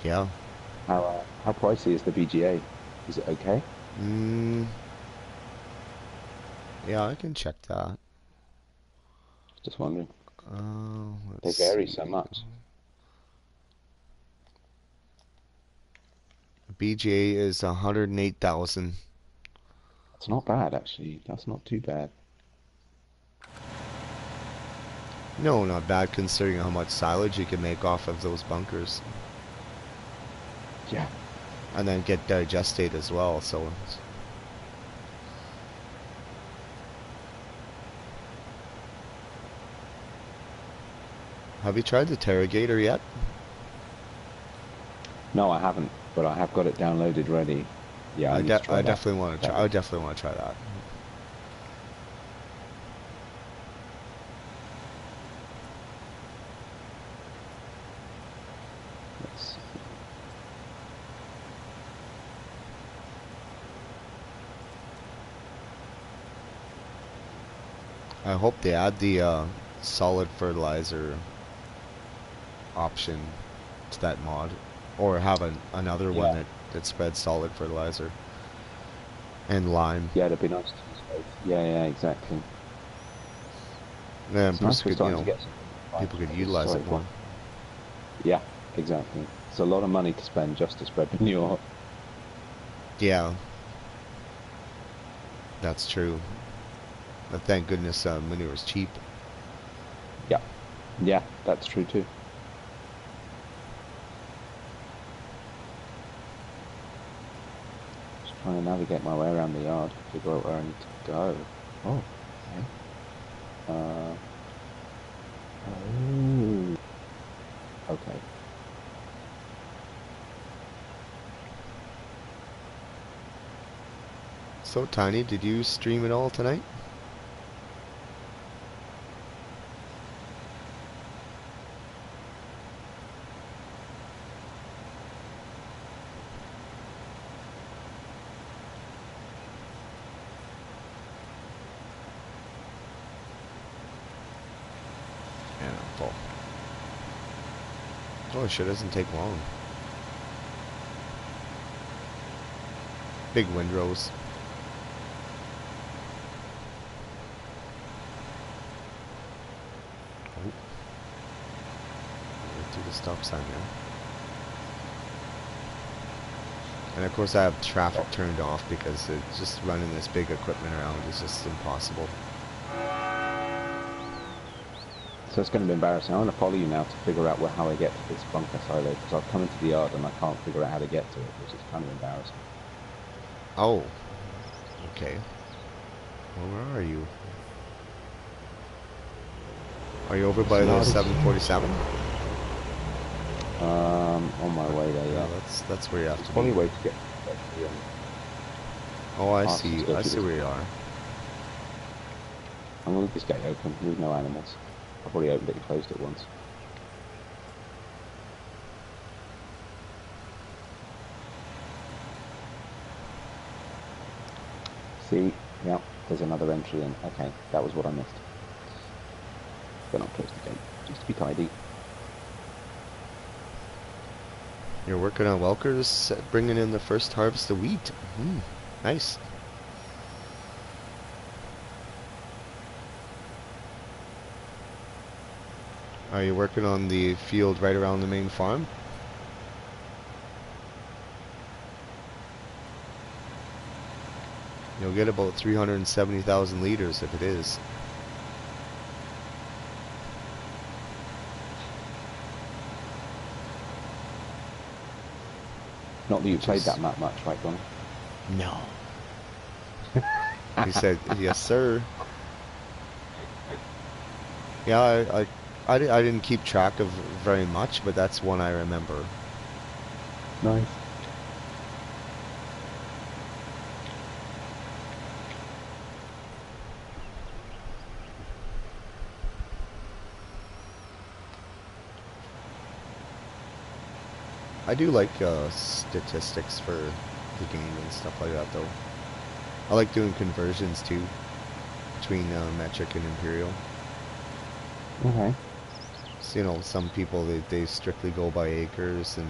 Yeah. How pricey is the BGA? Is it okay? Mm, yeah, I can check that. Just wondering. Let's They vary see. so much. BGA is 108,000. It's not bad actually. That's not too bad. No, not bad considering how much silage you can make off of those bunkers. Yeah. And then get digestate as well, so have you tried the Terragator yet? No, I haven't, but I have got it downloaded ready. Yeah, I need to try I that. definitely want to That try. I was. definitely want to try that. Let's see. I hope they add the solid fertilizer option to that mod, or have another one Yeah. that spreads solid fertilizer and lime. Yeah, it'd be nice to use both. Yeah, yeah, exactly. Then It's nice plus we're could starting to get some people could biofuels. utilize Sorry, it go more. on. Yeah, exactly. It's a lot of money to spend just to spread manure. Yeah, that's true. But thank goodness manure is cheap. Yeah. Yeah, that's true too. Just trying to navigate my way around the yard, figure out where I need to go. Oh, okay. Uh, oh, okay. So Tiny, did you stream it all tonight? Yeah, full. Oh, shit, doesn't take long. Big windrows. Oh, right through the stop sign there. And of course I have traffic turned off because just running this big equipment around is just impossible. So it's going to be embarrassing. I'm going to follow you now to figure out how I get to this bunker silo because I've come into the yard and I can't figure out how to get to it, which is kind of embarrassing. Oh, okay. Well, where are you? Are you over This by the yard is 747? On my way there, Yeah, yeah. that's where you have It's to probably be. a way to get the Oh, I pasture to see. go I through see this where you gate. are. I'm gonna leave this gate open. There's no animals. I've already opened it and closed it once. See, yeah, there's another entry in. Okay, that was what I missed. Then I'll close the gate, just to be tidy. You're working on Welker's bringing in the first harvest of wheat. Nice. Are you working on the field right around the main farm? You'll get about 370,000 liters if it is. Not that you Which played is that map much, right, Donny? no. He said, "Yes, sir." Yeah, I didn't keep track of very much, but that's one I remember. Nice. I do like statistics for the game and stuff like that, though. I like doing conversions too between metric and imperial. Okay. So, some people they strictly go by acres and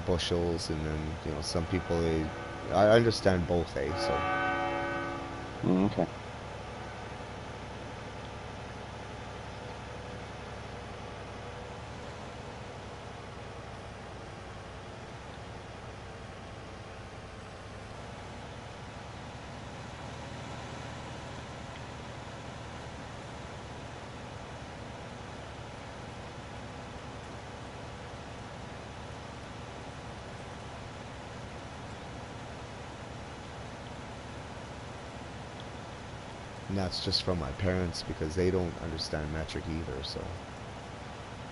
bushels, and then some people I understand both, so Okay. and that's just from my parents because they don't understand metric either. So,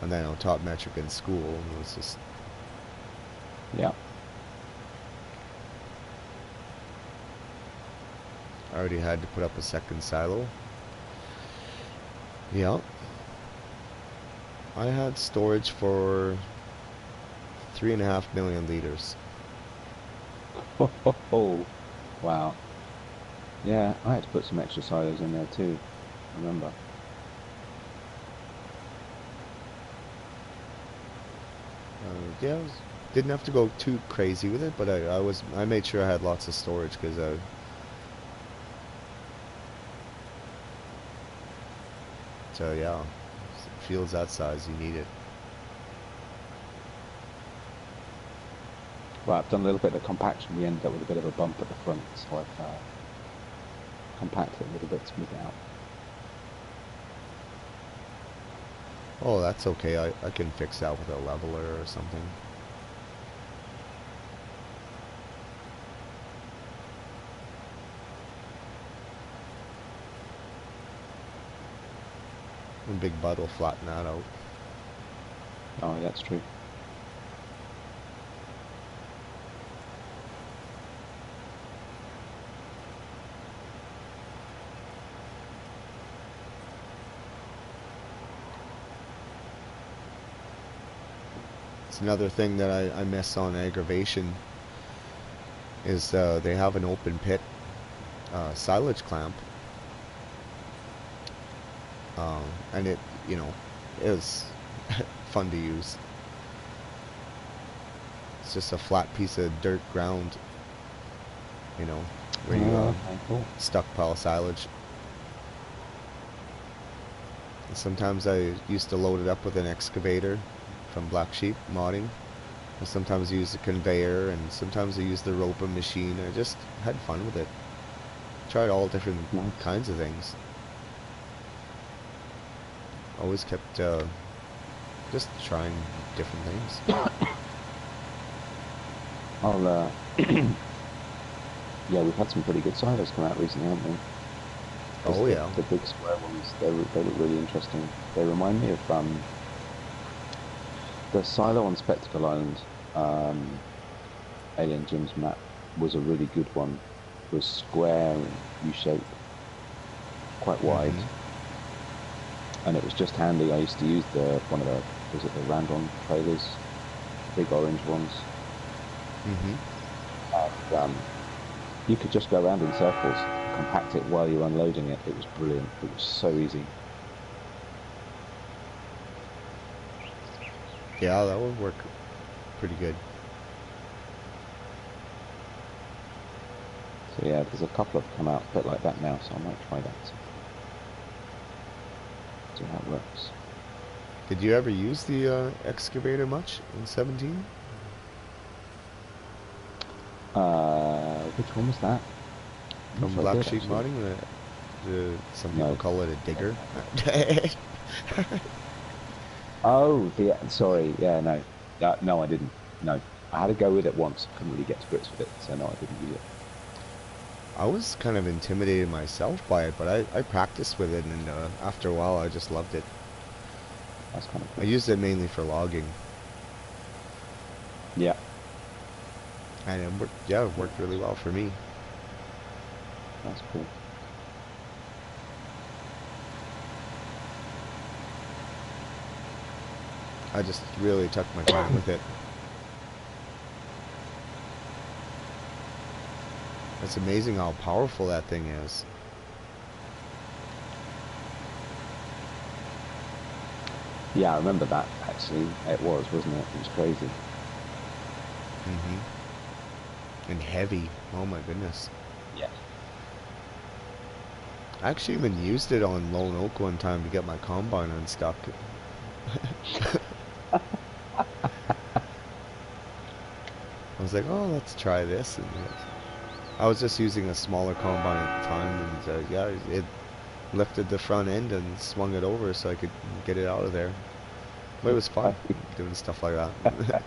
and then I taught metric in school, and it's just Yeah. I already had to put up a second silo. Yeah, I had storage for 3.5 million liters. Oh, wow. Yeah, I had to put some extra silos in there too. I remember. Yeah, didn't have to go too crazy with it, but I made sure I had lots of storage because so yeah, fields that size you need it. Well, I've done a little bit of compaction. We ended up with a bit of a bump at the front, so I've compacted it a little bit to smooth it out. Oh, that's okay. I can fix that with a leveler or something. And Big Bud will flatten that out. Oh, yeah, that's true. It's another thing that I miss on aggravation is they have an open pit silage clamp, and it is fun to use. It's just a flat piece of dirt ground, you know, where you Okay, cool. stockpile silage. And sometimes I used to load it up with an excavator from Black Sheep modding. I sometimes use the conveyor, and sometimes I use the roping machine. I just had fun with it. Tried all different Nice. kinds of things. Always kept just trying different things. I'll, yeah, we've had some pretty good silos come out recently, haven't we? There's Oh yeah. the big square ones. They look really interesting. They remind me of the silo on Spectacle Island, Alien Jim's map was a really good one. It was square and U-shaped, quite wide, Mm-hmm. and it was just handy. I used to use one of the, was it the Randon trailers, big orange ones, Mm-hmm. and you could just go around in circles, compact it while you're unloading it. It was brilliant. It was so easy. Yeah, that would work pretty good. So yeah, there's a couple have come out a bit like that now, so I might try that. See how it works. Did you ever use the excavator much in 17? Which one was that? I'm not From sure I Black did Sheep actually. Modding? Some people No. call it a digger. Oh, sorry. Yeah, no. No, I didn't. No. I had to go with it once. Couldn't really get to grips with it, so no, I didn't use it. I was kind of intimidated myself by it, but I practiced with it, and after a while I just loved it. That's kind of I cool. used it mainly for logging, Yeah. and yeah, it worked really well for me. That's cool. I just really took my time with it. It's amazing how powerful that thing is. Yeah, I remember that actually. It was, wasn't it? It was crazy. Hmm. And heavy. Oh my goodness. Yeah. I actually even used it on Lone Oak one time to get my combine unstuck. I was like, oh, let's try this. And I was just using a smaller combine at the time, and yeah, it lifted the front end and swung it over so I could get it out of there. But it was fun doing stuff like that.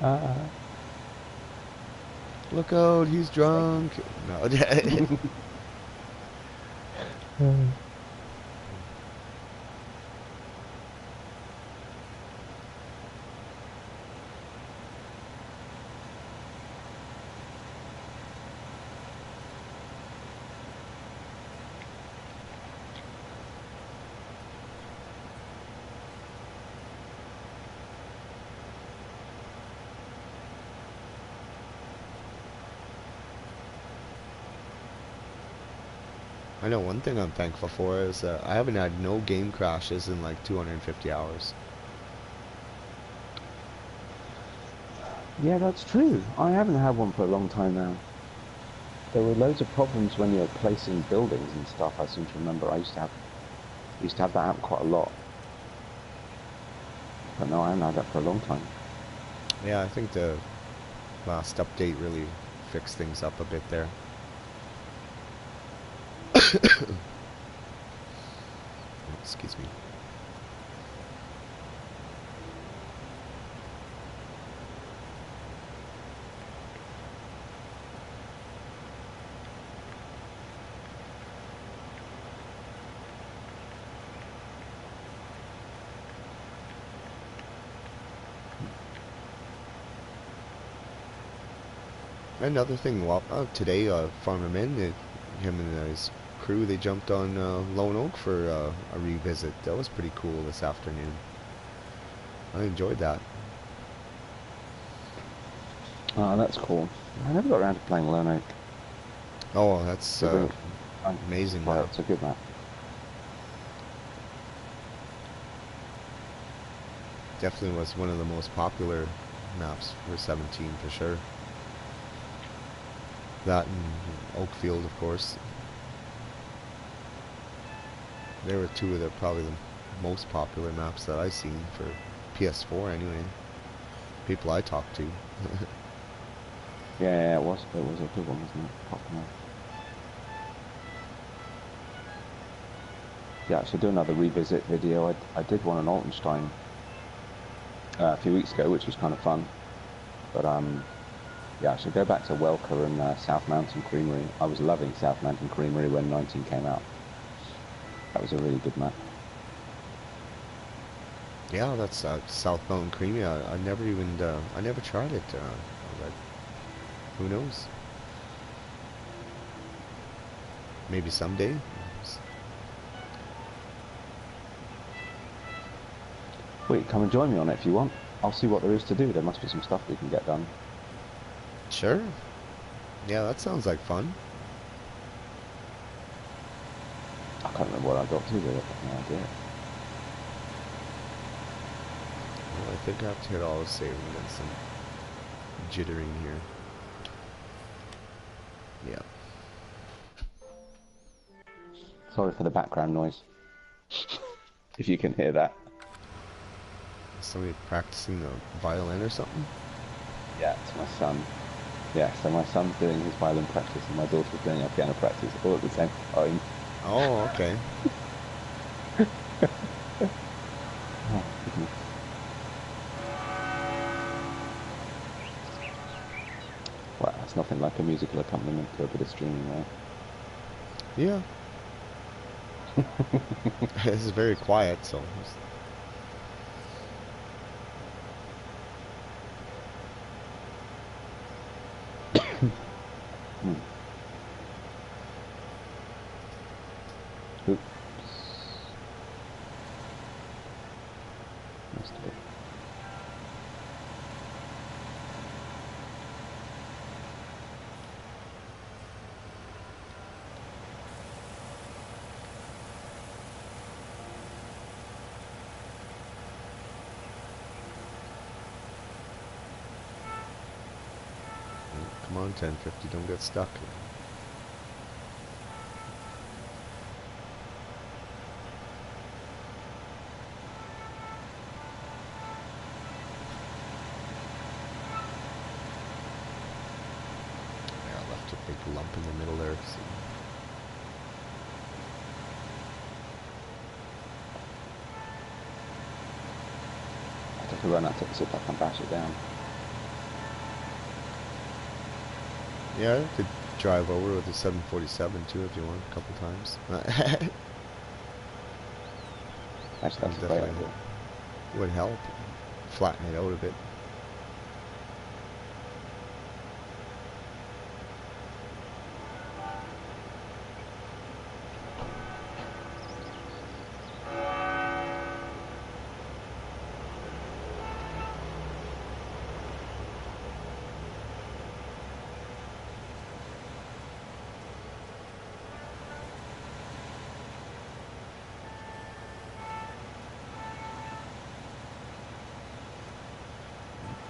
uh, Look out, he's drunk. No. I know one thing I'm thankful for is I haven't had no game crashes in like 250 hours. yeah, that's true. I haven't had one for a long time now. There were loads of problems when you're placing buildings and stuff. I seem to remember. I used to have that happen quite a lot. But no, I haven't had that for a long time. Yeah, I think the last update really fixed things up a bit there. Excuse me. Another thing, well, today, Farmer him and his crew, they jumped on Lone Oak for a revisit. That was pretty cool this afternoon. I enjoyed that. Oh, that's cool. I never got around to playing Lone Oak. Oh, that's To bring it, amazing well, map. it's a good map. Definitely was one of the most popular maps for 17 for sure. That and Oakfield, of course. They were two of the probably the most popular maps that I've seen for PS4 anyway. People I talked to. Yeah, it was. It was a good one, wasn't it? Popular. Yeah, I should do another revisit video. I did one on Altenstein a few weeks ago, which was kind of fun. But yeah, I should go back to Welker and South Mountain Creamery. I was loving South Mountain Creamery when 19 came out. That was a really good map. Yeah, that's South Mountain Creamy. I never even I never tried it. But who knows? Maybe someday. Wait, come and join me on it if you want. I'll see what there is to do. There must be some stuff we can get done. Sure. Yeah, that sounds like fun. I can't remember what I got to with it. No idea. Well, I think I have to hit all the save and get some jittering here. Yeah. Sorry for the background noise. If you can hear that. Somebody practicing the violin or something? Yeah, it's my son. Yeah, so my son's doing his violin practice and my daughter's doing her piano practice all at the same time. Oh, okay. Oh, goodness. Well, that's nothing like a musical accompaniment to a bit of streaming, right? Yeah. This is very quiet, so. Hmm. Oops. Missed a bit. Come on, 1050, don't get stuck. Yeah, I left a big lump in the middle there. So. I took a run at it, see if I can bash it down. Yeah, I could drive over with the 747 too if you want, a couple times. Actually, that's a great Definitely idea. would help. Flatten it out a bit.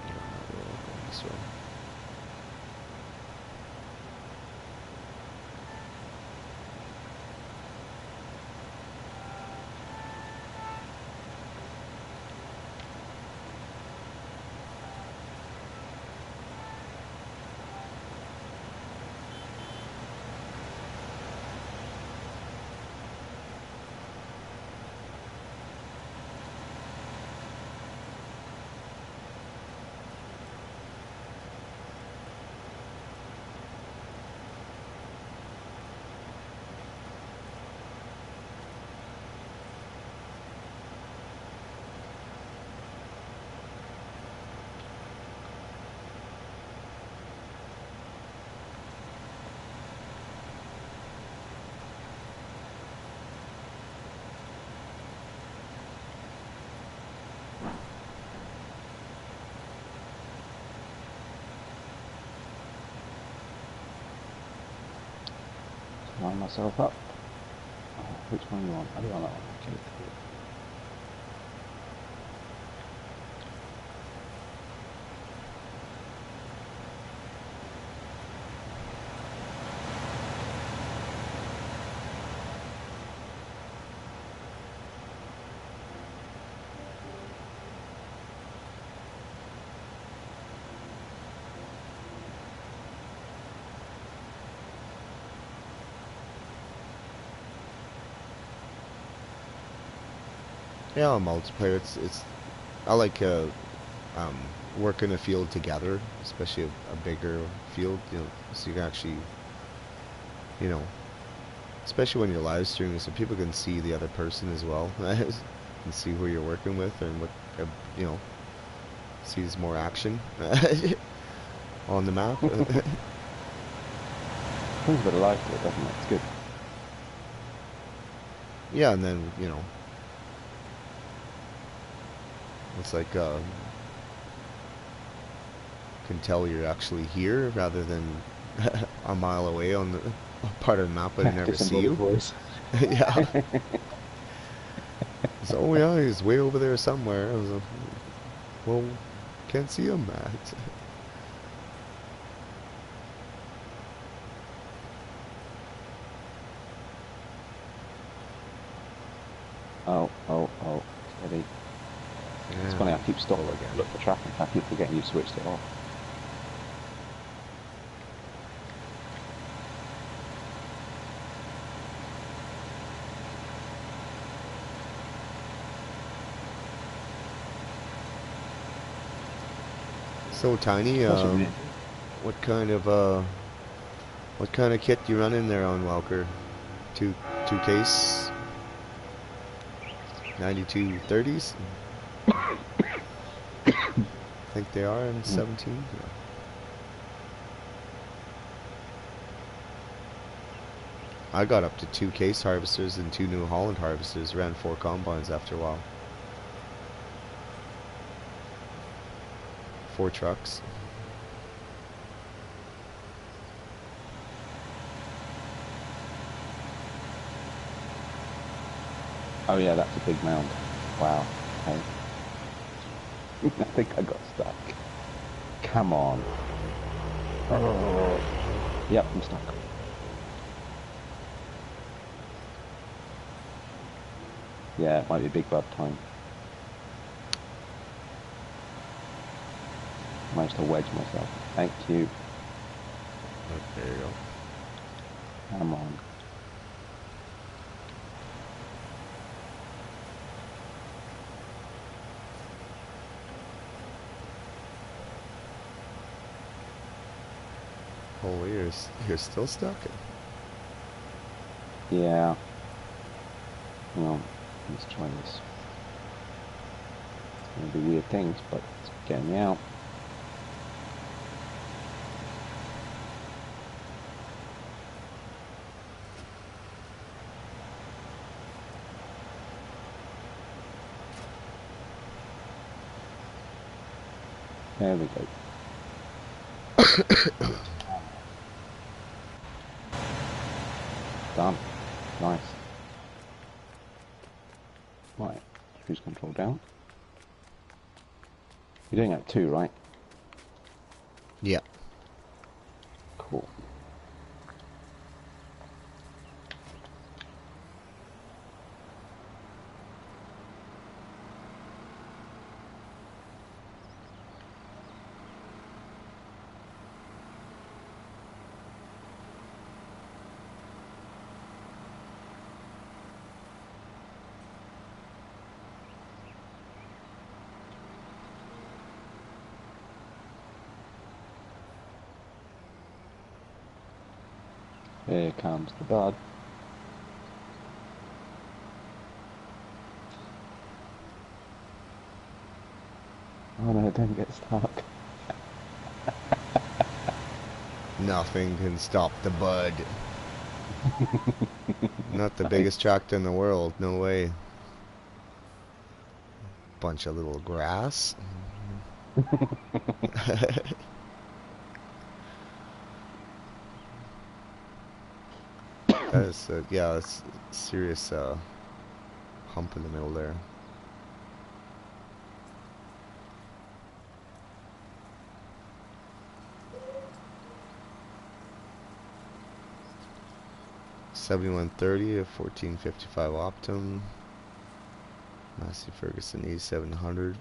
Yeah, we're all going this way. Line myself up. Which one do you want? I do want that one. Okay, cool. Yeah, multiplayer. It's I like um, work in a field together, especially a bigger field. You know, so you can actually, you know, especially when you're live streaming, so people can see the other person as well, and see who you're working with and what, you know, sees more action on the map. Brings a bit of life to it, doesn't it? It's good. Yeah, and then, you know, it's like, can tell you're actually here rather than a mile away on the part of the map, but I never see Disembodied you. voice. Yeah. So, oh yeah, he's way over there somewhere. I was like, well, can't see him, Matt. Oh, steady. It's Yeah, funny, I keep stopping pull to again. look for traffic. I keep forgetting you switched it off. So Tiny, That's what we need. what kind of what kind of kit do you run in there on Welker? Two case 9230s? I think they are in Mm. 17. Yeah. I got up to 2 case harvesters and 2 New Holland harvesters. Ran 4 combines after a while. 4 trucks. Oh yeah, that's a big mound. Wow. Okay. I think I got stuck. Come on. Oh. Yep, I'm stuck. Yeah, it might be big bud time. Managed to wedge myself. Thank you. There you go. Come on. Oh, you're still stuck? Yeah. Well, let's try this. It's going to be weird things, but it's getting me out. There we go. Done. Nice. Right. Cruise control down. You're doing that too, right? Yeah. Cool. Here comes the bud. Oh no, don't get stuck. Nothing can stop the bud. Not the biggest tractor in the world. No way. Bunch of little grass. That is, yeah, it's a serious hump in the middle there. $7130, a 1455 Optum, Massey Ferguson A700,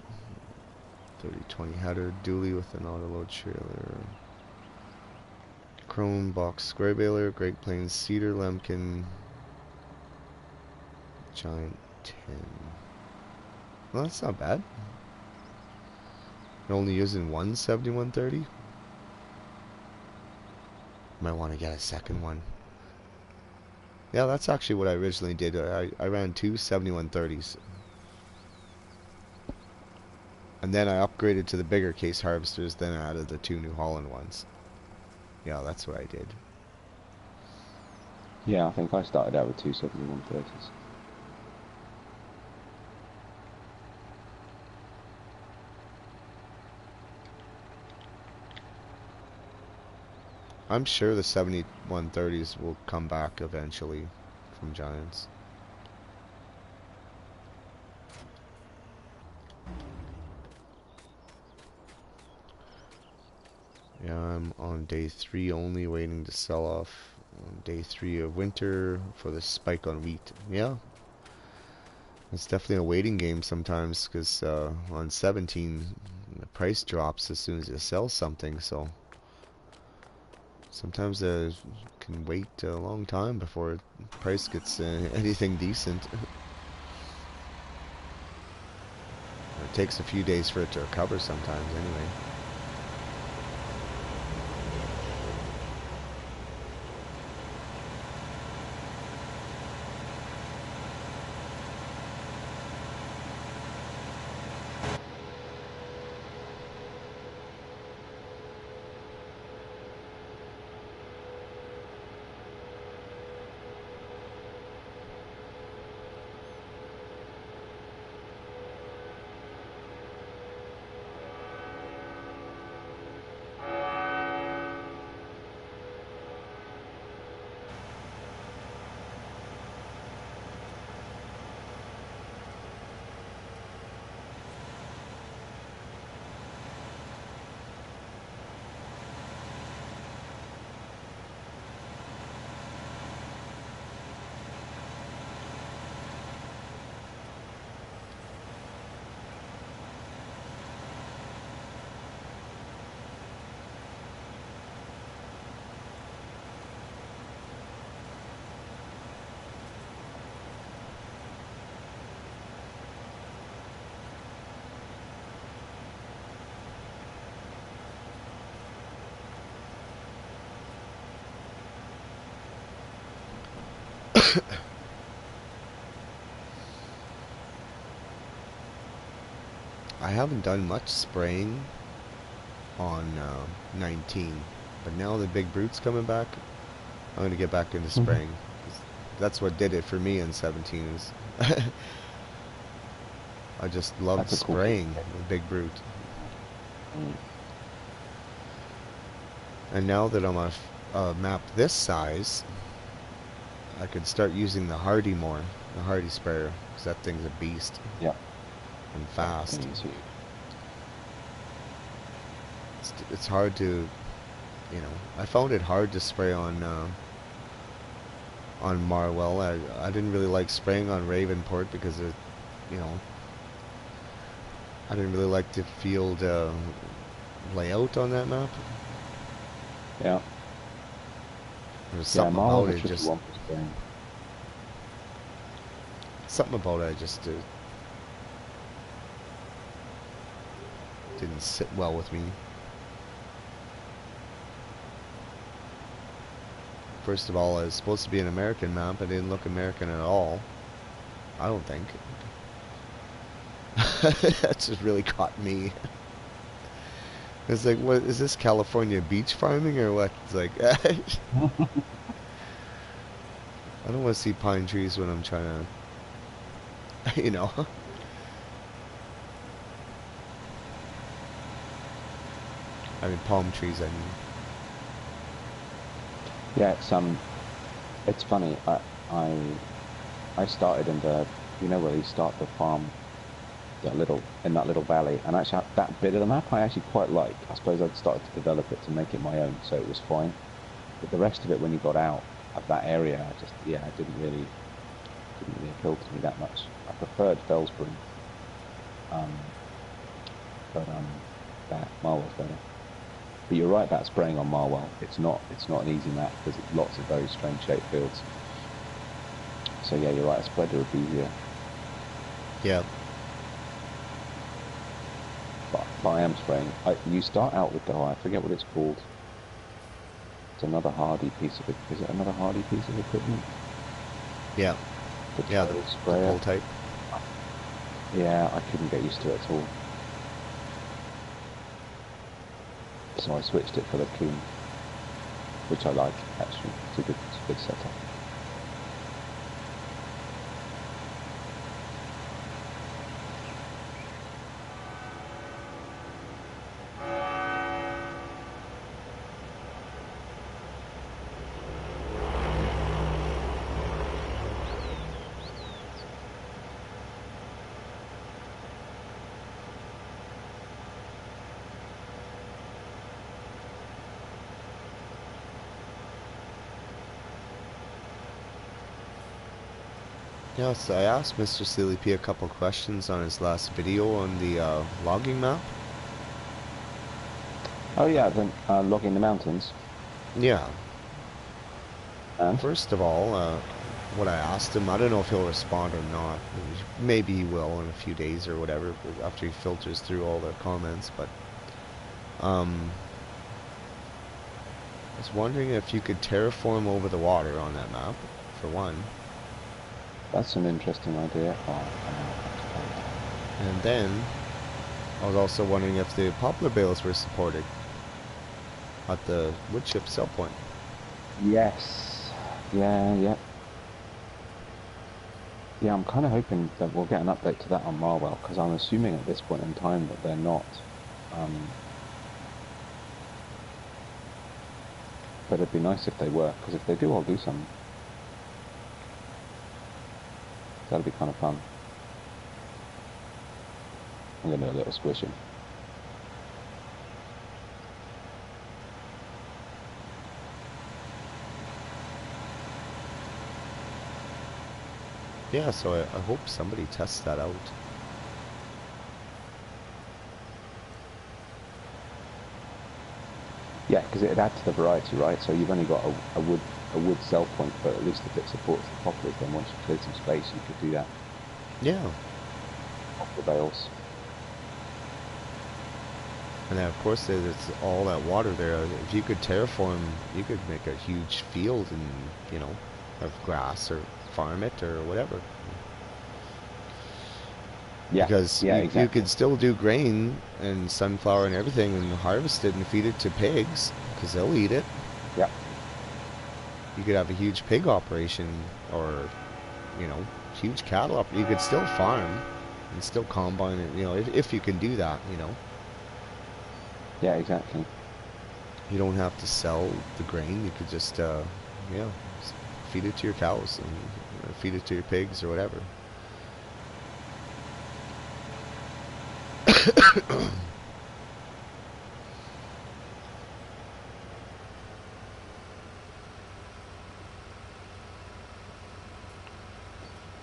3020 header, dually with an auto load trailer, Chrome box square baler, Great Plains Cedar Lemkin, Giant 10. Well, that's not bad. You're only using one 7130. Might want to get a second one. Yeah, that's actually what I originally did. I ran two 7130s, and then I upgraded to the bigger case harvesters, then I added the two New Holland ones. Yeah, that's what I did. Yeah, I think I started out with 27130s. I'm sure the 7130s will come back eventually from Giants. Yeah, I'm on day 3 only, waiting to sell off on day 3 of winter for the spike on wheat. Yeah, it's definitely a waiting game sometimes, because on 17 the price drops as soon as you sell something, so sometimes can wait a long time before price gets anything decent. It takes a few days for it to recover sometimes anyway. I haven't done much spraying on 19, but now the big brute's coming back. I'm gonna get back into Mhm. spraying. 'Cause that's what did it for me in 17. Is I just loved That's a cool piece spraying of kit. the big brute, Mm. and now that I'm on a map this size, I could start using the hardy more, the hardy sprayer, because that thing's a beast Yeah, and that fast. thing is huge. It's hard to, I found it hard to spray on Marwell. I didn't really like spraying on Ravenport because you know, I didn't really like the field layout on that map. Yeah, There was yeah. something about Marwell's a it, tricky just one for spraying. something about it just didn't sit well with me. First of all, it's supposed to be an American map. It didn't look American at all. I don't think. That just really caught me. It's like, what is this, California beach farming or what? It's like, I don't want to see pine trees when I'm trying to, I mean palm trees. I mean, Yeah, it's funny. I I started in the, where you start the farm, in that little valley, and actually that bit of the map I actually quite like. I suppose I'd started to develop it to make it my own, so it was fine. But the rest of it, when you got out of that area, I just, yeah, it didn't really appeal to me that much. I preferred Fellsbury, um, but that Marwell's better. But you're right about spraying on Marwell. It's not an easy map because it's lots of very strange shaped fields. So yeah, you're right. A spreader would be easier. yeah. But I am spraying. You start out with I forget what it's called. It's another hardy piece of it. Is it another hardy piece of equipment? Yeah, the yeah, trail the sprayer. pull type. Yeah, I couldn't get used to it at all. So I switched it for the Coon, which I like actually. It's a good setup. Yeah, so I asked Mr. Silly P a couple questions on his last video on the logging map. Oh yeah, then logging the mountains. Yeah, And first of all, what I asked him, I don't know if he'll respond or not. Maybe he will in a few days or whatever, after he filters through all the comments. But um, I was wondering if you could terraform over the water on that map, for one. that's an interesting idea. Oh, I know how to play that. And then I was also wondering if the poplar bales were supported at the wood chip sell point. Yes. Yeah, yeah. Yeah, I'm kind of hoping that we'll get an update to that on Marwell, because I'm assuming at this point in time that they're not. Um, but it'd be nice if they were, because if they do, I'll do some. That'll be kind of fun. I'm going to do a little squishing. Yeah, so I hope somebody tests that out. Yeah, because it'd add to the variety, right? So you've only got a wood sell point, but at least if it supports the poplars, then once you clear some space, you could do that. Yeah. Poplar bales. And then of course there's all that water there. If you could terraform, you could make a huge field and, you know, of grass or farm it or whatever. Yeah, Because yeah, you exactly. could still do grain and sunflower and everything and harvest it and feed it to pigs because they'll eat it. Yeah, You could have a huge pig operation or, you know, huge cattle You could still farm and still combine it, you know, if you can do that, you know. yeah, exactly. You don't have to sell the grain. You could just, yeah, feed it to your cows and feed it to your pigs or whatever.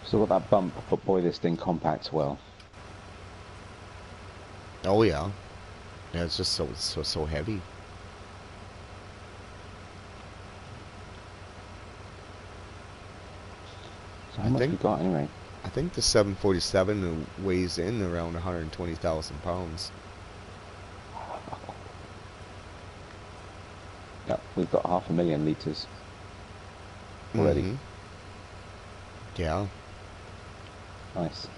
Still got that bump, but boy, this thing compacts well. Oh yeah, yeah. It's just so heavy. So how I much we think got anyway? I think the 747 weighs in around 120,000 pounds. Yeah, we've got 500,000 litres already. Mm-hmm. Yeah. Nice.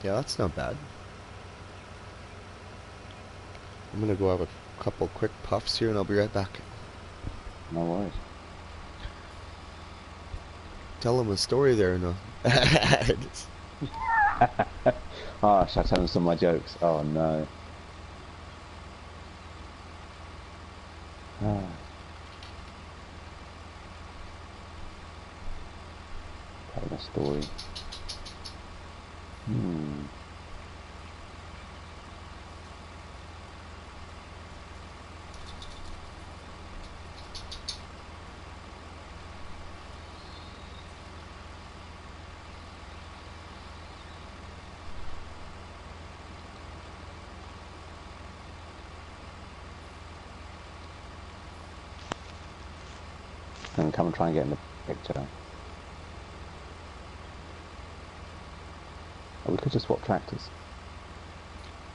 Yeah, that's not bad. I'm gonna go have a couple quick puffs here and I'll be right back. No worries. Tell him a story there, no. Ah, should I tell them some of my jokes? Oh no. Ah, telling a story. Hmm. And come and try and get in the picture. Or we could just swap tractors.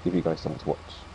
Give you guys something to watch.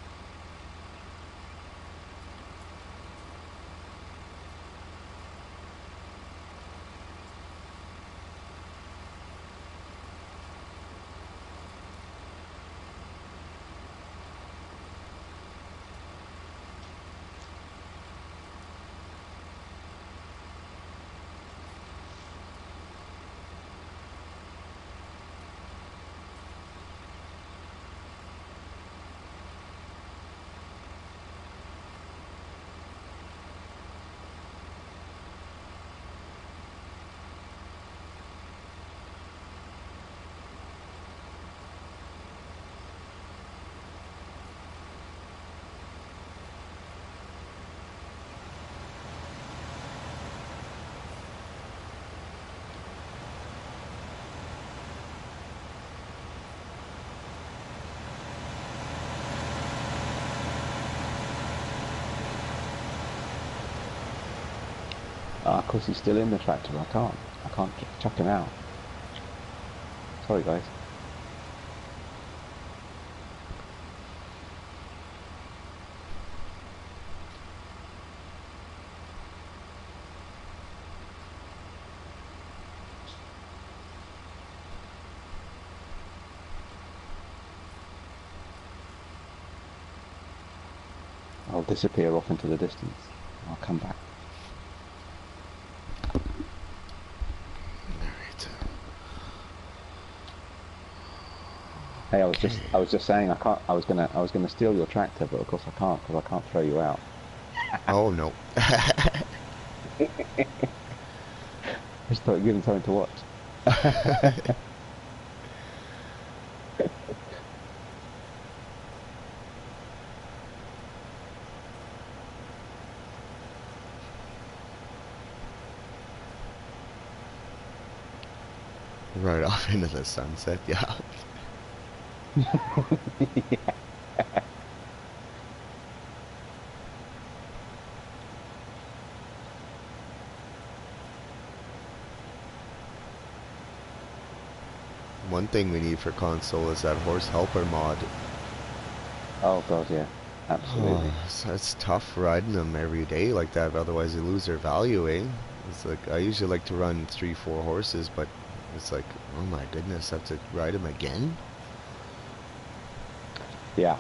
Of course, he's still in the tractor. I can't. I can't chuck him out. Sorry, guys. I'll disappear off into the distance. I'll come back. Alright. Hey, Okay. I was just saying I can't. I was gonna steal your tractor, but of course I can't because I can't throw you out. Oh no. I just thought you'd give him something to watch. Right off into the sunset, yeah. One thing we need for console is that horse helper mod. Oh god, yeah, Oh, absolutely. it's tough riding them every day like that, otherwise they lose their value, eh? It's like, I usually like to run 3, 4 horses, but it's like, oh my goodness, I have to ride them again? Yeah,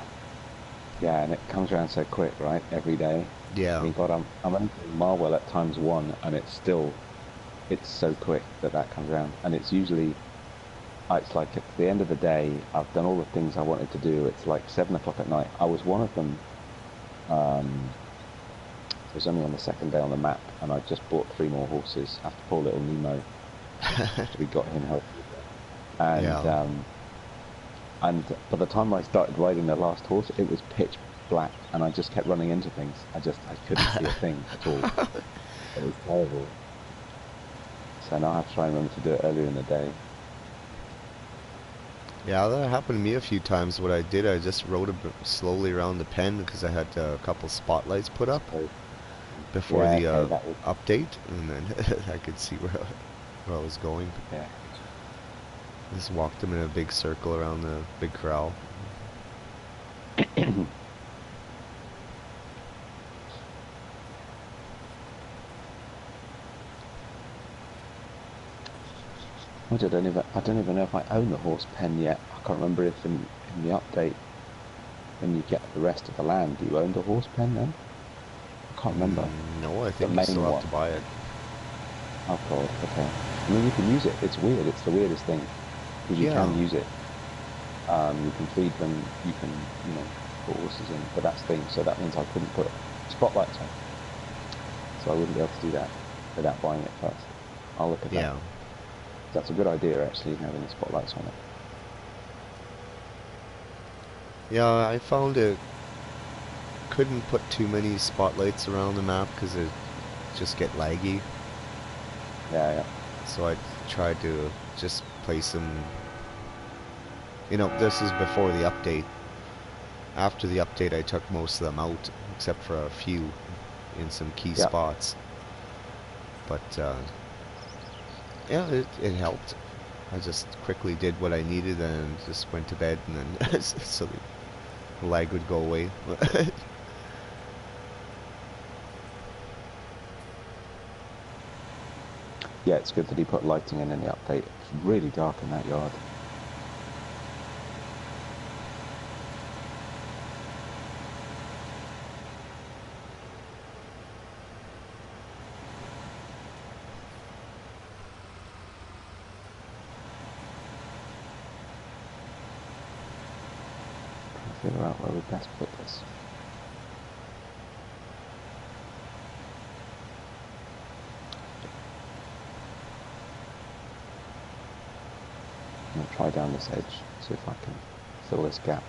yeah, and it comes around so quick, right? Every day. I Yeah, mean, God, I'm only doing Marwell at ×1, and it's so quick that that comes around, and it's usually it's like at the end of the day, I've done all the things I wanted to do. It's like 7 o'clock at night. I was one of them. Um, it was only on the second day on the map, and I just bought 3 more horses after poor little Nemo, after we got him healthy again. And yeah. and by the time I started riding the last horse, it was pitch black, and I just kept running into things. I couldn't see a thing at all. It was terrible. So now I have to try and remember to do it earlier in the day. Yeah, that happened to me a few times. What I did, I just rode slowly around the pen because I had a couple spotlights put up So before yeah, the okay, that was update, and then I could see where I was going. yeah. Just walked them in a big circle around the big corral. I don't even know if I own the horse pen yet. I can't remember if in the update when you get the rest of the land, do you own the horse pen then? I can't remember. No, I The think you still main have to one. buy it. Oh god, okay. I mean you can use it. It's weird. It's the weirdest thing. Because you can Yeah, use it. You can feed them, you can, put horses in, but that's the thing. So that means I couldn't put spotlights on. So I wouldn't be able to do that without buying it first. I'll look at that. yeah. That's a good idea actually, having the spotlights on it. Yeah, I found it couldn't put too many spotlights around the map because it just get laggy. Yeah, yeah. So I tried to just place them. This is before the update. After the update, I took most of them out, except for a few in some key Yeah. spots. But yeah, it helped. I just quickly did what I needed and just went to bed, and then so the lag would go away. Yeah, it's good that he put lighting in the update. It's really dark in that yard. Trying to figure out where we best put this. I'm going to try down this edge, see if I can fill this gap.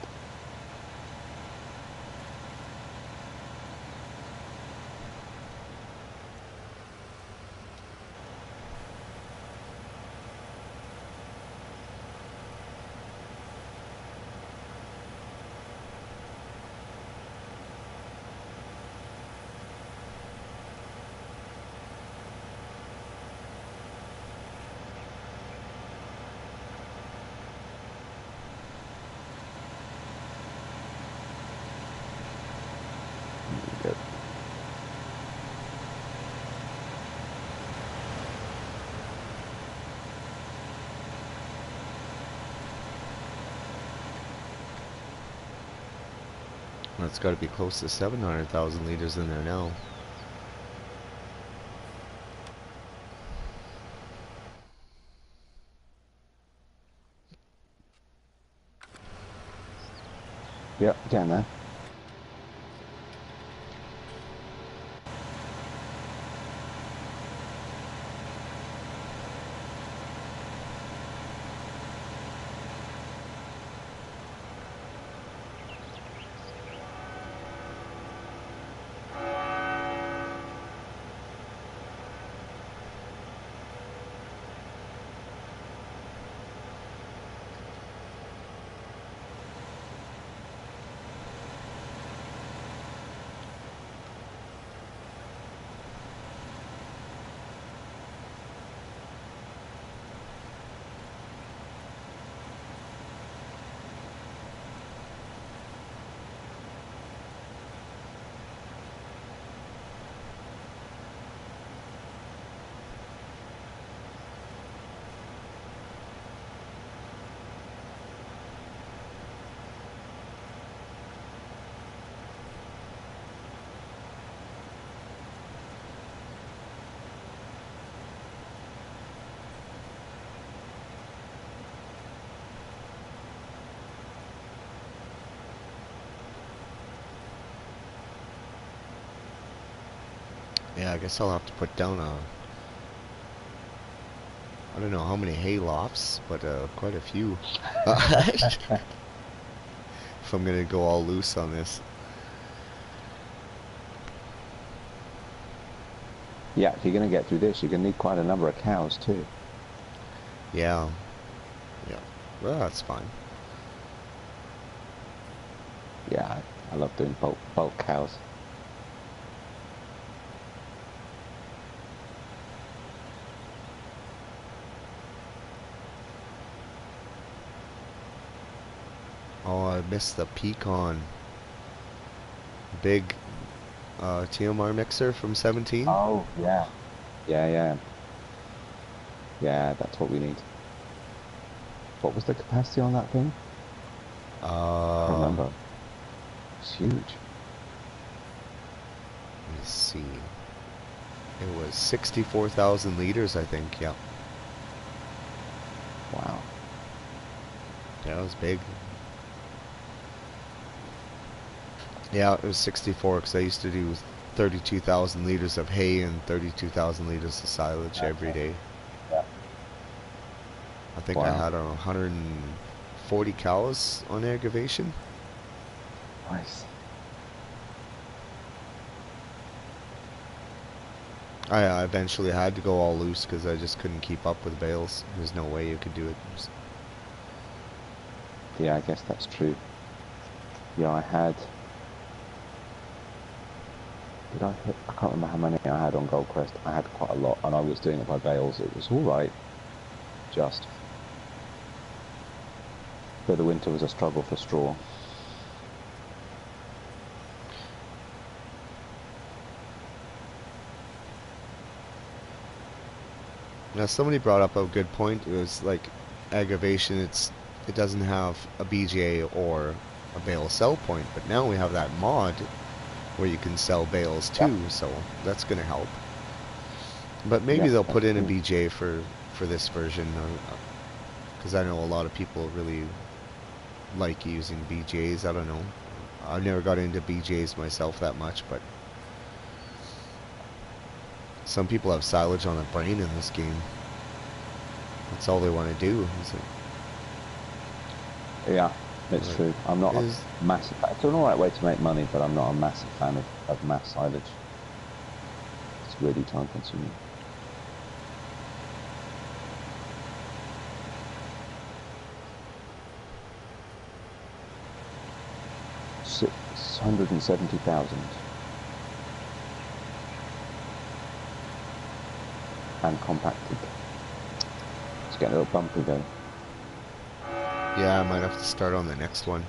Well, it's got to be close to 700,000 liters in there now. Yeah, getting there. Yeah, I guess I'll have to put down I don't know how many hay lofts, but quite a few. If I'm gonna go all loose on this. Yeah, if you're going to get through this, you're going to need quite a number of cows too. Yeah. Yeah. Well, that's fine. Yeah, I love doing bulk cows. Oh, I missed the pecan. Big TMR mixer from 17. Oh, yeah. Yeah, yeah. Yeah, that's what we need. What was the capacity on that thing? Can't Uh, remember. It's huge. let me see. It was 64,000 liters, I think. Yeah. Wow. Yeah, it was big. Yeah, it was 64 because I used to do 32,000 liters of hay and 32,000 liters of silage every Okay. day. Yeah. I think I Wow. had 140 cows on aggravation. Nice. I eventually had to go all loose because I just couldn't keep up with bales. There's no way you could do it. Yeah, I guess that's true. Yeah, I had. Did I hit? I can't remember how many I had on Gold Crest. I had quite a lot, and I was doing it by bales. It was all right, just. But the winter was a struggle for straw. Now somebody brought up a good point. It was like aggravation. It doesn't have a BJ or a bale sell point, but now we have that mod where you can sell bales Yeah, too. So that's gonna help. But maybe yeah, they'll put that's in a true. BJ for this version, because I know a lot of people really like using BJs. I don't know. I never got into BJs myself that much, but some people have silage on the brain in this game. That's all they want to do. Yeah, it's Like, true. I'm not a is massive. It's an all right way to make money, but I'm not a massive fan of mass silage. It's really time consuming. 670,000 and compacted. It's getting a little bumpy though. yeah, I might have to start on the next one.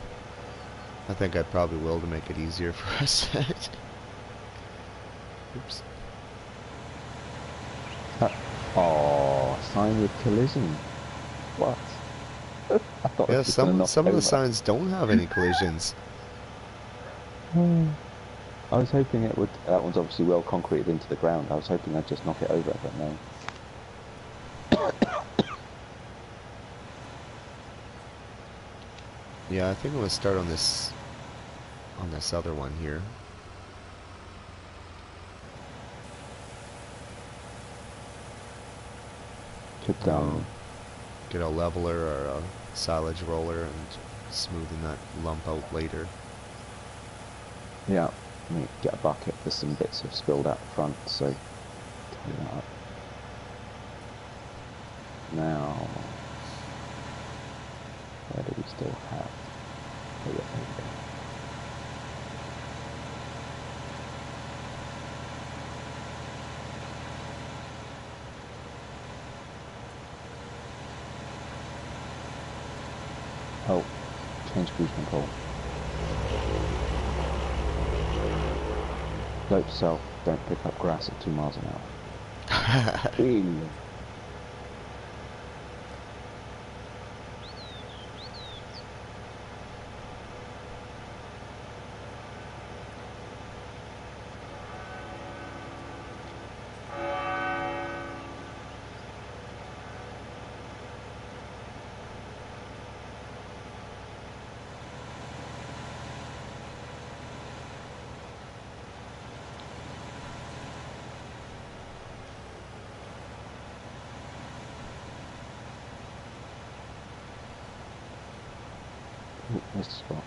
I think I probably will to make it easier for us. Oops. Uh, oh, sign with collision. What? I thought I Yeah, was just going to knock some it of the over. signs don't have any collisions. Oh. I was hoping it would. That one's obviously well concreted into the ground. I was hoping I'd just knock it over, but no. Yeah, I think I'm gonna start on this other one here. Could I'll get a leveler or a silage roller and smoothen that lump out later. yeah. Let me get a bucket. There's some bits have spilled out the front, so tidy that up. Now, where do we still have? Oh yeah, there we go. Oh, change cruise control. Note to self, don't pick up grass at 2 miles an hour. Whee! Oh, missed a spot.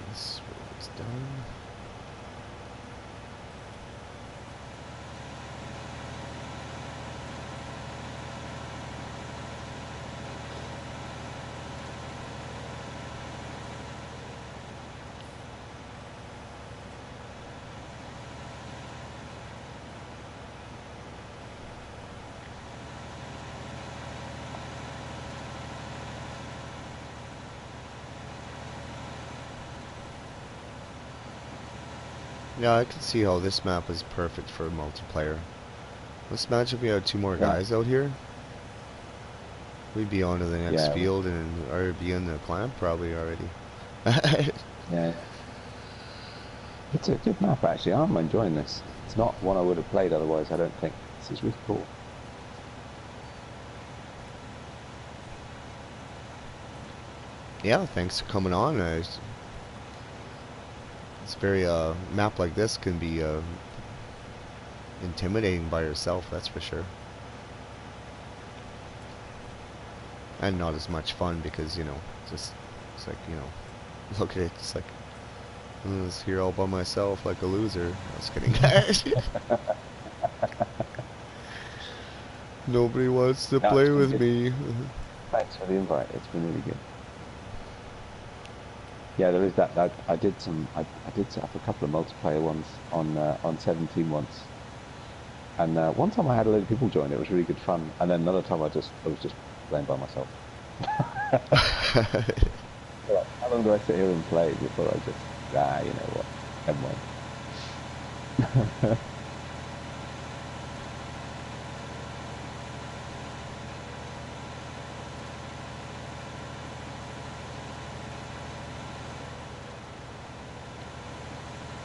This road's done. Yeah, I can see how this map is perfect for multiplayer. Let's imagine if we had two more Yeah, guys out here. We'd be on to the next yeah, field and or be in the clamp probably already. yeah. It's a good map actually. I'm enjoying this. It's not one I would have played otherwise. I don't think. This is really cool. Yeah, thanks for coming on. It's very map like this can be intimidating by yourself, that's for sure. And not as much fun because, you know, just it's like, you know, look at it, it's like I'm just here all by myself like a loser. I was kidding. Nobody wants to No, it's play been with good. me. Thanks for the invite. It's been really good. Yeah, there is that. I did some. I did set up a couple of multiplayer ones on 17 once, and one time I had a load of people join. It was really good fun. And then another time I was just playing by myself. Like, how long do I sit here and play before I just you know what? Never mind.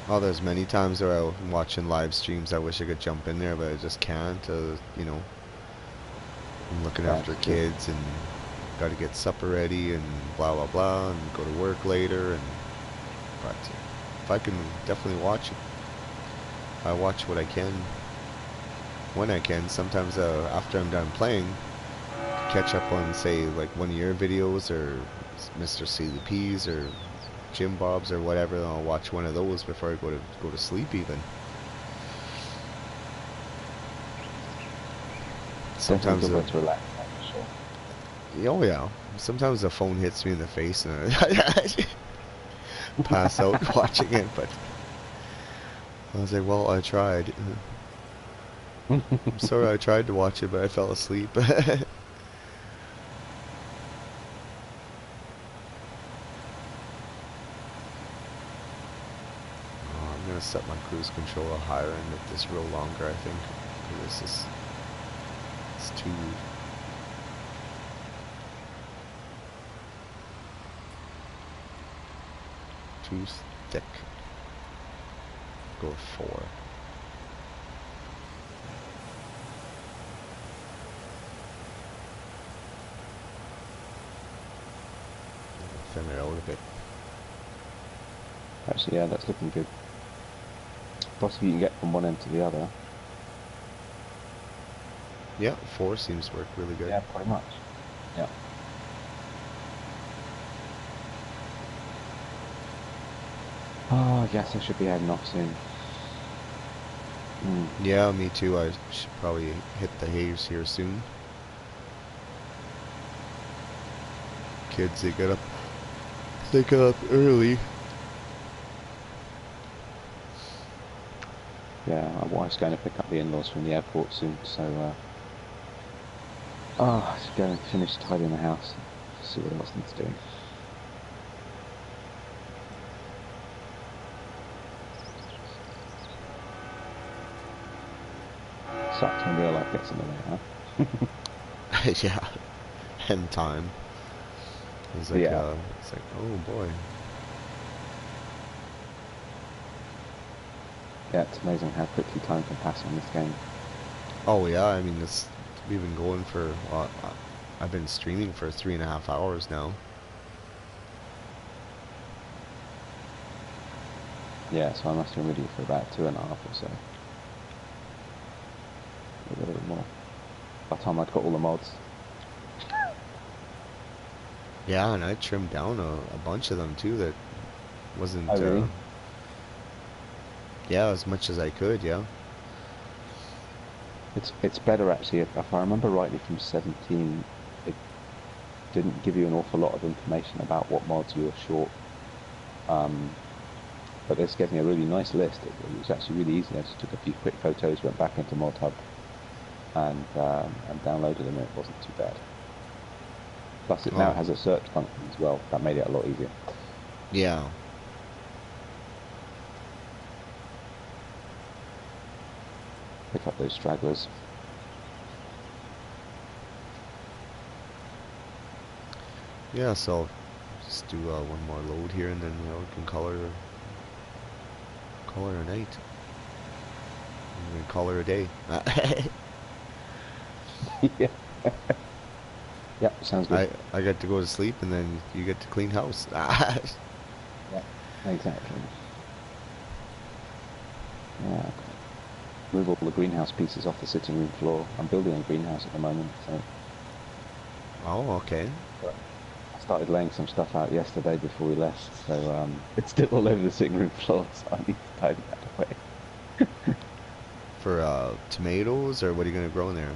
Oh, there's many times where I'm watching live streams. I wish I could jump in there, but I just can't. You know, I'm looking after That's true. kids and got to get supper ready and blah blah blah, and go to work later. And but if I can definitely watch it, I watch what I can when I can. Sometimes after I'm done playing, catch up on say like one of your videos or Mr. CDP's or Jim Bob's or whatever. And I'll watch one of those before I go to sleep even. Definitely a Sometimes good way to relax, that's for sure. oh yeah, sometimes the phone hits me in the face and I pass out watching it. But I was like, well, I tried. I'm sorry, I tried to watch it, but I fell asleep. I'm gonna set my cruise control higher and make this real longer. I think 'cause this is it's too thick. Go with 4. Thin it out a bit. Actually, yeah, that's looking good. Possibly you can get from one end to the other. Yeah, 4 seems to work really good. Yeah, pretty much. Yeah. Oh, I guess I should be heading off soon. Mm. Yeah, me too. I should probably hit the haze here soon. Kids, they get up early. Yeah, my wife's going to pick up the in-laws from the airport soon, so oh, just go and finish tidying the house, see what else needs doing. Sucks when real life gets in the way, huh? Yeah, and time. Yeah, It's like, oh boy. yeah, it's amazing how quickly time can pass on this game. Oh yeah, I mean, we've been going for, well, I've been streaming for 3.5 hours now. Yeah, so I must have been with you for about 2.5 or so. Maybe a little more. By the time I'd got all the mods. Yeah, and I trimmed down a bunch of them too that Oh, wasn't, really? yeah, as much as I could, yeah. It's better actually. If I remember rightly from 17, it didn't give you an awful lot of information about what mods you were short. Um, but this gave me a really nice list. It was actually really easy. I just took a few quick photos, went back into Mod Hub, and downloaded them. And it wasn't too bad. Plus, it now Oh, has a search function as well. That made it a lot easier. yeah. Pick up those stragglers. Yeah, so just do one more load here and then, you know, we can call her a night. We can call her a day. Yeah. Yeah, sounds good. I get to go to sleep and then you get to clean house. Yeah, exactly. Yeah, move all the greenhouse pieces off the sitting room floor. I'm building a greenhouse at the moment, so Oh, okay. I started laying some stuff out yesterday before we left. So it's still all over the sitting room floor, so I need to tidy that away. For tomatoes, or what are you gonna grow in there?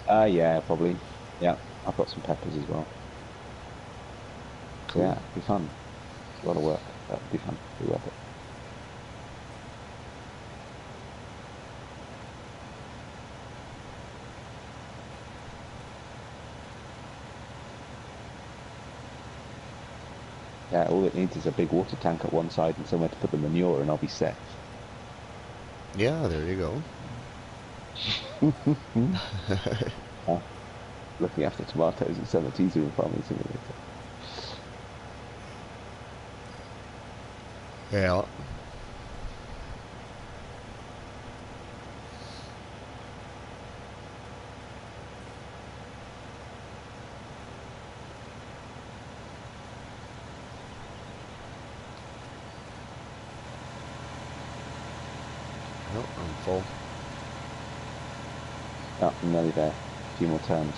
Yeah, probably. Yeah, I've got some peppers as well. So Cool. yeah, it'll be fun. It's a lot of work, but it'll be fun. It'll be worth it. Yeah, all it needs is a big water tank at one side and somewhere to put the manure, and I'll be set. Yeah, there you go. Oh, looking after tomatoes in Summer Teaser in Farming Simulator. Yeah. Oh, I'm full. Oh, I'm nearly there. A few more turns.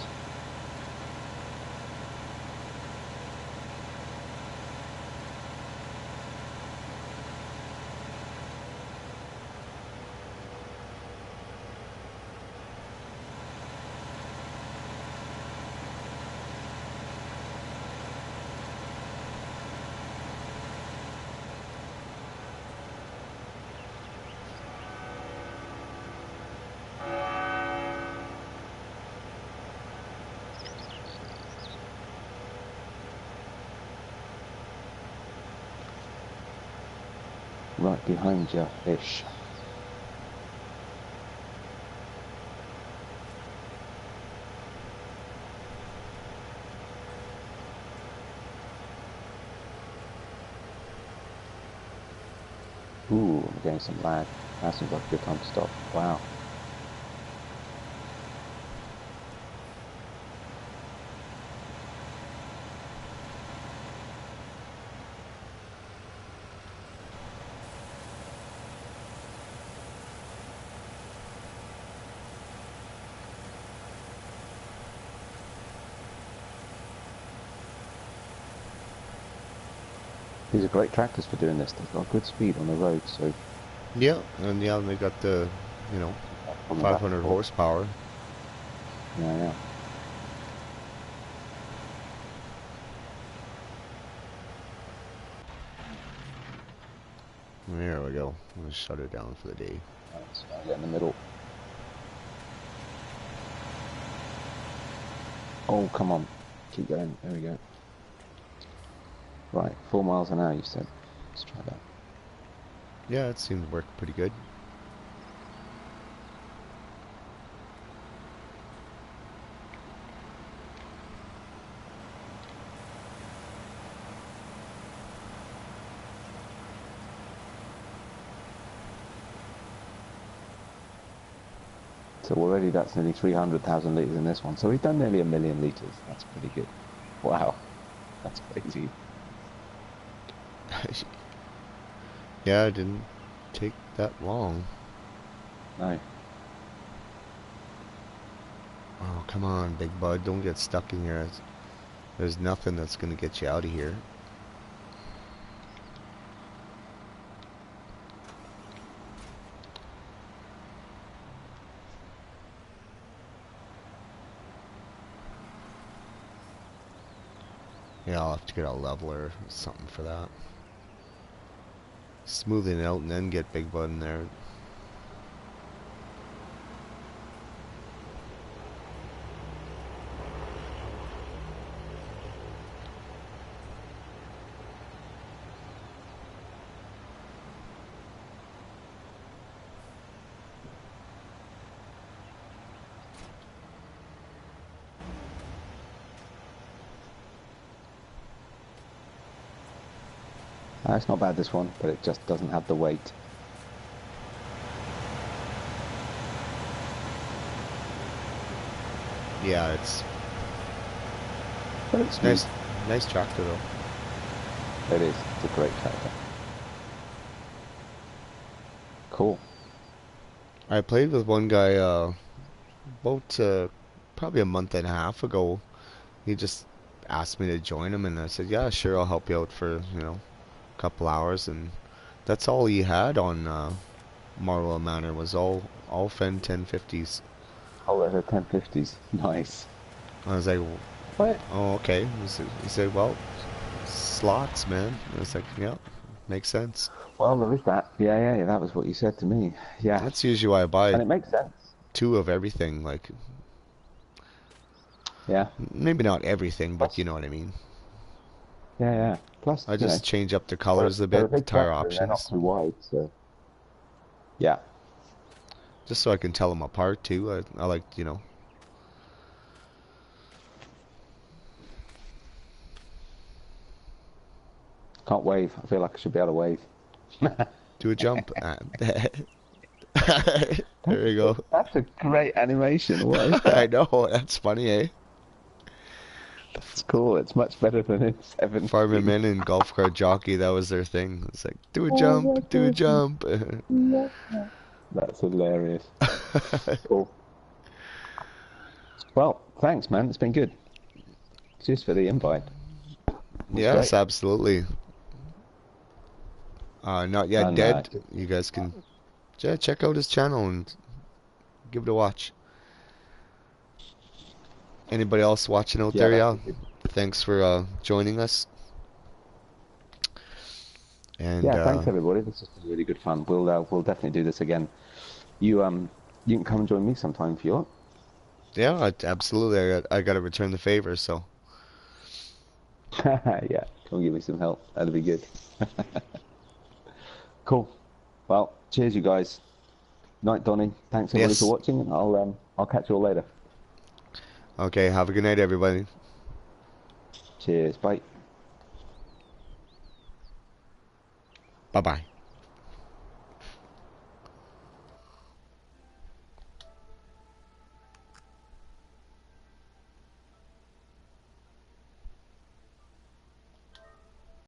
Right behind you, ish. Ooh, I'm getting some lag. That seems like a good time to stop. Wow. These are great tractors for doing this. They've got good speed on the road, so Yeah, and yeah, they got the, you know, on the back 500 foot. horsepower. Yeah, yeah. There we go. I'm gonna shut it down for the day. Let's get in the middle. Oh, come on. Keep going. There we go. Right, 4 miles an hour, you said. Let's try that. Yeah, it seemed to work pretty good. So already that's nearly 300,000 litres in this one. So we've done nearly 1 million litres. That's pretty good. Wow. That's crazy. Yeah, it didn't take that long. No. Oh, come on, big bud. Don't get stuck in here. There's nothing that's gonna get you out of here. Yeah, I'll have to get a leveler or something for that. Smoothing it out and then get big bud in there. It's not bad, this one, but it just doesn't have the weight. Yeah, it's But it's smooth. nice, nice tractor though. It is. It's a great tractor. Cool. I played with one guy about probably a month and a half ago. He just asked me to join him, and I said, "Yeah, sure, I'll help you out for a couple hours." And that's all he had on Marlow Manor was all Fen 1050s. Oh, there's a 1050s. Nice. I was like, What? "Oh, okay." He said, "Well, slots, man." I was like, "Yeah, makes sense." Well, there is that. Yeah, yeah, yeah, that was what you said to me. Yeah. That's usually why I buy And it makes sense. two of everything. Like Yeah. maybe not everything, but you Plus, know what I mean. yeah, yeah. Plus, I just change up the they're, colors a they're a bit, the big tire tractor and they're not options. too wide, so yeah. Just so I can tell them apart too. I like, you know, Can't wave. I feel like I should be able to wave. do a jump. There you go. That's a great animation. What is I that? know, that's funny, eh? That's cool. It's much better than in Farming 17. men and golf cart jockey, that was their thing. It's like, do a jump, do a jump. That's hilarious. Cool. Well, thanks, man. It's been good. Cheers for the invite. It's Yes, great. absolutely. Not yet And dead. You guys can check out his channel and give it a watch. Anybody else watching out yeah, there? that'd Yeah. be good. Thanks for joining us. And Yeah, thanks everybody. This has been really good fun. We'll definitely do this again. You can come and join me sometime if you want. yeah, absolutely. I got to return the favor. So, Yeah, come give me some help. That'd be good. Cool. Well, cheers, you guys. Night, Donny. Thanks everybody for yes. watching, and I'll catch you all later. Okay. Have a good night, everybody. Cheers. Bye. Bye bye.